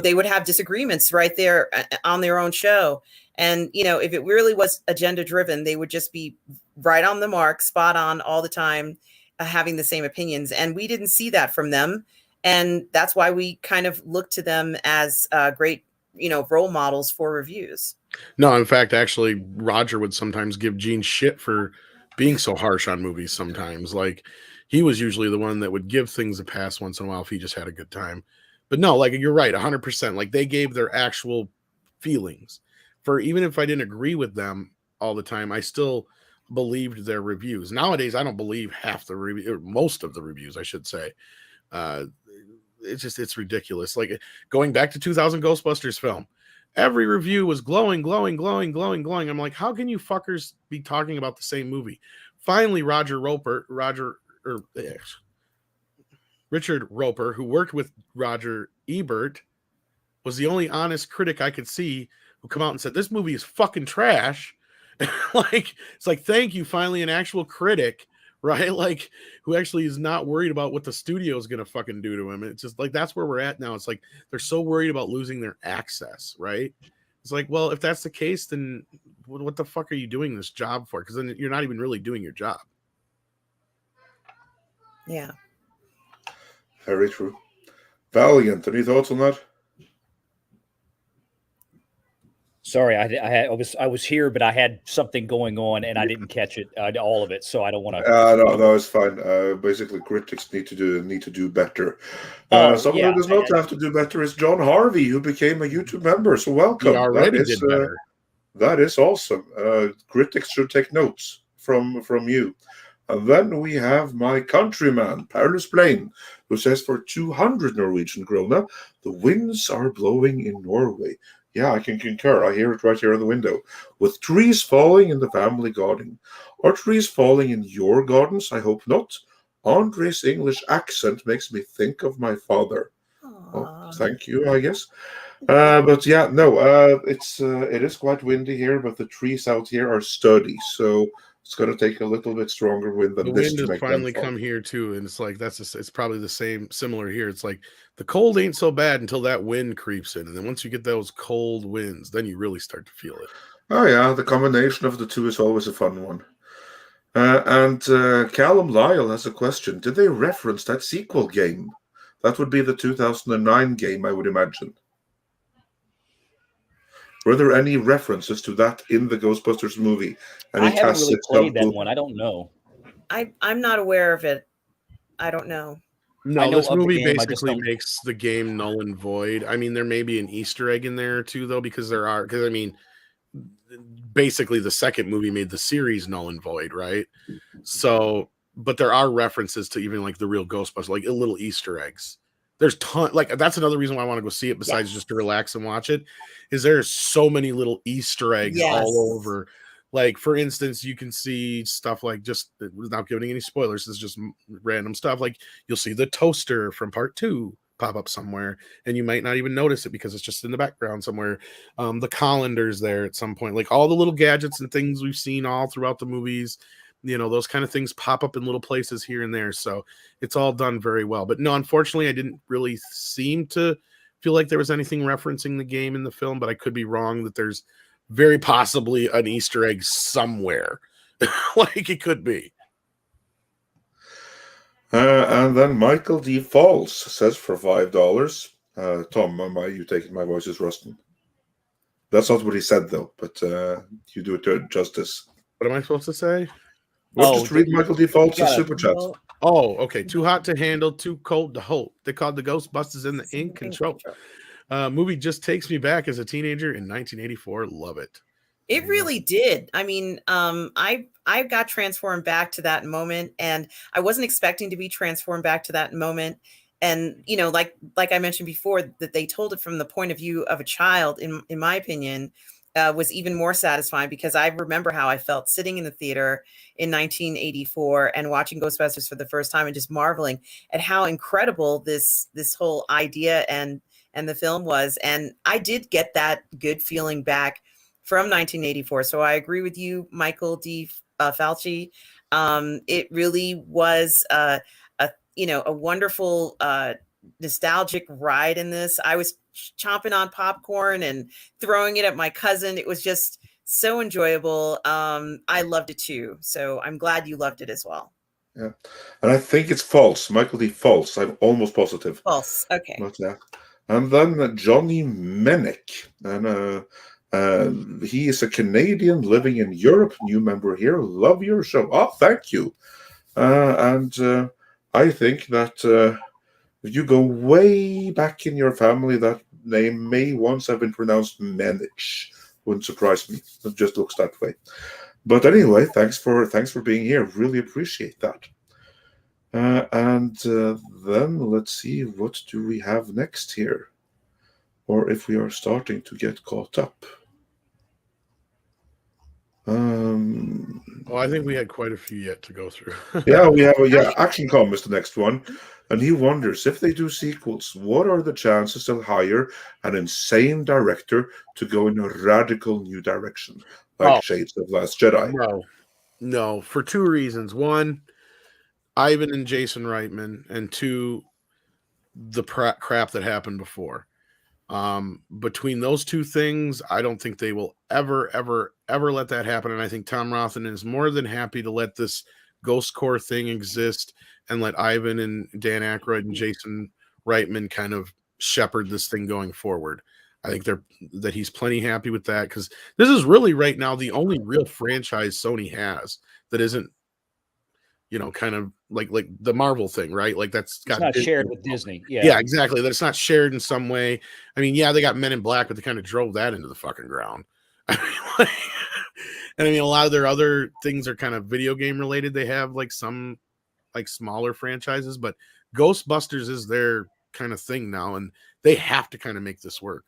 They would have disagreements right there on their own show. And, if it really was agenda driven, they would just be right on the mark, spot on all the time, having the same opinions. And we didn't see that from them. And that's why we kind of look to them as great, role models for reviews. No, in fact, actually, Roger would sometimes give Gene shit for being so harsh on movies sometimes. Like, he was usually the one that would give things a pass once in a while if he just had a good time. But no, like, you're right, 100%. Like, they gave their actual feelings. For even if I didn't agree with them all the time, I still believed their reviews. Nowadays, I don't believe half the review, or most of the reviews, I should say. It's ridiculous. Like, going back to 2000 Ghostbusters film, every review was glowing. I'm like, how can you fuckers be talking about the same movie? Finally, Richard Roper, who worked with Roger Ebert, was the only honest critic I could see who come out and said, this movie is fucking trash. Like, it's like, thank you, finally an actual critic, right? Like, who actually is not worried about what the studio is going to fucking do to him. It's just like, that's where we're at now. It's like, they're so worried about losing their access, right? It's like, well, if that's the case, then what the fuck are you doing this job for? Because then you're not even really doing your job. Yeah. Very true. Valiant, any thoughts on that? Sorry, I was here, but I had something going on and I didn't catch it, all of it. So I don't want to. No, it's fine. Basically, critics need to do better. Someone who does not have to do better is John Harvey, who became a YouTube member. So welcome. He already did better. That is awesome. Critics should take notes from you. And then we have my countryman, Paulus Blaine, who says for 200 Norwegian krona, the winds are blowing in Norway. Yeah, I can concur. I hear it right here in the window. With trees falling in the family garden. Are trees falling in your gardens? I hope not. Andre's English accent makes me think of my father. Oh, thank you, I guess. But yeah, no, it is quite windy here, but the trees out here are sturdy, so it's going to take a little bit stronger wind than this to make them fall. The wind has finally come here too, and it's like it's probably the similar here. It's like the cold ain't so bad until that wind creeps in, and then once you get those cold winds, then you really start to feel it. Oh yeah, the combination of the two is always a fun one. And Callum Lyle has a question: did they reference that sequel game? That would be the 2009 game, I would imagine. Were there any references to that in the Ghostbusters movie? I haven't really played that one. I don't know. I'm not aware of it. I don't know. No, this movie basically makes the game null and void. I mean, there may be an Easter egg in there too, though, because I mean, basically the second movie made the series null and void, right? So, but there are references to even like the real Ghostbusters, like little Easter eggs. There's that's another reason why I want to go see it, besides just to relax and watch it, is there's so many little Easter eggs all over. Like, for instance, you can see stuff like, just without giving any spoilers, this is just random stuff. Like, you'll see the toaster from part 2 pop up somewhere, and you might not even notice it because it's just in the background somewhere. The colander's there at some point. Like, all the little gadgets and things we've seen all throughout the movies, those kind of things pop up in little places here and there. So it's all done very well. But no, unfortunately, I didn't really seem to feel like there was anything referencing the game in the film, but I could be wrong that there's very possibly an Easter egg somewhere. Like, it could be. And then Michael D. Falls says for $5. Tom, are you taking my voice as Rustin? That's not what he said, though, but you do it justice. What am I supposed to say? Well, just read Michael Default's super chat. Oh, okay. Too hot to handle, too cold to hold. They called the Ghostbusters in the In Control. Movie just takes me back as a teenager in 1984. Love it. It really did. I mean, I got transformed back to that moment, and I wasn't expecting to be transformed back to that moment. And you know, like I mentioned before, that they told it from the point of view of a child, in my opinion, was even more satisfying, because I remember how I felt sitting in the theater in 1984 and watching Ghostbusters for the first time and just marveling at how incredible this whole idea and the film was. And I did get that good feeling back from 1984. So I agree with you, Michael D. Falchi. It really was a wonderful nostalgic ride in this. I was chomping on popcorn and throwing it at my cousin. It was just so enjoyable. I loved it too. So I'm glad you loved it as well. Yeah, and I think it's false. Michael D. False. I'm almost positive. False. Okay. Not that. And then Johnny Menick, and he is a Canadian living in Europe. New member here. Love your show. Oh, thank you. And I think that if you go way back in your family, that name may once have been pronounced Menich. Wouldn't surprise me. It just looks that way. But anyway, thanks for being here. Really appreciate that. And then let's see, what do we have next here? Or if we are starting to get caught up. Well, I think we had quite a few yet to go through. Yeah, we have Action Com is the next one. And he wonders, if they do sequels, what are the chances they'll hire an insane director to go in a radical new direction, like Shades of Last Jedi? No, for two reasons. One, Ivan and Jason Reitman, and two, the crap that happened before. Between those two things, I don't think they will ever let that happen. And I think Tom Rothman is more than happy to let this Ghost Corps thing exist and let Ivan and Dan Aykroyd and Jason Reitman kind of shepherd this thing going forward. I think that he's plenty happy with that, because this is really right now the only real franchise Sony has that isn't, kind of like the Marvel thing, right? Like that's got not shared with Disney. Yeah, exactly. That's not shared in some way. I mean, yeah, they got Men in Black, but they kind of drove that into the fucking ground. And I mean, a lot of their other things are kind of video game related. They have like some like smaller franchises, but Ghostbusters is their kind of thing now, and they have to kind of make this work.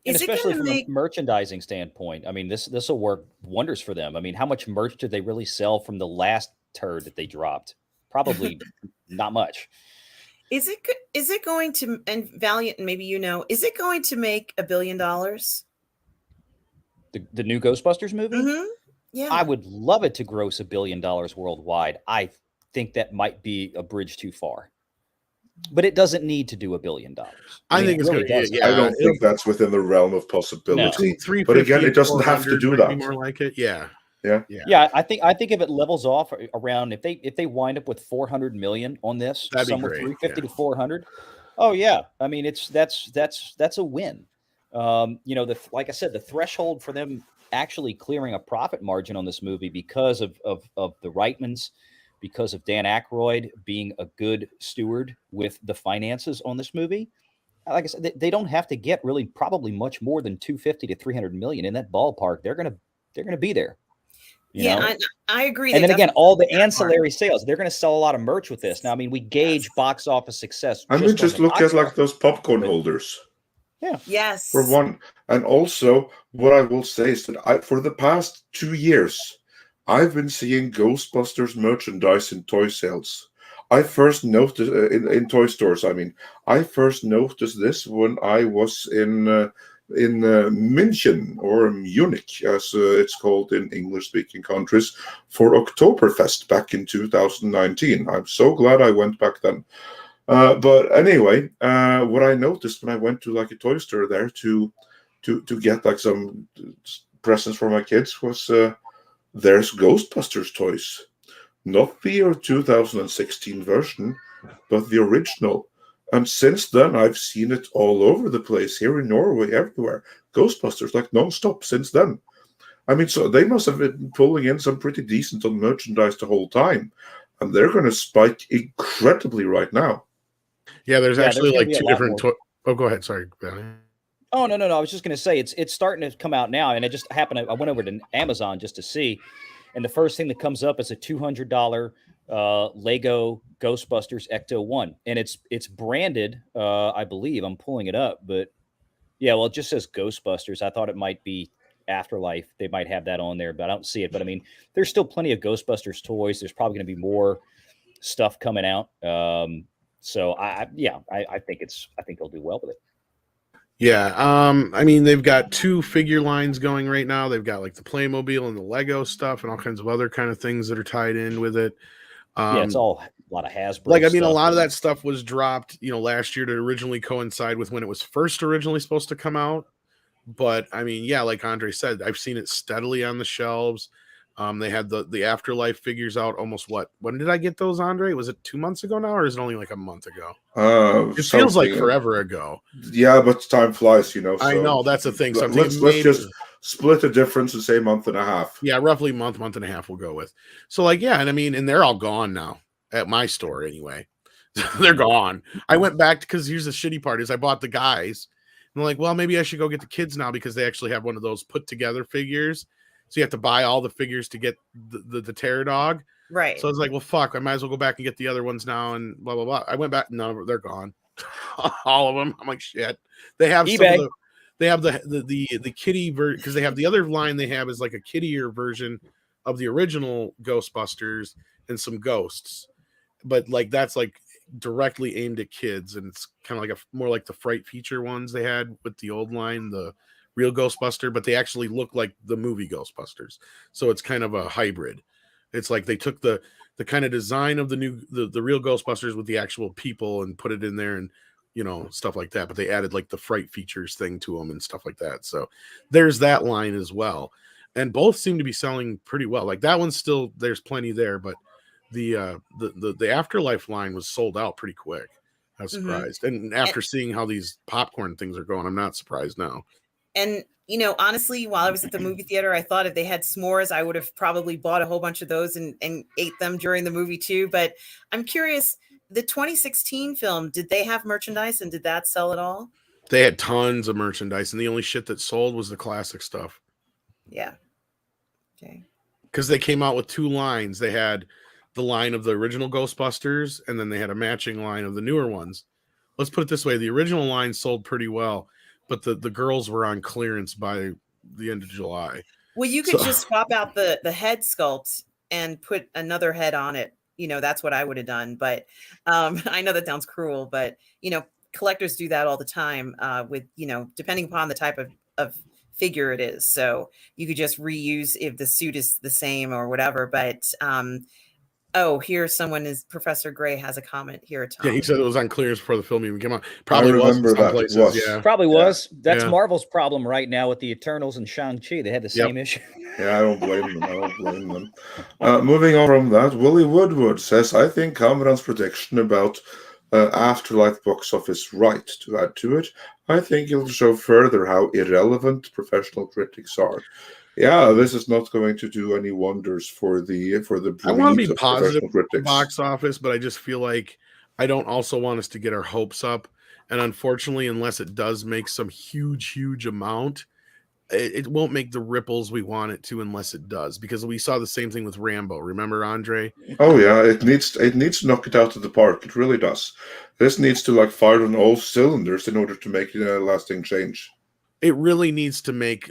And especially from a merchandising standpoint, I mean, this will work wonders for them. I mean, how much merch did they really sell from the last turd that they dropped? Probably not much. Is it going to, and Valiant, and maybe is it going to make $1 billion? The new Ghostbusters movie? Mm-hmm. Yeah. I would love it to gross $1 billion worldwide. I think that might be a bridge too far. But it doesn't need to do $1 billion. I think it's really going to. I don't think that's within the realm of possibility. No. But again, it doesn't have to do that. More like it, yeah. I think if it levels off around, if they wind up with 400 million on this, that'd somewhere 350 to 400. Oh yeah, I mean that's a win. Like I said, the threshold for them actually clearing a profit margin on this movie because of the Reitmans, because of Dan Aykroyd being a good steward with the finances on this movie. Like I said, they don't have to get really probably much more than 250 to 300 million in that ballpark. They're gonna be there. I agree. And then again, all the ancillary sales, they're going to sell a lot of merch with this. Now, I mean, we gauge box office success. I mean, just look at like those popcorn holders. Yeah. Yes. For one. And also, what I will say is that for the past 2 years, I've been seeing Ghostbusters merchandise in toy sales. I first noticed in toy stores. I mean, I first noticed this when I was in München, or Munich, as it's called in English-speaking countries, for Oktoberfest back in 2019. I'm so glad I went back then. But anyway, what I noticed when I went to like a toy store there to get like some presents for my kids was there's Ghostbusters toys, not the 2016 version, but the original. And since then, I've seen it all over the place, here in Norway, everywhere. Ghostbusters like nonstop since then. I mean, so they must have been pulling in some pretty decent on merchandise the whole time, and they're going to spike incredibly right now. Yeah, there's actually like 2 different. Oh, go ahead. Sorry. Oh, no. I was just going to say it's starting to come out now, and it just happened. I went over to Amazon just to see, and the first thing that comes up is a $200 Lego Ghostbusters Ecto-1, and it's branded. I believe I'm pulling it up, but yeah, well, it just says Ghostbusters. I thought it might be Afterlife. They might have that on there, but I don't see it. But I mean, there's still plenty of Ghostbusters toys. There's probably going to be more stuff coming out. So I think they'll do well with it. Yeah. I mean, they've got 2 figure lines going right now. They've got like the Playmobil and the Lego stuff and all kinds of other kind of things that are tied in with it. Yeah, it's all a lot of Hasbro. Like, I mean, a lot of that stuff was dropped, last year to originally coincide with when it was first originally supposed to come out. But I mean, yeah, like Andre said, I've seen it steadily on the shelves. They had the Afterlife figures out almost when did I get those, Andre? Was it 2 months ago now, or is it only like a month ago? It feels like forever ago. Yeah, but time flies, So I know, that's the thing. So let's just split the difference and say month and a half. Yeah, roughly month and a half we'll go with. So like, yeah, and I mean, and they're all gone now at my store anyway. They're gone. I went back because here's the shitty part is I bought the guys. And I'm like, well, maybe I should go get the kids now because they actually have one of those put together figures. So you have to buy all the figures to get the terror dog. Right. So I was like, well, fuck, I might as well go back and get the other ones now and blah, blah, blah. I went back. No, they're gone. All of them. I'm like, shit. They have eBay. They have the kitty version because they have the other line they have is like a kittier version of the original Ghostbusters and some ghosts. But like that's like directly aimed at kids, and it's kind of like more like the Fright feature ones they had with the old line, the real Ghostbuster, but they actually look like the movie Ghostbusters. So it's kind of a hybrid. It's like they took the kind of design of the real Ghostbusters with the actual people and put it in there and stuff like that. But they added like the Fright features thing to them and stuff like that. So there's that line as well. And both seem to be selling pretty well. Like that one's still, there's plenty there, but the Afterlife line was sold out pretty quick. I was surprised. And after seeing how these popcorn things are going, I'm not surprised now. And honestly, while I was at the movie theater, I thought if they had s'mores, I would have probably bought a whole bunch of those and ate them during the movie too. But I'm curious, the 2016 film, did they have merchandise and did that sell at all? They had tons of merchandise, and the only shit that sold was the classic stuff. Yeah. Okay. Because they came out with 2 lines. They had the line of the original Ghostbusters, and then they had a matching line of the newer ones. Let's put it this way. The original line sold pretty well, but the girls were on clearance by the end of July. Well, you could just swap out the head sculpt and put another head on it. That's what I would have done. But I know that sounds cruel, but, collectors do that all the time with, depending upon the type of figure it is. So you could just reuse if the suit is the same or whatever. But here Professor Gray has a comment here. Tom. Yeah, he said it was on clearance before the film even came out. Probably was in some places. Yeah, probably was. That's Marvel's problem right now with the Eternals and Shang-Chi. They had the same issue. Yeah, I don't blame them. Moving on from that, Willie Woodward says, I think Kamran's prediction about Afterlife box office right. To add to it, I think it'll show further how irrelevant professional critics are. Yeah, this is not going to do any wonders for the I want to be positive box office, but I just feel like I don't also want us to get our hopes up. And unfortunately, unless it does make some huge amount, it won't make the ripples we want it to unless it does. Because we saw the same thing with Rambo. Remember, Andre? Oh yeah, it needs to knock it out of the park. It really does. This needs to fire on all cylinders in order to make a lasting change. It really needs to make,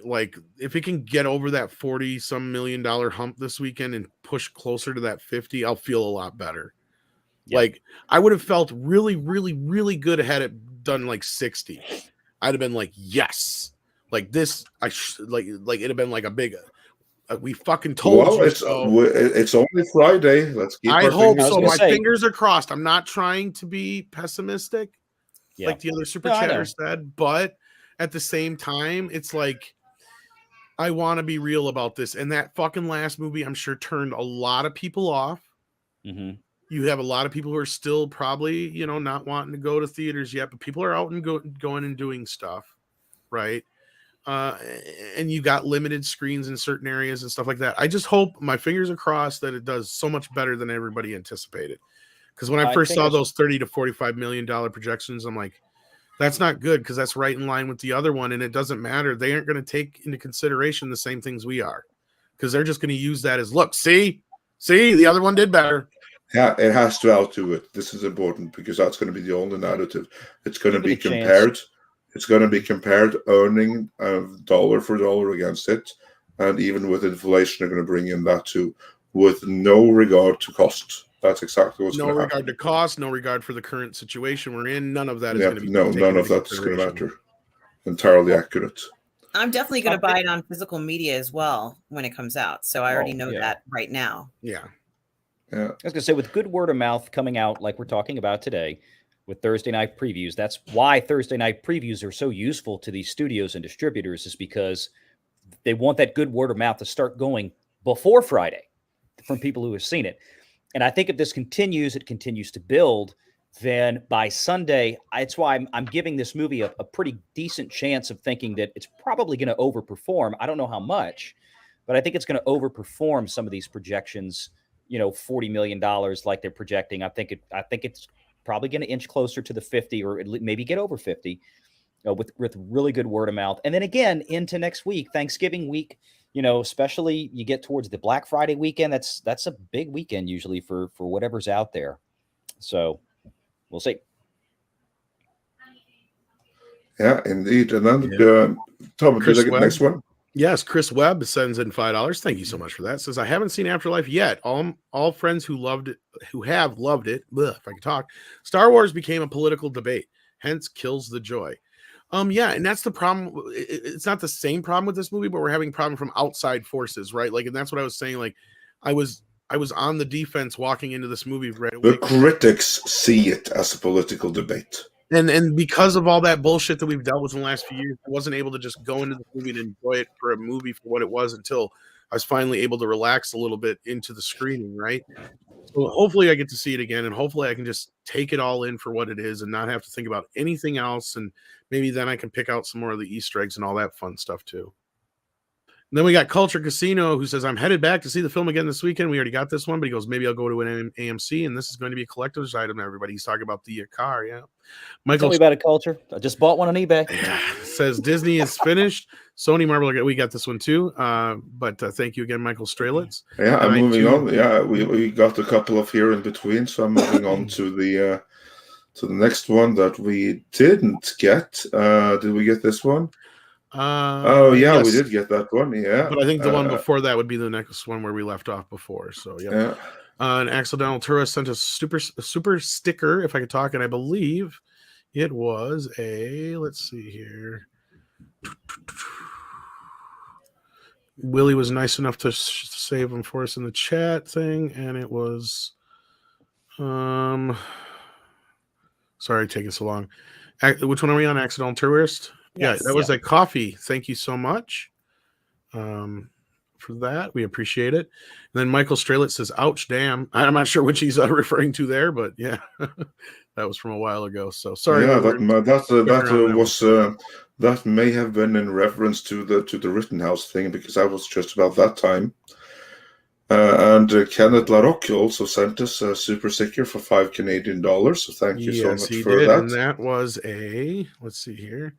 if it can get over that $40-some million hump this weekend and push closer to that 50, I'll feel a lot better. Yep. I would have felt really good had it done 60. I'd have been like, yes. This, it'd have been a big, we fucking told you so. It's only Friday. Let's keep I hope so. My fingers are crossed. I'm not trying to be pessimistic, like the other super chatter said, but at the same time, it's I want to be real about this. And that fucking last movie, I'm sure, turned a lot of people off. Mm-hmm. You have a lot of people who are still probably, not wanting to go to theaters yet, but people are out and going and doing stuff, right? and you got limited screens in certain areas and stuff like that. I just hope, my fingers are crossed, that it does so much better than everybody anticipated. Because when I first saw those $30 to $45 million projections, I'm like, that's not good, because that's right in line with the other one, and it doesn't matter. They aren't going to take into consideration the same things we are, because they're just going to use that as, look, see, the other one did better. Yeah, it has to outdo it. This is important, because that's going to be the only narrative. It's going to be compared. It's going to be compared, earning dollar for dollar against it, and even with inflation, they're going to bring in that too, with no regard to cost. That's exactly what's going to happen. No regard to cost, no regard for the current situation we're in. None of that is going to be none of that's going to matter. Entirely accurate. I'm definitely going to buy it on physical media as well when it comes out. So I already know that right now. Yeah. I was going to say, with good word of mouth coming out like we're talking about today with Thursday night previews, that's why Thursday night previews are so useful to these studios and distributors, is because they want that good word of mouth to start going before Friday from people who have seen it. And I think if this continues, it continues to build, then by Sunday, it's why I'm giving this movie a pretty decent chance of thinking that it's probably going to overperform. I don't know how much, but I think it's going to overperform some of these projections, $40 million like they're projecting. I think it's probably going to inch closer to the 50, or maybe get over 50 with really good word of mouth. And then again, into next week, Thanksgiving week, especially you get towards the Black Friday weekend. That's a big weekend usually for whatever's out there. So we'll see. Yeah, indeed. And then Tom, would you like the next one? Yes, Chris Webb sends in $5. Thank you so much for that. Says, I haven't seen Afterlife yet. All friends who have loved it, if I could talk. Star Wars became a political debate, hence kills the joy. Yeah, and that's the problem. It's not the same problem with this movie, but we're having a problem from outside forces, right? Like, and that's what I was saying. Like, I was on the defense walking into this movie right away. The critics see it as a political debate. And because of all that bullshit that we've dealt with in the last few years, I wasn't able to just go into the movie and enjoy it for a movie for what it was until I was finally able to relax a little bit into the screening, right? So hopefully I get to see it again, and hopefully I can just take it all in for what it is and not have to think about anything else, and maybe then I can pick out some more of the Easter eggs and all that fun stuff too. And then we got Culture Casino, who says, I'm headed back to see the film again this weekend. We already got this one, but he goes, maybe I'll go to an AMC, and this is going to be a collector's item, everybody. He's talking about the car, yeah. Michael, tell me about it, Culture. I just bought one on eBay. Says, Disney is finished. Sony Marvel, we got this one too. But thank you again, Michael Strelitz. Yeah, I'm moving on. Yeah, we got a couple of here in between, so I'm moving on to the next one that we didn't get. Did we get this one? Yes. We did get that one. Yeah, but I think the one before that would be the next one where we left off before. So yeah. An accidental tourist sent a super sticker, if I could talk, and I believe it was let's see here. Willie was nice enough to save them for us in the chat thing, and it was sorry taking so long. Which one are we on? Accidental tourist? Yes, that was a coffee. Thank you so much for that. We appreciate it. And then Michael Strelitz says, ouch, damn. I'm not sure which he's referring to there, but yeah, that was from a while ago. So sorry. Yeah, that may have been in reference to the Rittenhouse thing, because that was just about that time. And Kenneth LaRocque also sent us a super sticker for $5 Canadian. So thank you so much for that. And that was let's see here.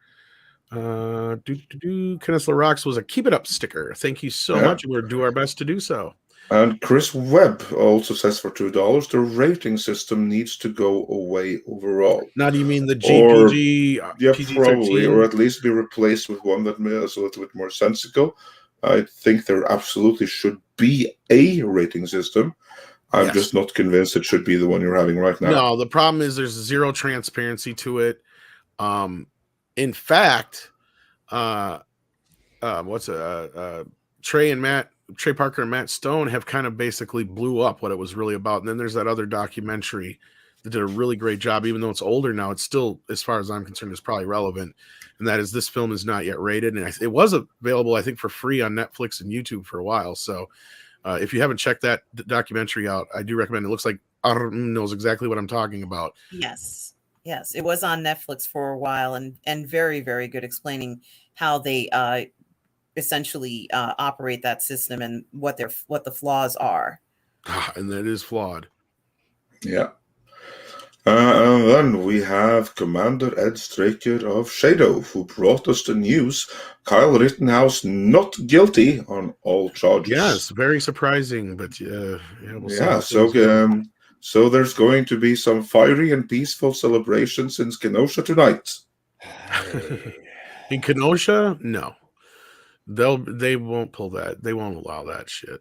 Kenneth LaRocque was a keep it up sticker. Thank you so much. We'll do our best to do so. And Chris Webb also says for $2, the rating system needs to go away overall. Now, do you mean the GPG? Yeah, probably, or at least be replaced with one that is a little bit more sensical. I think there absolutely should be a rating system. I'm just not convinced it should be the one you're having right now. No, the problem is there's zero transparency to it. In fact, Trey Parker and Matt Stone have kind of basically blew up what it was really about. And then there's that other documentary that did a really great job, even though it's older now. It's still, as far as I'm concerned, is probably relevant. And that is, this film is not yet rated. And it was available, I think, for free on Netflix and YouTube for a while. So if you haven't checked that documentary out, I do recommend it. It looks like Arm knows exactly what I'm talking about. Yes, it was on Netflix for a while, and very, very good, explaining how they essentially operate that system and what the flaws are. And that is flawed. Yeah. And then we have Commander Ed Straker of Shadow, who brought us the news. Kyle Rittenhouse not guilty on all charges. Yes, very surprising, but we'll see yeah. how things go. So there's going to be some fiery and peaceful celebrations in Kenosha tonight. In Kenosha, no, they won't pull that. They won't allow that shit.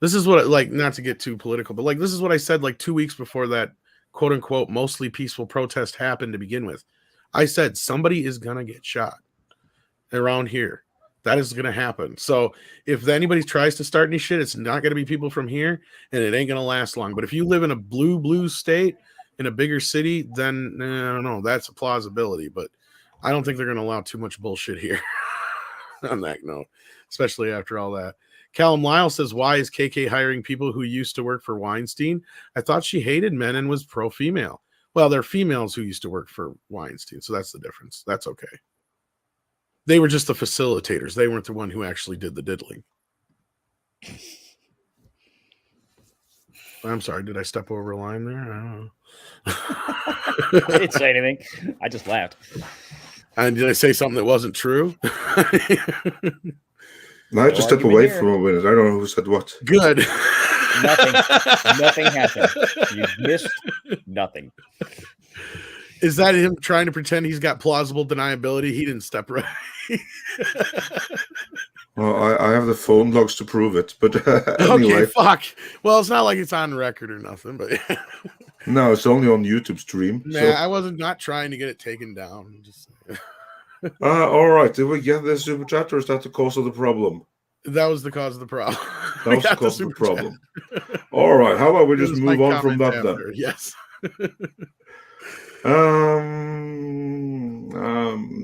This is what, like, not to get too political, but like, this is what I said like 2 weeks before that quote unquote mostly peaceful protest happened to begin with. I said somebody is gonna get shot around here. That is gonna happen. So if anybody tries to start any shit, it's not gonna be people from here, and it ain't gonna last long. But if you live in a blue state in a bigger city, then I don't know. That's a plausibility, but I don't think they're gonna allow too much bullshit here. On that note, especially after all that. Callum Lyle says, why is KK hiring people who used to work for Weinstein? I thought she hated men and was pro-female. Well, they're females who used to work for Weinstein, so that's the difference. That's okay. They were just the facilitators. They weren't the one who actually did the diddling. I'm sorry, did I step over a line there? I don't know. I didn't say anything. I just laughed. And did I say something that wasn't true? I had to step away from a minute. I don't know who said what. Good. Nothing happened. You missed nothing. Is that him trying to pretend he's got plausible deniability? He didn't step right. Well, I have the phone logs to prove it, but anyway. Okay, fuck. Well, it's not like it's on record or nothing, but no, it's only on YouTube stream. Nah, so. I wasn't not trying to get it taken down. Just all right. Did we get this super chat, or is that the cause of the problem? That was the cause of the problem. That was the cause of the problem. All right. How about we just move on from that then? Yes.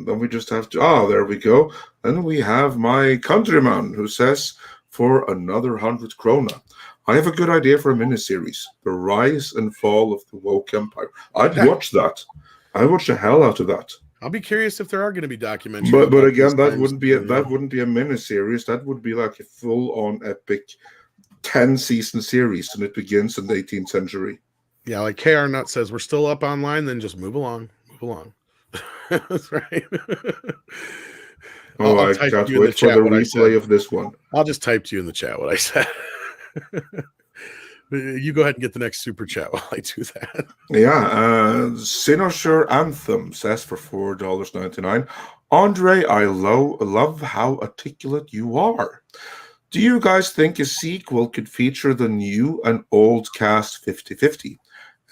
Then we just have to. There we go. Then we have my countryman who says, for another 100 krona, I have a good idea for a miniseries: The Rise and Fall of the Woke Empire. I'd watch that. I'd watch the hell out of that. I'll be curious if there are going to be documentaries. But again, that wouldn't be a miniseries. That would be like a full-on epic 10-season series, and it begins in the 18th century. Yeah, like KR Nut says, we're still up online, then just move along. That's right. I can't wait for the replay of this one. I'll just type to you in the chat what I said. You go ahead and get the next super chat while I do that. Yeah, Cynosure Anthem says for $4.99, Andre, I love how articulate you are. Do you guys think a sequel could feature the new and old cast 50-50?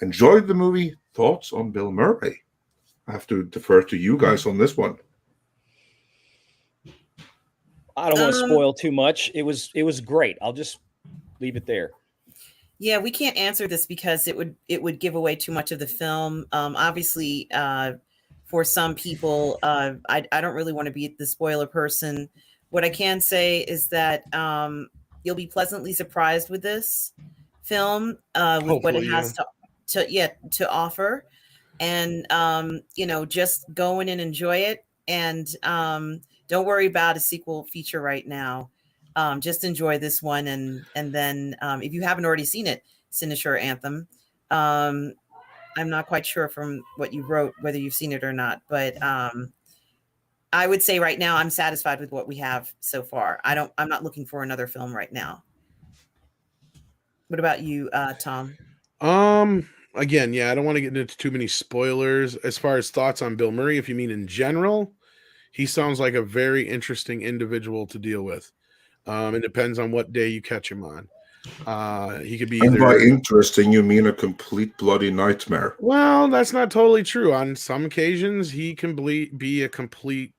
Enjoyed the movie. Thoughts on Bill Murray? I have to defer to you guys on this one. I don't want to spoil too much. It was great. I'll just leave it there. Yeah, we can't answer this because it would give away too much of the film. Obviously, for some people, I don't really want to be the spoiler person. What I can say is that you'll be pleasantly surprised with this film, with what it has to offer, and just go in and enjoy it, and don't worry about a sequel feature right now. Just enjoy this one, and then if you haven't already seen it, Cynosure Anthem, I'm not quite sure from what you wrote whether you've seen it or not, but I would say right now I'm satisfied with what we have so far. I'm not looking for another film right now. What about you, Tom? Again, I don't want to get into too many spoilers. As far as thoughts on Bill Murray, if you mean in general, he sounds like a very interesting individual to deal with. It depends on what day you catch him on. He could be either. And by interesting, you mean a complete bloody nightmare. Well, that's not totally true. On some occasions, he can be a complete,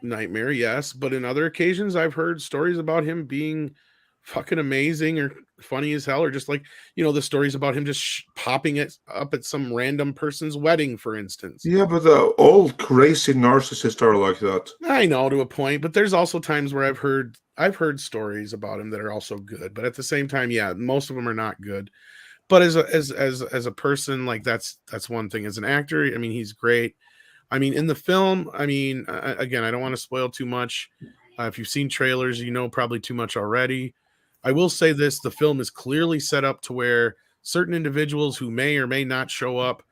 nightmare, yes. But in other occasions, I've heard stories about him being fucking amazing or funny as hell, or just like, the stories about him just popping it up at some random person's wedding, for instance. Yeah, but all crazy narcissists are like that. I know, to a point, but there's also times where I've heard stories about him that are also good, but at the same time, most of them are not good. But as a person, like that's one thing. As an actor, I mean, he's great. I mean, in the film, I mean, again, I don't want to spoil too much. If you've seen trailers, you know probably too much already. I will say this: the film is clearly set up to where certain individuals who may or may not show up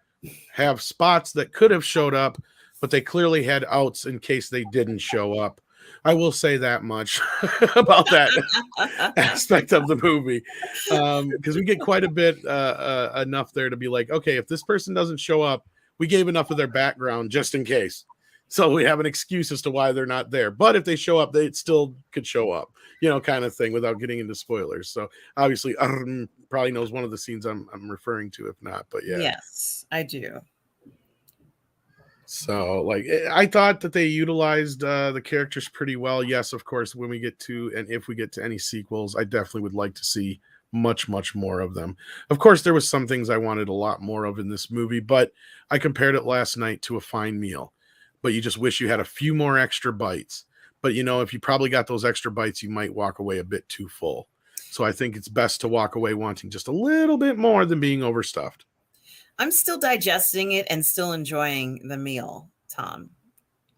have spots that could have showed up, but they clearly had outs in case they didn't show up. I will say that much about that aspect of the movie, because we get quite a bit enough there to be like, okay, if this person doesn't show up, we gave enough of their background just in case. So we have an excuse as to why they're not there. But if they show up, they still could show up, you know, kind of thing, without getting into spoilers. So obviously, probably knows one of the scenes I'm referring to, if not. But yeah. Yes, I do. So, like, I thought that they utilized the characters pretty well. Yes, of course, when we get to, and if we get to any sequels, I definitely would like to see much more of them. Of course, there was some things I wanted a lot more of in this movie, but I compared it last night to a fine meal. But you just wish you had a few more extra bites. But, you know, if you probably got those extra bites, you might walk away a bit too full. So I think it's best to walk away wanting just a little bit more than being overstuffed. I'm still digesting it and still enjoying the meal, Tom.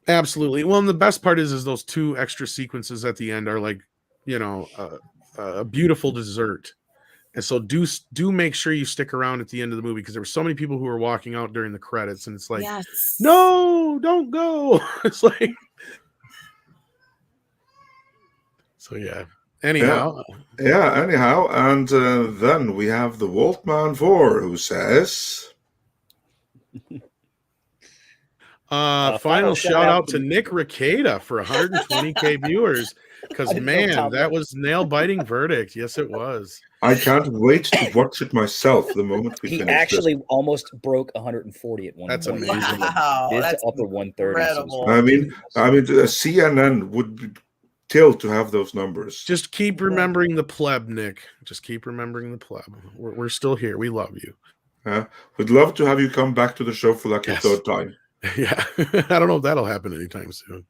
Absolutely. Well, and the best part is those 2 extra sequences at the end are like, you know, a beautiful dessert. And so do make sure you stick around at the end of the movie, because there were so many people who were walking out during the credits, and it's like, yes. No, don't go. It's like, so yeah. Anyhow. Yeah, anyhow. And then we have the Waltman 4 who says... Final shout out to Nick Ricada for 120K viewers, because man, that was nail biting verdict. Yes, it was. I can't wait to watch it myself the moment we he finish. Actually almost broke 140 at one That's point. amazing. Wow, It's that's upper 130s. incredible. I mean, CNN would be thrilled to have those numbers. Just keep remembering the pleb, Nick. Just keep remembering the pleb. We're still here. We love you. We'd love to have you come back to the show for like a third time. Yeah, I don't know if that'll happen anytime soon.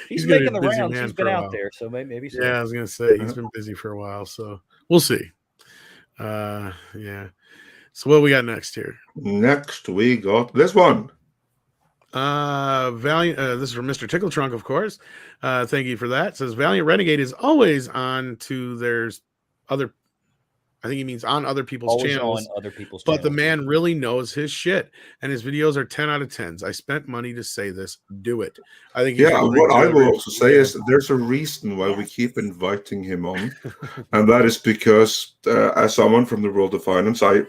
He's gonna be making the a busy rounds. man He's for been a out while. there, so maybe so. Yeah, I was gonna say he's been busy for a while, so we'll see. Yeah. So what we got next here? Next we got this one. Valiant. This is from Mr. Tickle Trunk, of course. Thank you for that. It says Valiant Renegade is always on to there's other. I think he means on other people's Always channels. on other people's but the channels. man really knows his shit, and his videos are 10 out of 10s. I spent money to say this. Do it. I think. Yeah, what I will also say is there's a reason why we keep inviting him on, and that is because as someone from the world of finance, I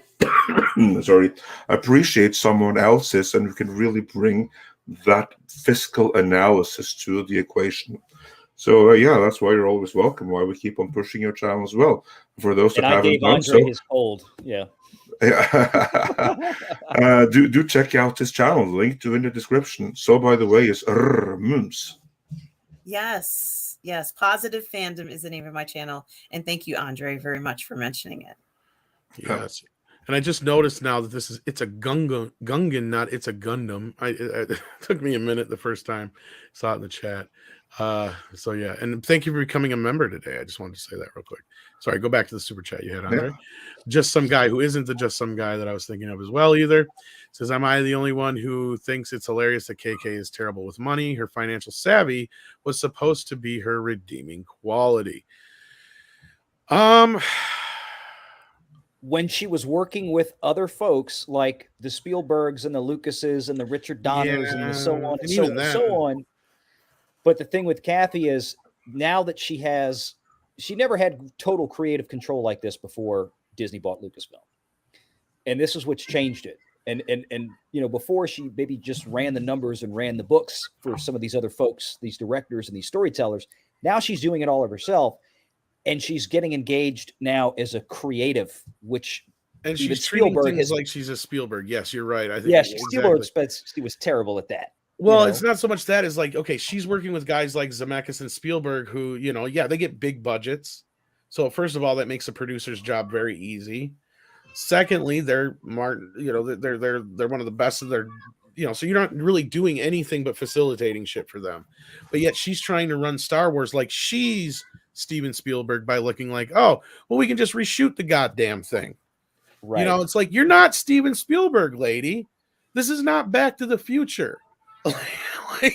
appreciate someone else's, and we can really bring that fiscal analysis to the equation. So yeah, that's why you're always welcome. Why we keep on pushing your channel as well. For those that haven't done so, his cold. Yeah. Do check out his channel. Link to in the description. So by the way, is Mmmmm. Yes. Positive Fandom is the name of my channel, and thank you, Andre, very much for mentioning it. Yes. And I just noticed now that it's a Gungan, not it's a Gundam. It took me a minute the first time I saw it in the chat. So yeah, and thank you for becoming a member today. I just wanted to say that real quick. Sorry, go back to the super chat you had, Andre. Yeah. Just some guy who isn't the just some guy that I was thinking of as well either. Says, am I the only one who thinks it's hilarious that KK is terrible with money? Her financial savvy was supposed to be her redeeming quality. When she was working with other folks like the Spielbergs and the Lucases and the Richard Donners and so on and so on. But the thing with Kathy is now that she never had total creative control like this before Disney bought Lucasfilm. And this is what's changed it. And you know, before she maybe just ran the numbers and ran the books for some of these other folks, these directors and these storytellers. Now she's doing it all of herself. And she's getting engaged now as a creative, which and she's treating things like she's a Spielberg. Yes, you're right. I think Spielberg she was terrible at that. Well, it's not so much that as like, okay, she's working with guys like Zemeckis and Spielberg who, you know, yeah, they get big budgets. So first of all, that makes a producer's job very easy. Secondly, they're one of the best of their, you know, so you're not really doing anything but facilitating shit for them. But yet she's trying to run Star Wars like she's Steven Spielberg by looking like, oh, well, we can just reshoot the goddamn thing. Right. You know, it's like, you're not Steven Spielberg, lady. This is not Back to the Future. Like,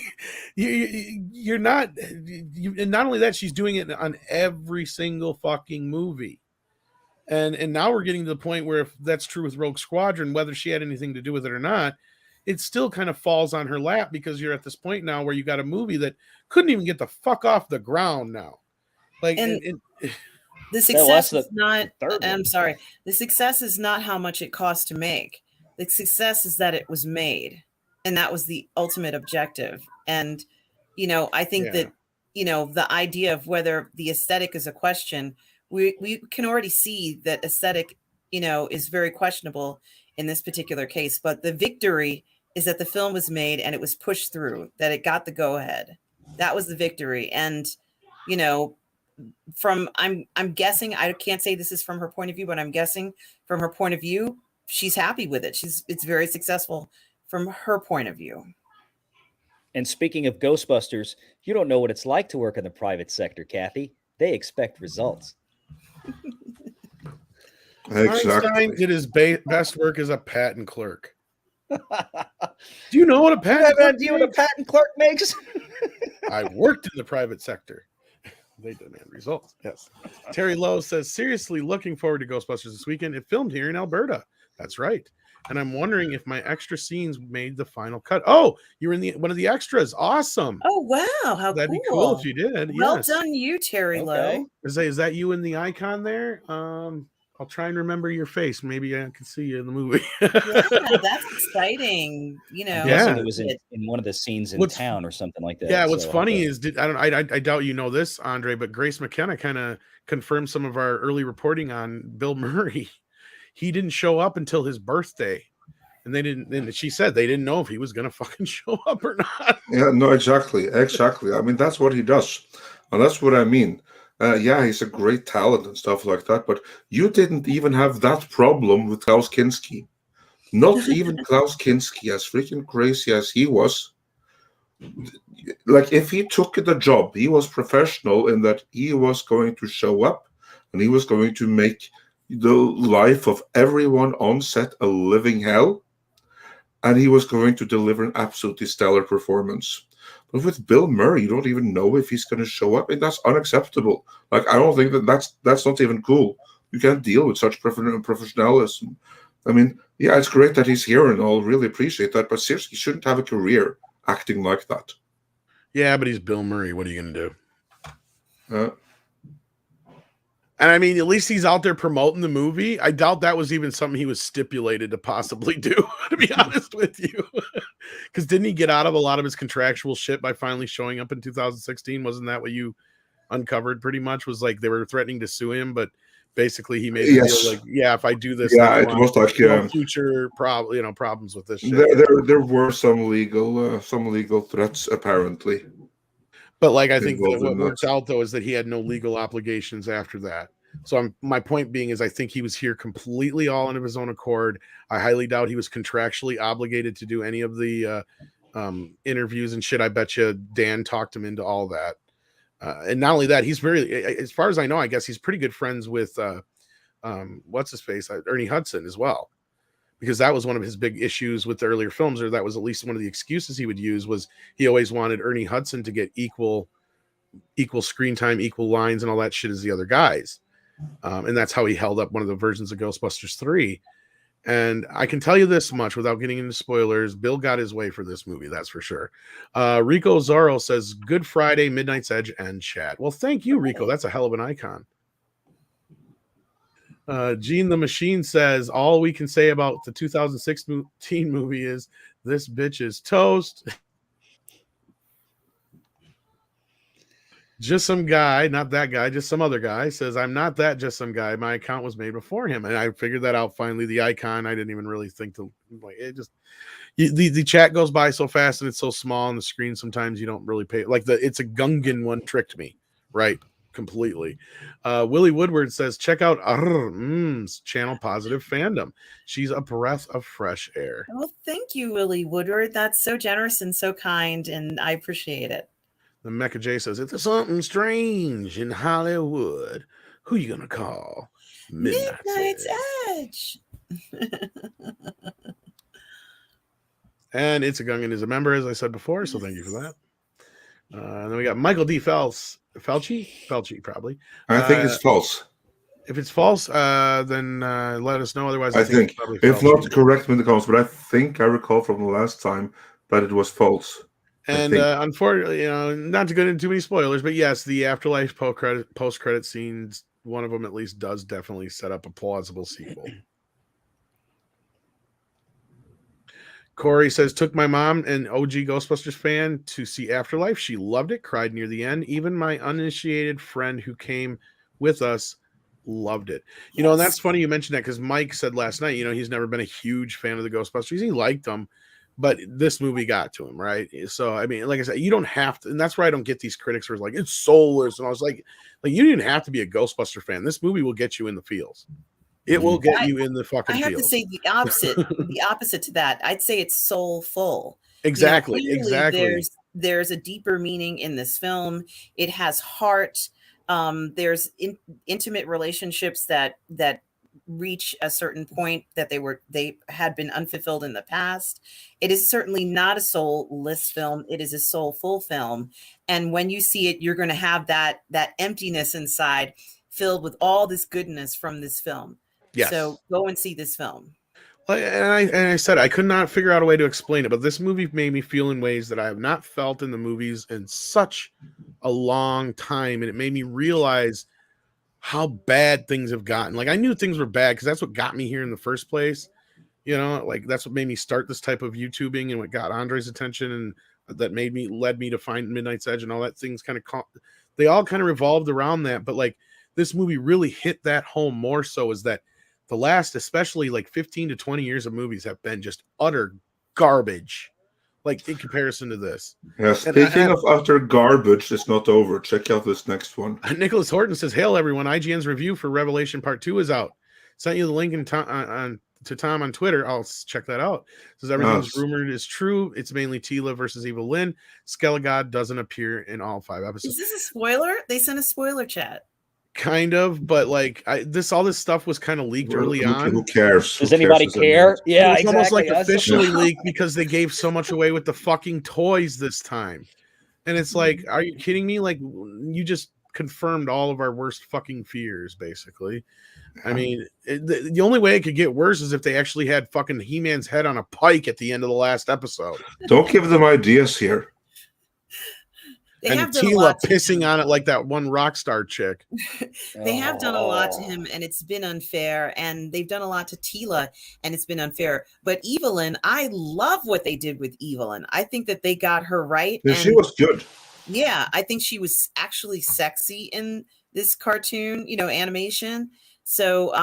you're not. And not only that, she's doing it on every single fucking movie. And now we're getting to the point where if that's true with Rogue Squadron, whether she had anything to do with it or not, it still kind of falls on her lap because you're at this point now where you got a movie that couldn't even get the fuck off the ground now. Like, and the success is not. I'm sorry. The success is not how much it cost to make. The success is that it was made, and that was the ultimate objective. And I think that the idea of whether the aesthetic is a question, we can already see that aesthetic, is very questionable in this particular case. But the victory is that the film was made and it was pushed through, that it got the go ahead. That was the victory. And, I'm guessing, I can't say this is from her point of view, but I'm guessing from her point of view, she's happy with it. It's very successful from her point of view. And speaking of Ghostbusters, you don't know what it's like to work in the private sector, Kathy. They expect results. Exactly. Einstein did his best work as a patent clerk. Do you know what a patent clerk makes? I worked in the private sector. They demand results. Yes. Terry Lowe says, seriously looking forward to Ghostbusters this weekend. It filmed here in Alberta. That's right. And I'm wondering if my extra scenes made the final cut. Oh, you were in one of the extras. Awesome. Oh, wow. How That'd cool. be cool if you did. Well done, you, Terry Lowe. Is that you in the icon there? I'll try and remember your face. Maybe I can see you in the movie. Yeah, that's exciting. I'm guessing it was in one of the scenes in town or something like that. Yeah, what's funny is I doubt you know this, Andre, but Grace McKenna kind of confirmed some of our early reporting on Bill Murray. He didn't show up until his birthday. And and she said they didn't know if he was gonna fucking show up or not. Yeah, no, exactly. I mean, that's what he does. And that's what I mean. He's a great talent and stuff like that, but you didn't even have that problem with Klaus Kinski. Not even Klaus Kinski, as freaking crazy as he was. Like, if he took the job, he was professional in that he was going to show up and he was going to make the life of everyone on set a living hell, and he was going to deliver an absolutely stellar performance. But with Bill Murray, you don't even know if he's going to show up, and that's unacceptable. Like, I don't think that's not even cool. You can't deal with such professionalism. I mean, yeah, it's great that he's here and all, really appreciate that, but seriously, he shouldn't have a career acting like that. Yeah, but he's Bill Murray. What are you going to do? And I mean, at least he's out there promoting the movie. I doubt that was even something he was stipulated to possibly do, to be honest with you. Because didn't he get out of a lot of his contractual shit by finally showing up in 2016? Wasn't that what you uncovered pretty much? Was like they were threatening to sue him, but basically he made it feel like, if I do this, it was like future problems with this shit. There were some legal threats apparently. But like, I think that what works out though is that he had no legal obligations after that. So my point being is I think he was here completely all of his own accord. I highly doubt he was contractually obligated to do any of the interviews and shit. I bet you Dan talked him into all that. And not only that, he's very, as far as I know, I guess he's pretty good friends with what's his face, Ernie Hudson as well. Because that was one of his big issues with the earlier films, or that was at least one of the excuses he would use, was he always wanted Ernie Hudson to get equal screen time, equal lines, and all that shit as the other guys. And that's how he held up one of the versions of Ghostbusters 3. And I can tell you this much without getting into spoilers: Bill got his way for this movie, that's for sure. Rico Zorro says, "Good Friday, Midnight's Edge, and chat." Well, thank you, Rico. That's a hell of an icon. Gene the Machine says, all we can say about the 2016 movie is this bitch is toast. Just some guy, not that guy, just some other guy says, I'm not that just some guy. My account was made before him. And I figured that out finally. The icon, I didn't even really think to, like, it just, the chat goes by so fast and it's so small on the screen. Sometimes you don't really pay. Like it's a Gungan one tricked me, right? Completely. Willie Woodward says, check out Mmm's channel, Positive Fandom. She's a breath of fresh air. Well, thank you, Willie Woodward. That's so generous and so kind, and I appreciate it. The Mecha J says, it's something strange in Hollywood. Who you gonna call? Midnight's Edge. And It's a Gungan is a member, as I said before, so thank you for that. And then we got Michael D. Felci, probably. I think it's false. If it's false, then let us know. Otherwise, I think it's probably if Felci. not, correct me in the comments. But I think I recall from the last time that it was false. And unfortunately, not to go into too many spoilers, but yes, the Afterlife post-credit scenes, one of them at least does definitely set up a plausible sequel. Corey says, took my mom, an OG Ghostbusters fan, to see Afterlife. She loved it, cried near the end. Even my uninitiated friend who came with us loved it. Yes. And that's funny you mentioned that, because Mike said last night, he's never been a huge fan of the Ghostbusters. He liked them, but this movie got to him, right? So, I mean, like I said, you don't have to, and that's why I don't get these critics who are like, it's soulless. And I was like, you didn't have to be a Ghostbuster fan. This movie will get you in the feels. It will get you in the fucking feels. I have feels. to say the opposite, the opposite to that. I'd say it's soulful. Exactly. Exactly. There's a deeper meaning in this film. It has heart. There's intimate relationships that reach a certain point that they had been unfulfilled in the past. It is certainly not a soulless film. It is a soulful film. And when you see it, you're going to have that emptiness inside filled with all this goodness from this film. Yes. So go and see this film. And I said I could not figure out a way to explain it, but this movie made me feel in ways that I have not felt in the movies in such a long time, and it made me realize how bad things have gotten. Like, I knew things were bad because that's what got me here in the first place. Like, that's what made me start this type of YouTubing, and what got Andre's attention, and that led me to find Midnight's Edge, and all that things they all kind of revolved around that. But like, this movie really hit that home more so, is that the last, especially like 15 to 20 years of movies, have been just utter garbage, like in comparison to this. Yeah, speaking of utter garbage, it's not over. Check out this next one. Nicholas Horton says, hail everyone, IGN's review for Revelation Part 2 is out. Sent you the link to Tom on Twitter. I'll check that out. Says everything's rumored is true. It's mainly Tila versus Evil Lynn. Skelegod doesn't appear in all 5 episodes. Is this a spoiler? They sent a spoiler chat. Kind of, but like all this stuff was kind of leaked early on. Who cares? Does anybody care? Yeah, it's almost like officially leaked because they gave so much away with the fucking toys this time. And it's like, are you kidding me? Like, you just confirmed all of our worst fucking fears, basically. I mean, the only way it could get worse is if they actually had fucking He-Man's head on a pike at the end of the last episode. Don't give them ideas here. And Tila pissing on it like that one rock star chick. They have done a lot to him, and it's been unfair. And they've done a lot to Tila, and it's been unfair. But Evelyn, I love what they did with Evelyn. I think that they got her right. Yeah, she was good. Yeah, I think she was actually sexy in this cartoon, animation. So,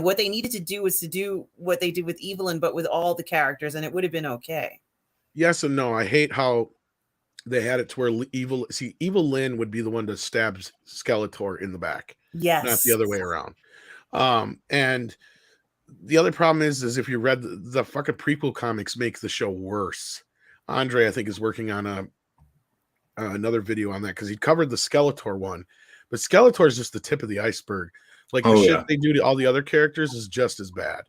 what they needed to do was to do what they did with Evelyn, but with all the characters, and it would have been okay. Yes and no. I hate how they had it to where Evil Lynn would be the one to stab Skeletor in the back. Yes. Not the other way around. And the other problem is if you read the fucking prequel comics, make the show worse. Andre, I think, is working on another video on that, because he covered the Skeletor one. But Skeletor is just the tip of the iceberg. Like, the shit they do to all the other characters is just as bad.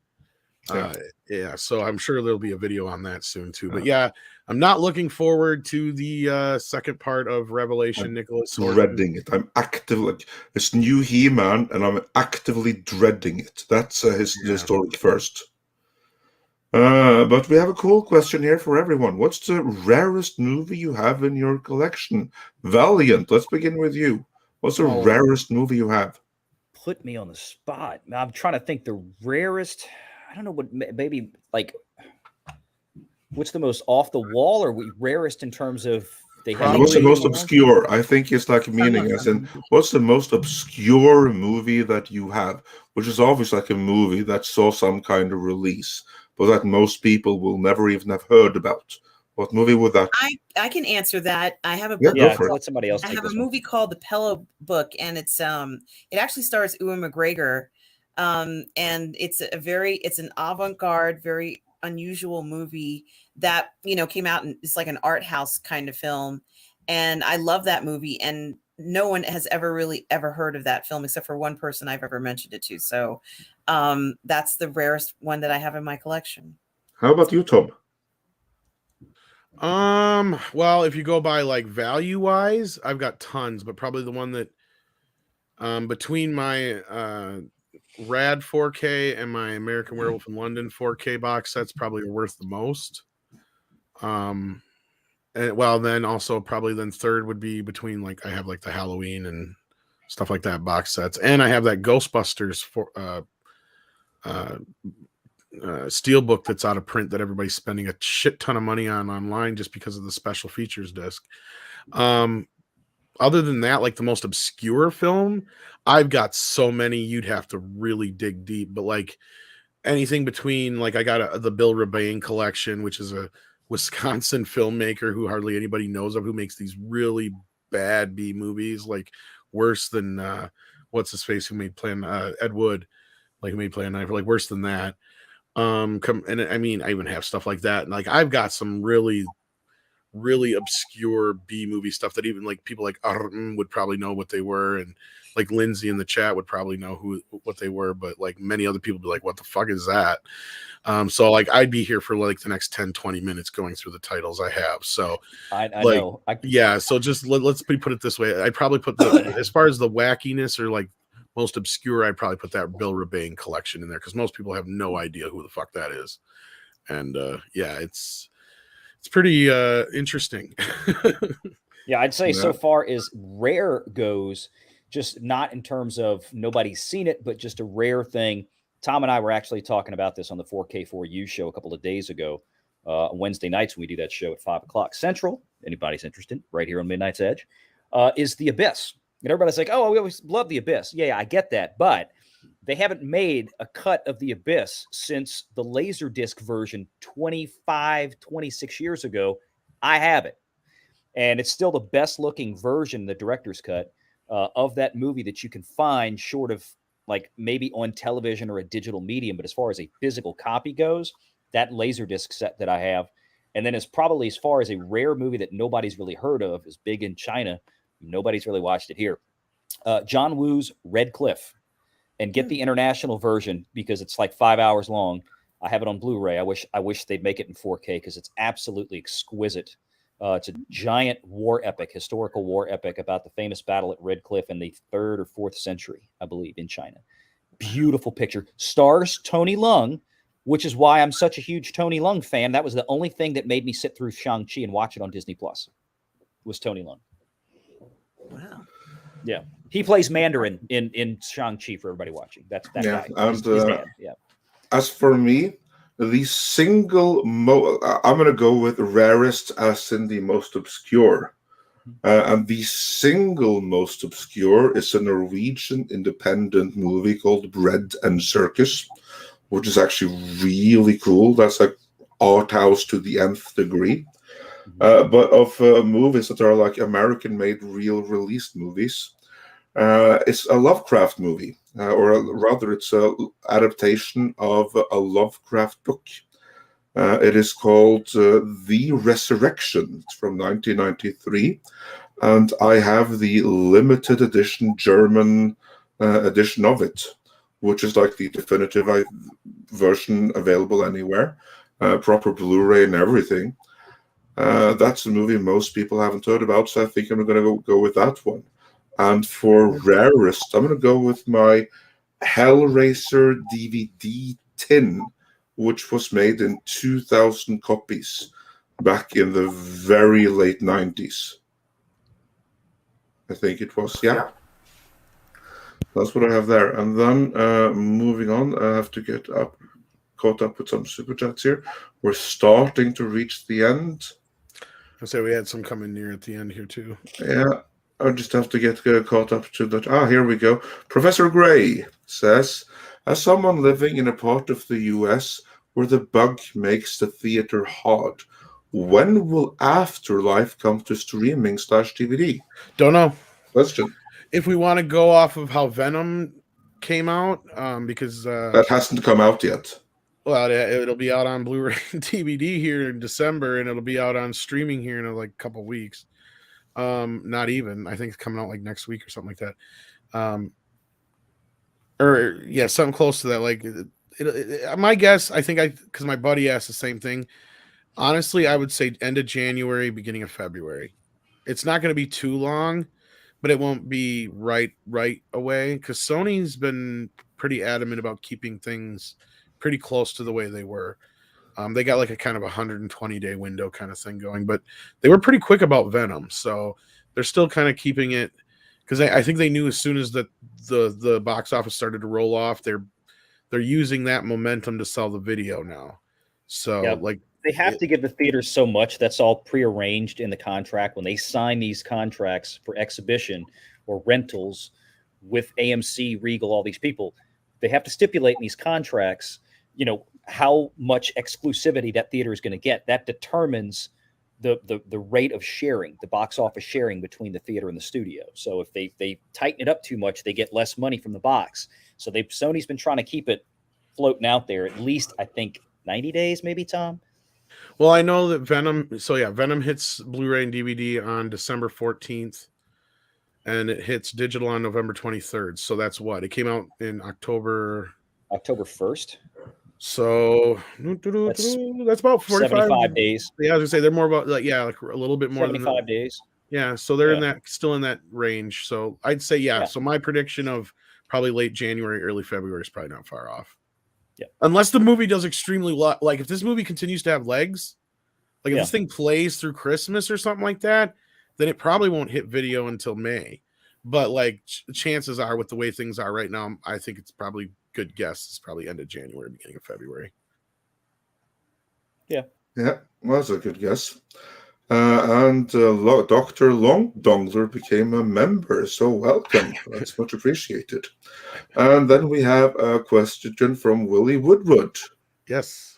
So I'm sure there'll be a video on that soon too. But yeah, I'm not looking forward to the second part of Revelation. Nicholas, dreading it. I'm actively, it's new He-Man, and I'm actively dreading it. That's his historic first. But we have a cool question here for everyone. What's the rarest movie you have in your collection? Valiant, let's begin with you. What's the rarest movie you have? Put me on the spot. I'm trying to think the rarest. I don't know what, maybe like, what's the most off the wall, or rarest in terms of they have? What's the most obscure? I think it's like meaning as in, what's the most obscure movie that you have, which is obviously like a movie that saw some kind of release, but that most people will never even have heard about. What movie would that be? I can answer that. I have a let somebody else. I have a movie called The Pillow Book, and it's it actually stars Ewan McGregor. And it's an avant-garde, very unusual movie that, came out, and it's like an art house kind of film. And I love that movie. And no one has ever heard of that film except for one person I've ever mentioned it to. So, that's the rarest one that I have in my collection. How about you, Tom? Well, if you go by like value wise, I've got tons, but probably the one that between my Rad 4K and my American Werewolf in London 4K box sets probably worth the most. And well, then also probably then third would be between like I have like the Halloween and stuff like that box sets, and I have that Ghostbusters for steelbook that's out of print that everybody's spending a shit ton of money on online just because of the special features disc. Other than that, like the most obscure film, I've got so many you'd have to really dig deep, but like anything between like I got the Bill Rebane collection, which is a Wisconsin filmmaker who hardly anybody knows of, who makes these really bad B movies, like worse than what's his face who made Plan Ed Wood, like who made Plan 9, like worse than that. And I mean, I even have stuff like that. And like I've got some really obscure B movie stuff that even like people like would probably know what they were, and like Lindsay in the chat would probably know what they were, but like many other people would be like, what the fuck is that? So like I'd be here for like the next 10-20 minutes going through the titles I have. So I like, know. Yeah, so just let's put it this way. I'd probably put as far as the wackiness or like most obscure, I'd probably put that Bill Rebane collection in there, because most people have no idea who the fuck that is. And yeah, it's pretty interesting. Yeah, I'd say so far as rare goes, just not in terms of nobody's seen it, but just a rare thing. Tom and I were actually talking about this on the 4K4U show a couple of days ago, on Wednesday nights when we do that show at 5 o'clock Central. Anybody's interested, right here on Midnight's Edge, is The Abyss. And everybody's like, oh, we always love The Abyss. Yeah, I get that. But they haven't made a cut of The Abyss since the Laserdisc version 25, 26 years ago. I have it. And it's still the best looking version, the director's cut, of that movie that you can find, short of like maybe on television or a digital medium. But as far as a physical copy goes, that Laserdisc set that I have. And then as probably as far as a rare movie that nobody's really heard of, is big in China. Nobody's really watched it here. John Woo's Red Cliff. And get the international version because it's like 5 hours long. I have it on Blu-ray. I wish they'd make it in 4K because it's absolutely exquisite. It's a giant war epic, historical war epic about the famous battle at Red Cliff in the 3rd or 4th century, I believe, in China. Beautiful picture. Stars Tony Leung, which is why I'm such a huge Tony Leung fan. That was the only thing that made me sit through Shang-Chi and watch it on Disney Plus. Was Tony Leung. Wow. Yeah. He plays Mandarin in Shang-Chi for everybody watching. That's that guy. And His dad. Yeah. As for me, the single I'm going to go with rarest as in the most obscure. And the single most obscure is a Norwegian independent movie called Bread and Circus, which is actually really cool. That's like art house to the nth degree. But of movies that are like American-made, real released movies, it's a Lovecraft movie, or rather, it's an adaptation of a Lovecraft book. It is called The Resurrection. It's from 1993, and I have the limited edition German edition of it, which is like the definitive version available anywhere, proper Blu-ray and everything. That's a movie most people haven't heard about, so I think I'm going to go with that one. And for rarest, I'm going to go with my Hellraiser DVD tin, which was made in 2,000 copies back in the very late 90s. I think it was, yeah. That's what I have there. And then moving on, I have to get caught up with some super chats here. We're starting to reach the end. I say we had some coming near at the end here too. Yeah, I just have to get caught up to that. Here we go. Professor Gray says, as someone living in a part of the US where the bug makes the theater hard, when will Afterlife come to streaming/DVD? Don't know. Question. If we want to go off of how Venom came out, because that hasn't come out yet. Well, it'll be out on Blu-ray and DVD here in December, and it'll be out on streaming here in like a couple weeks. Not even. I think it's coming out like next week or something like that. Or yeah, something close to that. Like my guess, I think because my buddy asked the same thing. Honestly, I would say end of January, beginning of February. It's not going to be too long, but it won't be right away because Sony's been pretty adamant about keeping things pretty close to the way they were. They got like a kind of 120-day window kind of thing going, but they were pretty quick about Venom, so they're still kind of keeping it because I think they knew as soon as the box office started to roll off, they're using that momentum to sell the video now. So like they have to give the theaters so much. That's all prearranged in the contract when they sign these contracts for exhibition or rentals with AMC, Regal, all these people. They have to stipulate in these contracts, how much exclusivity that theater is going to get. That determines the rate of sharing, the box office sharing between the theater and the studio. So if they tighten it up too much, they get less money from the box. So Sony's been trying to keep it floating out there at least, I think, 90 days, maybe, Tom? Well, I know that Venom hits Blu-ray and DVD on December 14th, and it hits digital on November 23rd. So that's what? It came out in October 1st. So that's about 75 days. Yeah, I was gonna say they're more about like a little bit more 75 days. Yeah, so they're still in that range. So I'd say So my prediction of probably late January, early February is probably not far off. Yeah, unless the movie does extremely like if this movie continues to have legs, like if this thing plays through Christmas or something like that, then it probably won't hit video until May. But like chances are, with the way things are right now, I think it's probably good guess. It's probably end of January, beginning of February. Yeah, well, that's a good guess. And Dr. Long Dongler became a member, so welcome. That's much appreciated. And then we have a question from Willie Woodward. Yes.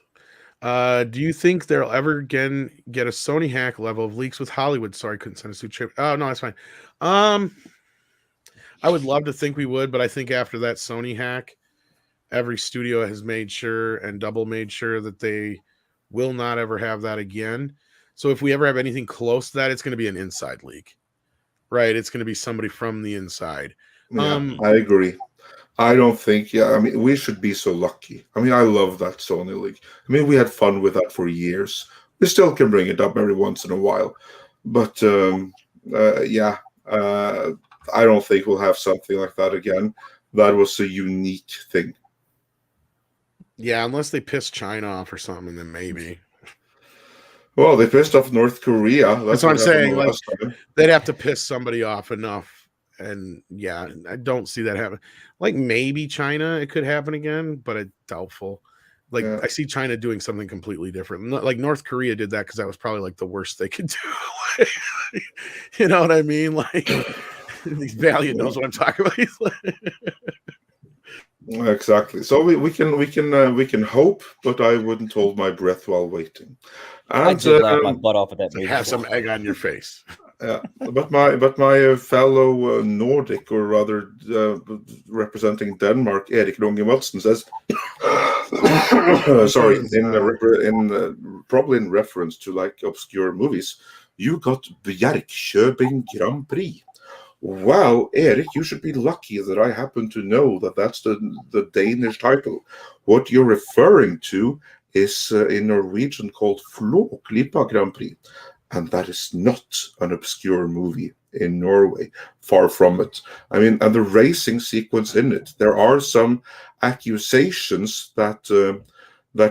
Do you think they'll ever again get a Sony hack level of leaks with Hollywood? Sorry, couldn't send a suit chip. Oh no, that's fine. I would love to think we would, but I think after that Sony hack, every studio has made sure and double made sure that they will not ever have that again. So if we ever have anything close to that, it's going to be an inside leak, right? It's going to be somebody from the inside. Yeah, I agree. I don't think, I mean, we should be so lucky. I mean, I love that Sony leak. I mean, we had fun with that for years. We still can bring it up every once in a while. But I don't think we'll have something like that again. That was a unique thing. Yeah, unless they piss China off or something, then maybe. Well, they pissed off North Korea. That's what I'm saying. Like, they'd have to piss somebody off enough. And yeah, I don't see that happen. Like maybe China, it could happen again, but it's doubtful. Like I see China doing something completely different. Like North Korea did that because that was probably like the worst they could do. You know what I mean? Like Valiant knows what I'm talking about. Exactly. So we can hope, but I wouldn't hold my breath while waiting. And I did laugh my butt off at that movie. Have some egg on your face. Yeah, but my fellow Nordic, or rather representing Denmark, Erik Runge Madsen says, sorry, probably in reference to like obscure movies, you got Bjerkjøbing Grand Prix. Well, Erik, you should be lucky that I happen to know that that's the Danish title. What you're referring to is in Norwegian called Flåklypa Grand Prix. And that is not an obscure movie in Norway. Far from it. I mean, and the racing sequence in it, there are some accusations that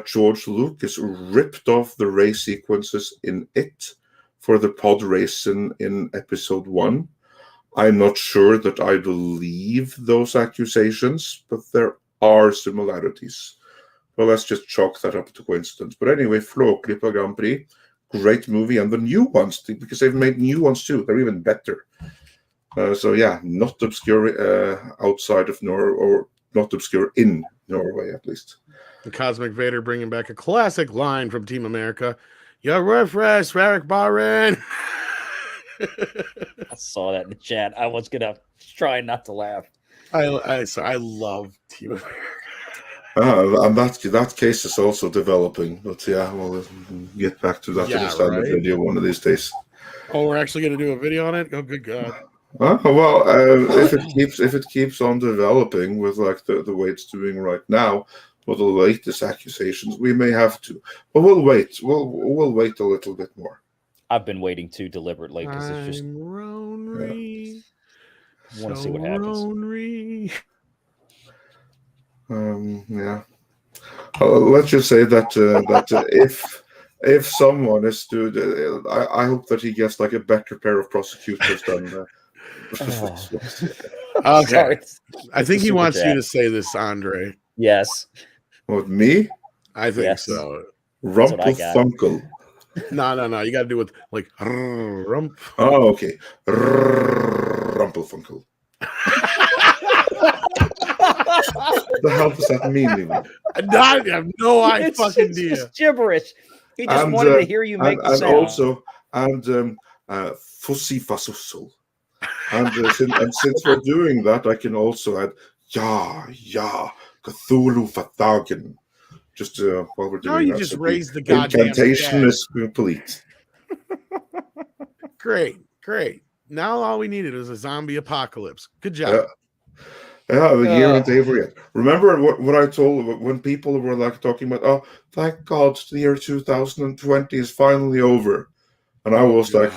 George Lucas ripped off the race sequences in it for the pod race in episode 1. I'm not sure that I believe those accusations, but there are similarities. Well, let's just chalk that up to coincidence. But anyway, Flåklypa Grand Prix, great movie, and the new ones, because they've made new ones too, they're even better. So yeah, not obscure outside of Norway, or not obscure in Norway at least. The Cosmic Vader bringing back a classic line from Team America. You're refresh, Eric Barron. I saw that in the chat. I was gonna try not to laugh. I love Team America. And that case is also developing, but yeah, we'll get back to that in a standard video one of these days. Oh, we're actually going to do a video on it? Oh, good God! Well, if it keeps on developing with like the way it's doing right now, with the latest accusations, we may have to. But we'll wait. We'll wait a little bit more. I've been waiting too deliberately because it's just Ronry. want to see what happens. Ronry. Yeah. Let's just say that if someone is to, I hope that he gets like a better pair of prosecutors than. Okay. Sorry. I think he wants you to say this, Andre. Yes. With me? I think so. Rumpelfunkel. No. You got to do with like rump. Oh, okay. Rumpelfunkel. The hell does that mean? Even? I have no fucking idea. It's gibberish. He just wanted to hear you make the sound. Fussi Fasussel. And since we're doing that, I can also add Cthulhu Fathagen. Just while we're doing that. You just raised the goddamn incantation is complete. Great. Now all we needed was a zombie apocalypse. Good job. Yeah, the year ain't over yet. Remember what I told when people were like talking about, oh, thank God the year 2020 is finally over. And I was like,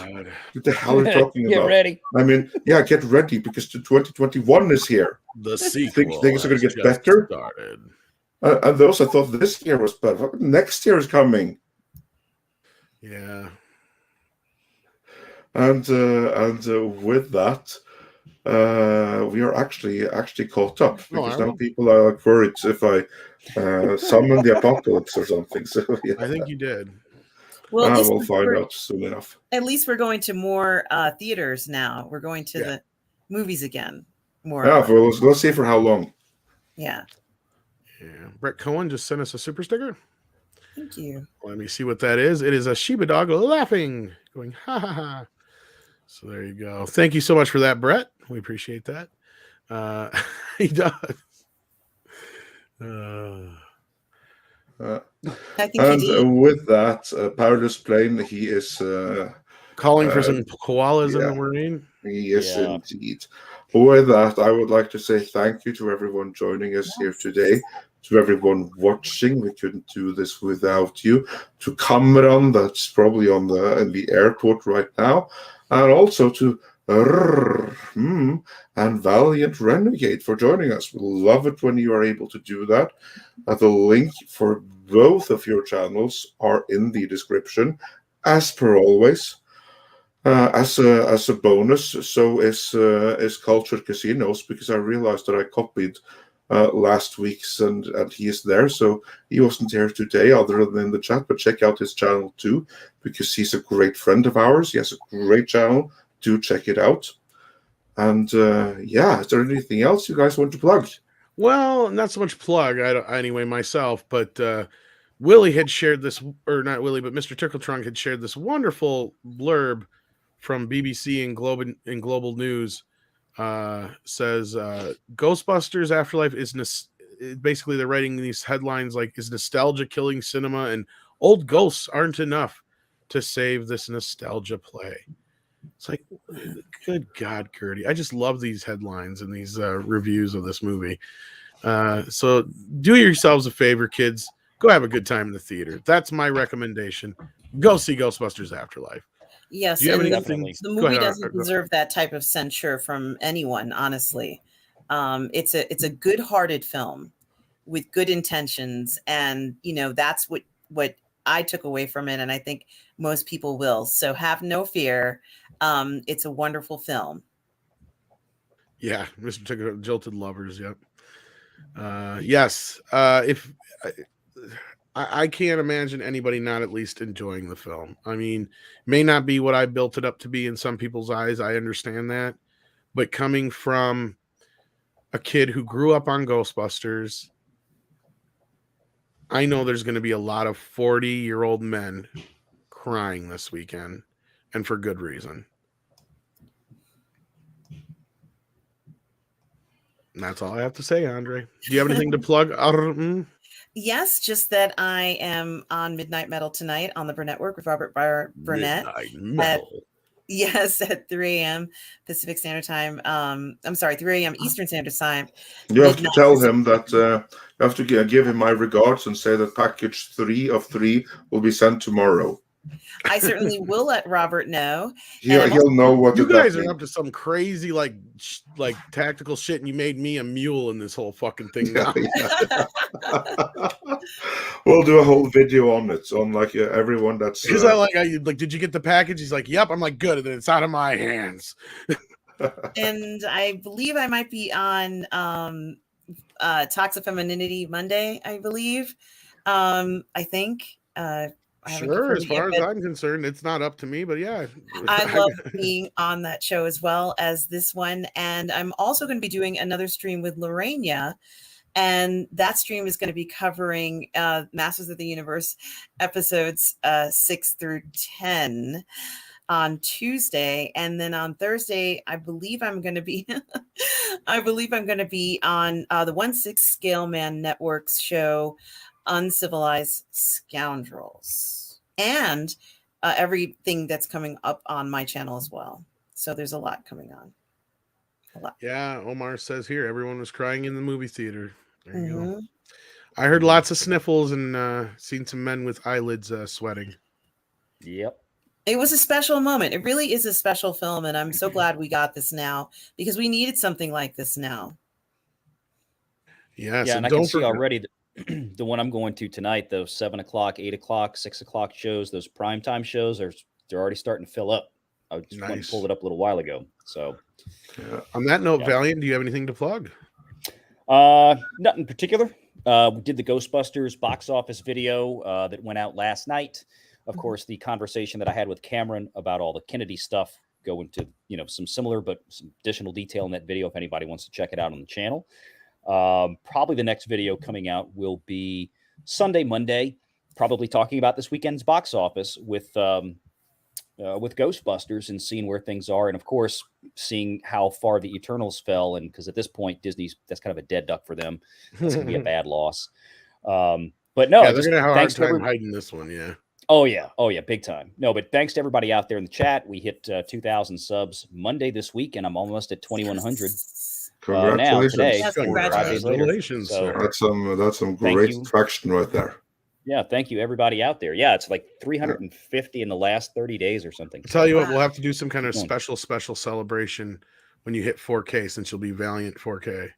what the hell are you talking about? Get ready. I mean, yeah, get ready because the 2021 is here. The sequel. Things are going to get better. Started. And those I thought this year was better. Next year is coming. Yeah. And with that, we are actually caught up because now people are worried if I summon the apocalypse or something. So yeah. I think you did. Well, we'll find out soon enough. At least we're going to more theaters now. We're going to the movies again. More. Yeah, let's see for how long. Yeah. Brett Cohen just sent us a super sticker. Thank you. Let me see what that is. It is a Shiba dog laughing, going ha ha ha. So there you go. Thank you so much for that, Brett. We appreciate that. He does. I think and with that, Paradise Plane, he is calling for some koalas in the marine. He is indeed. With that, I would like to say thank you to everyone joining us here today, to everyone watching. We couldn't do this without you. To Kamran, that's probably in the airport right now, and also to and Valiant Renegade for joining us. We love it when you are able to do that. The link for both of your channels are in the description, as per always. As a bonus, so is Cultured Casinos, because I realized that I copied last week's and he is there, so he wasn't here today other than in the chat, but check out his channel too, because he's a great friend of ours. He has a great channel. Do check it out. And is there anything else you guys want to plug? Well, not so much plug, anyway, myself, but Willie had shared this, or not Willie, but Mr. Turkletrunk had shared this wonderful blurb from BBC and Global News. Says Ghostbusters Afterlife is basically they're writing these headlines like, is nostalgia killing cinema, and old ghosts aren't enough to save this nostalgia play. It's like, good God, Gertie. I just love these headlines and these reviews of this movie. So do yourselves a favor, kids. Go have a good time in the theater. That's my recommendation. Go see Ghostbusters Afterlife. Yes, do you have anything? The movie doesn't deserve that type of censure from anyone, honestly. It's a good-hearted film with good intentions, and that's what I took away from it, and I think most people will. So have no fear. It's a wonderful film. Yeah, Mr. Jilted Lovers. Yep. Yes. I can't imagine anybody not at least enjoying the film. I mean, may not be what I built it up to be in some people's eyes. I understand that. But coming from a kid who grew up on Ghostbusters, I know there's going to be a lot of 40-year-old men crying this weekend, and for good reason. And that's all I have to say, Andre. Do you have anything to plug? Yes, just that I am on Midnight Metal tonight on the Burnett Network with Robert Burnett. Yes, at 3 a.m. Pacific Standard Time. I'm sorry, 3 a.m. Eastern Standard Time. You have to Midnight tell Pacific. him that you have to give him my regards and say that package 3 of 3 will be sent tomorrow. I certainly will let Robert know. He'll know what You guys are means. up to some crazy like tactical shit, and you made me a mule in this whole fucking thing now. Yeah. We'll do a whole video on it, on like everyone that's. Because I like, did you get the package? He's like, yep. I'm like, good. And then it's out of my hands. And I believe I might be on Toxic Femininity Monday, I believe. I think. Sure, as far as I'm concerned, it's not up to me, but yeah. I love being on that show as well as this one. And I'm also going to be doing another stream with Lorena. And that stream is going to be covering Masters of the Universe episodes 6 through 10 on Tuesday. And then on Thursday, I believe I'm going to be on the 1/6 Scale Man Network's show, Uncivilized Scoundrels, and everything that's coming up on my channel as well. So there's a lot coming on. Yeah, Omar says here everyone was crying in the movie theater. There you go. I heard lots of sniffles and seen some men with eyelids sweating. Yep. It was a special moment. It really is a special film, and I'm so glad we got this now because we needed something like this now. Yes, yeah, and I can see already the one I'm going to tonight, those 7 o'clock, 8 o'clock, 6 o'clock shows, those primetime shows, they're already starting to fill up. I just went and pulled it up a little while ago. So, on that note, Valiant, do you have anything to plug? Nothing in particular. We did the Ghostbusters box office video that went out last night. Of course, the conversation that I had with Kamran about all the Kennedy stuff go into, some similar but some additional detail in that video if anybody wants to check it out on the channel. Probably the next video coming out will be Sunday, Monday, probably talking about this weekend's box office with Ghostbusters and seeing where things are. And of course, seeing how far the Eternals fell. And because at this point, that's kind of a dead duck for them. It's going to be a bad loss. But no, they're going to have a hard time hiding this one. Yeah. Oh yeah. Big time. No, but thanks to everybody out there in the chat. We hit 2,000 subs Monday this week, and I'm almost at 2,100. Congratulations! Today, yes, congratulations! So, that's some great traction right there. Yeah, thank you everybody out there. Yeah, it's like 350 in the last 30 days or something. I'll tell you what, we'll have to do some kind of special celebration when you hit 4K, since you'll be Valiant 4K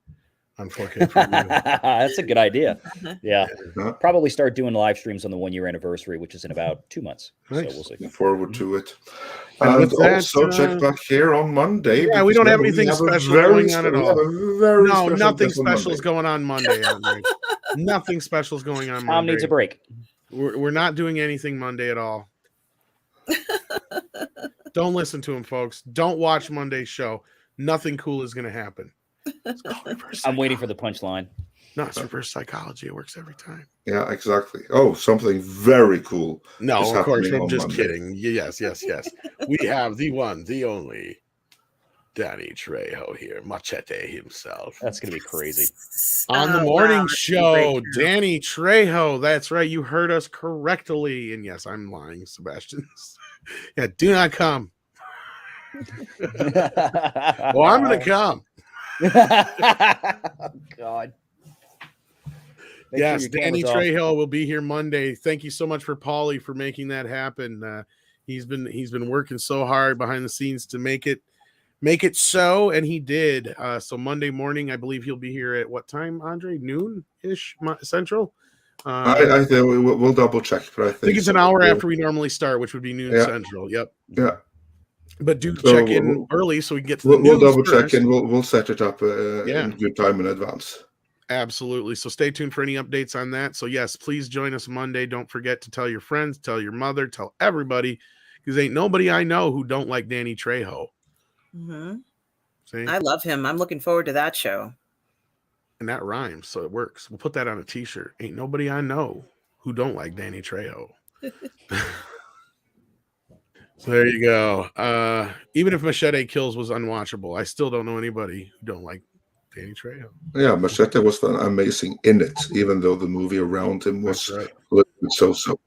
on 4K. That's a good idea. Yeah, probably start doing live streams on the 1-year anniversary, which is in about 2 months. Nice. So we'll see. Looking forward to it. And also check back here on Monday. Yeah, we don't have anything special going on at all. No, nothing special is going on Monday. Nothing special is going on Monday. Tom needs a break. We're not doing anything Monday at all. Don't listen to him, folks. Don't watch Monday's show. Nothing cool is going to happen. I'm waiting for the punchline. No, it's reverse psychology. It works every time. Yeah, exactly. Oh, something very cool. No, of course. I'm just kidding. Yes. We have the one, the only Danny Trejo here. Machete himself. That's going to be crazy. On the morning show, Danny Trejo. That's right. You heard us correctly. And yes, I'm lying, Sebastian. Yeah, do not come. Well, I'm going to come. God. Yes, Danny Trejo will be here Monday. Thank you so much for Paulie for making that happen. He's been working so hard behind the scenes to make it so, and he did. So Monday morning, I believe he'll be here at what time, Andre? Noon-ish Central. I think we'll double check, but I think it's an hour after we normally start, which would be noon Central. Yep. Yeah. But do check in early so we can get to the we'll double first. check and we'll set it up in good time in advance. Absolutely. So stay tuned for any updates on that. So yes, please join us Monday. Don't forget to tell your friends, tell your mother, tell everybody, because ain't nobody I know who don't like Danny Trejo. Mm-hmm. See? I love him. I'm looking forward to that show. And that rhymes, so it works. We'll put that on a t-shirt. Ain't nobody I know who don't like Danny Trejo. So there you go. Even if Machete Kills was unwatchable, I still don't know anybody who don't like Danny Trejo. Yeah, Machete was amazing in it, even though the movie around him was a little bit so-so.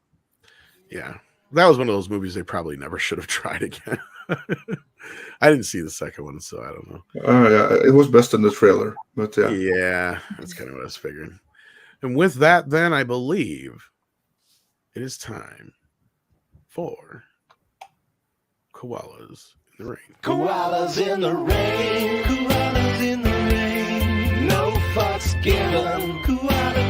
Yeah, that was one of those movies they probably never should have tried again. I didn't see the second one, so I don't know. Yeah, it was best in the trailer, but yeah. Yeah, that's kind of what I was figuring. And with that, then I believe it is time for koalas in the rain. Koalas in the rain. Koalas in the rain. No fucks given. Koalas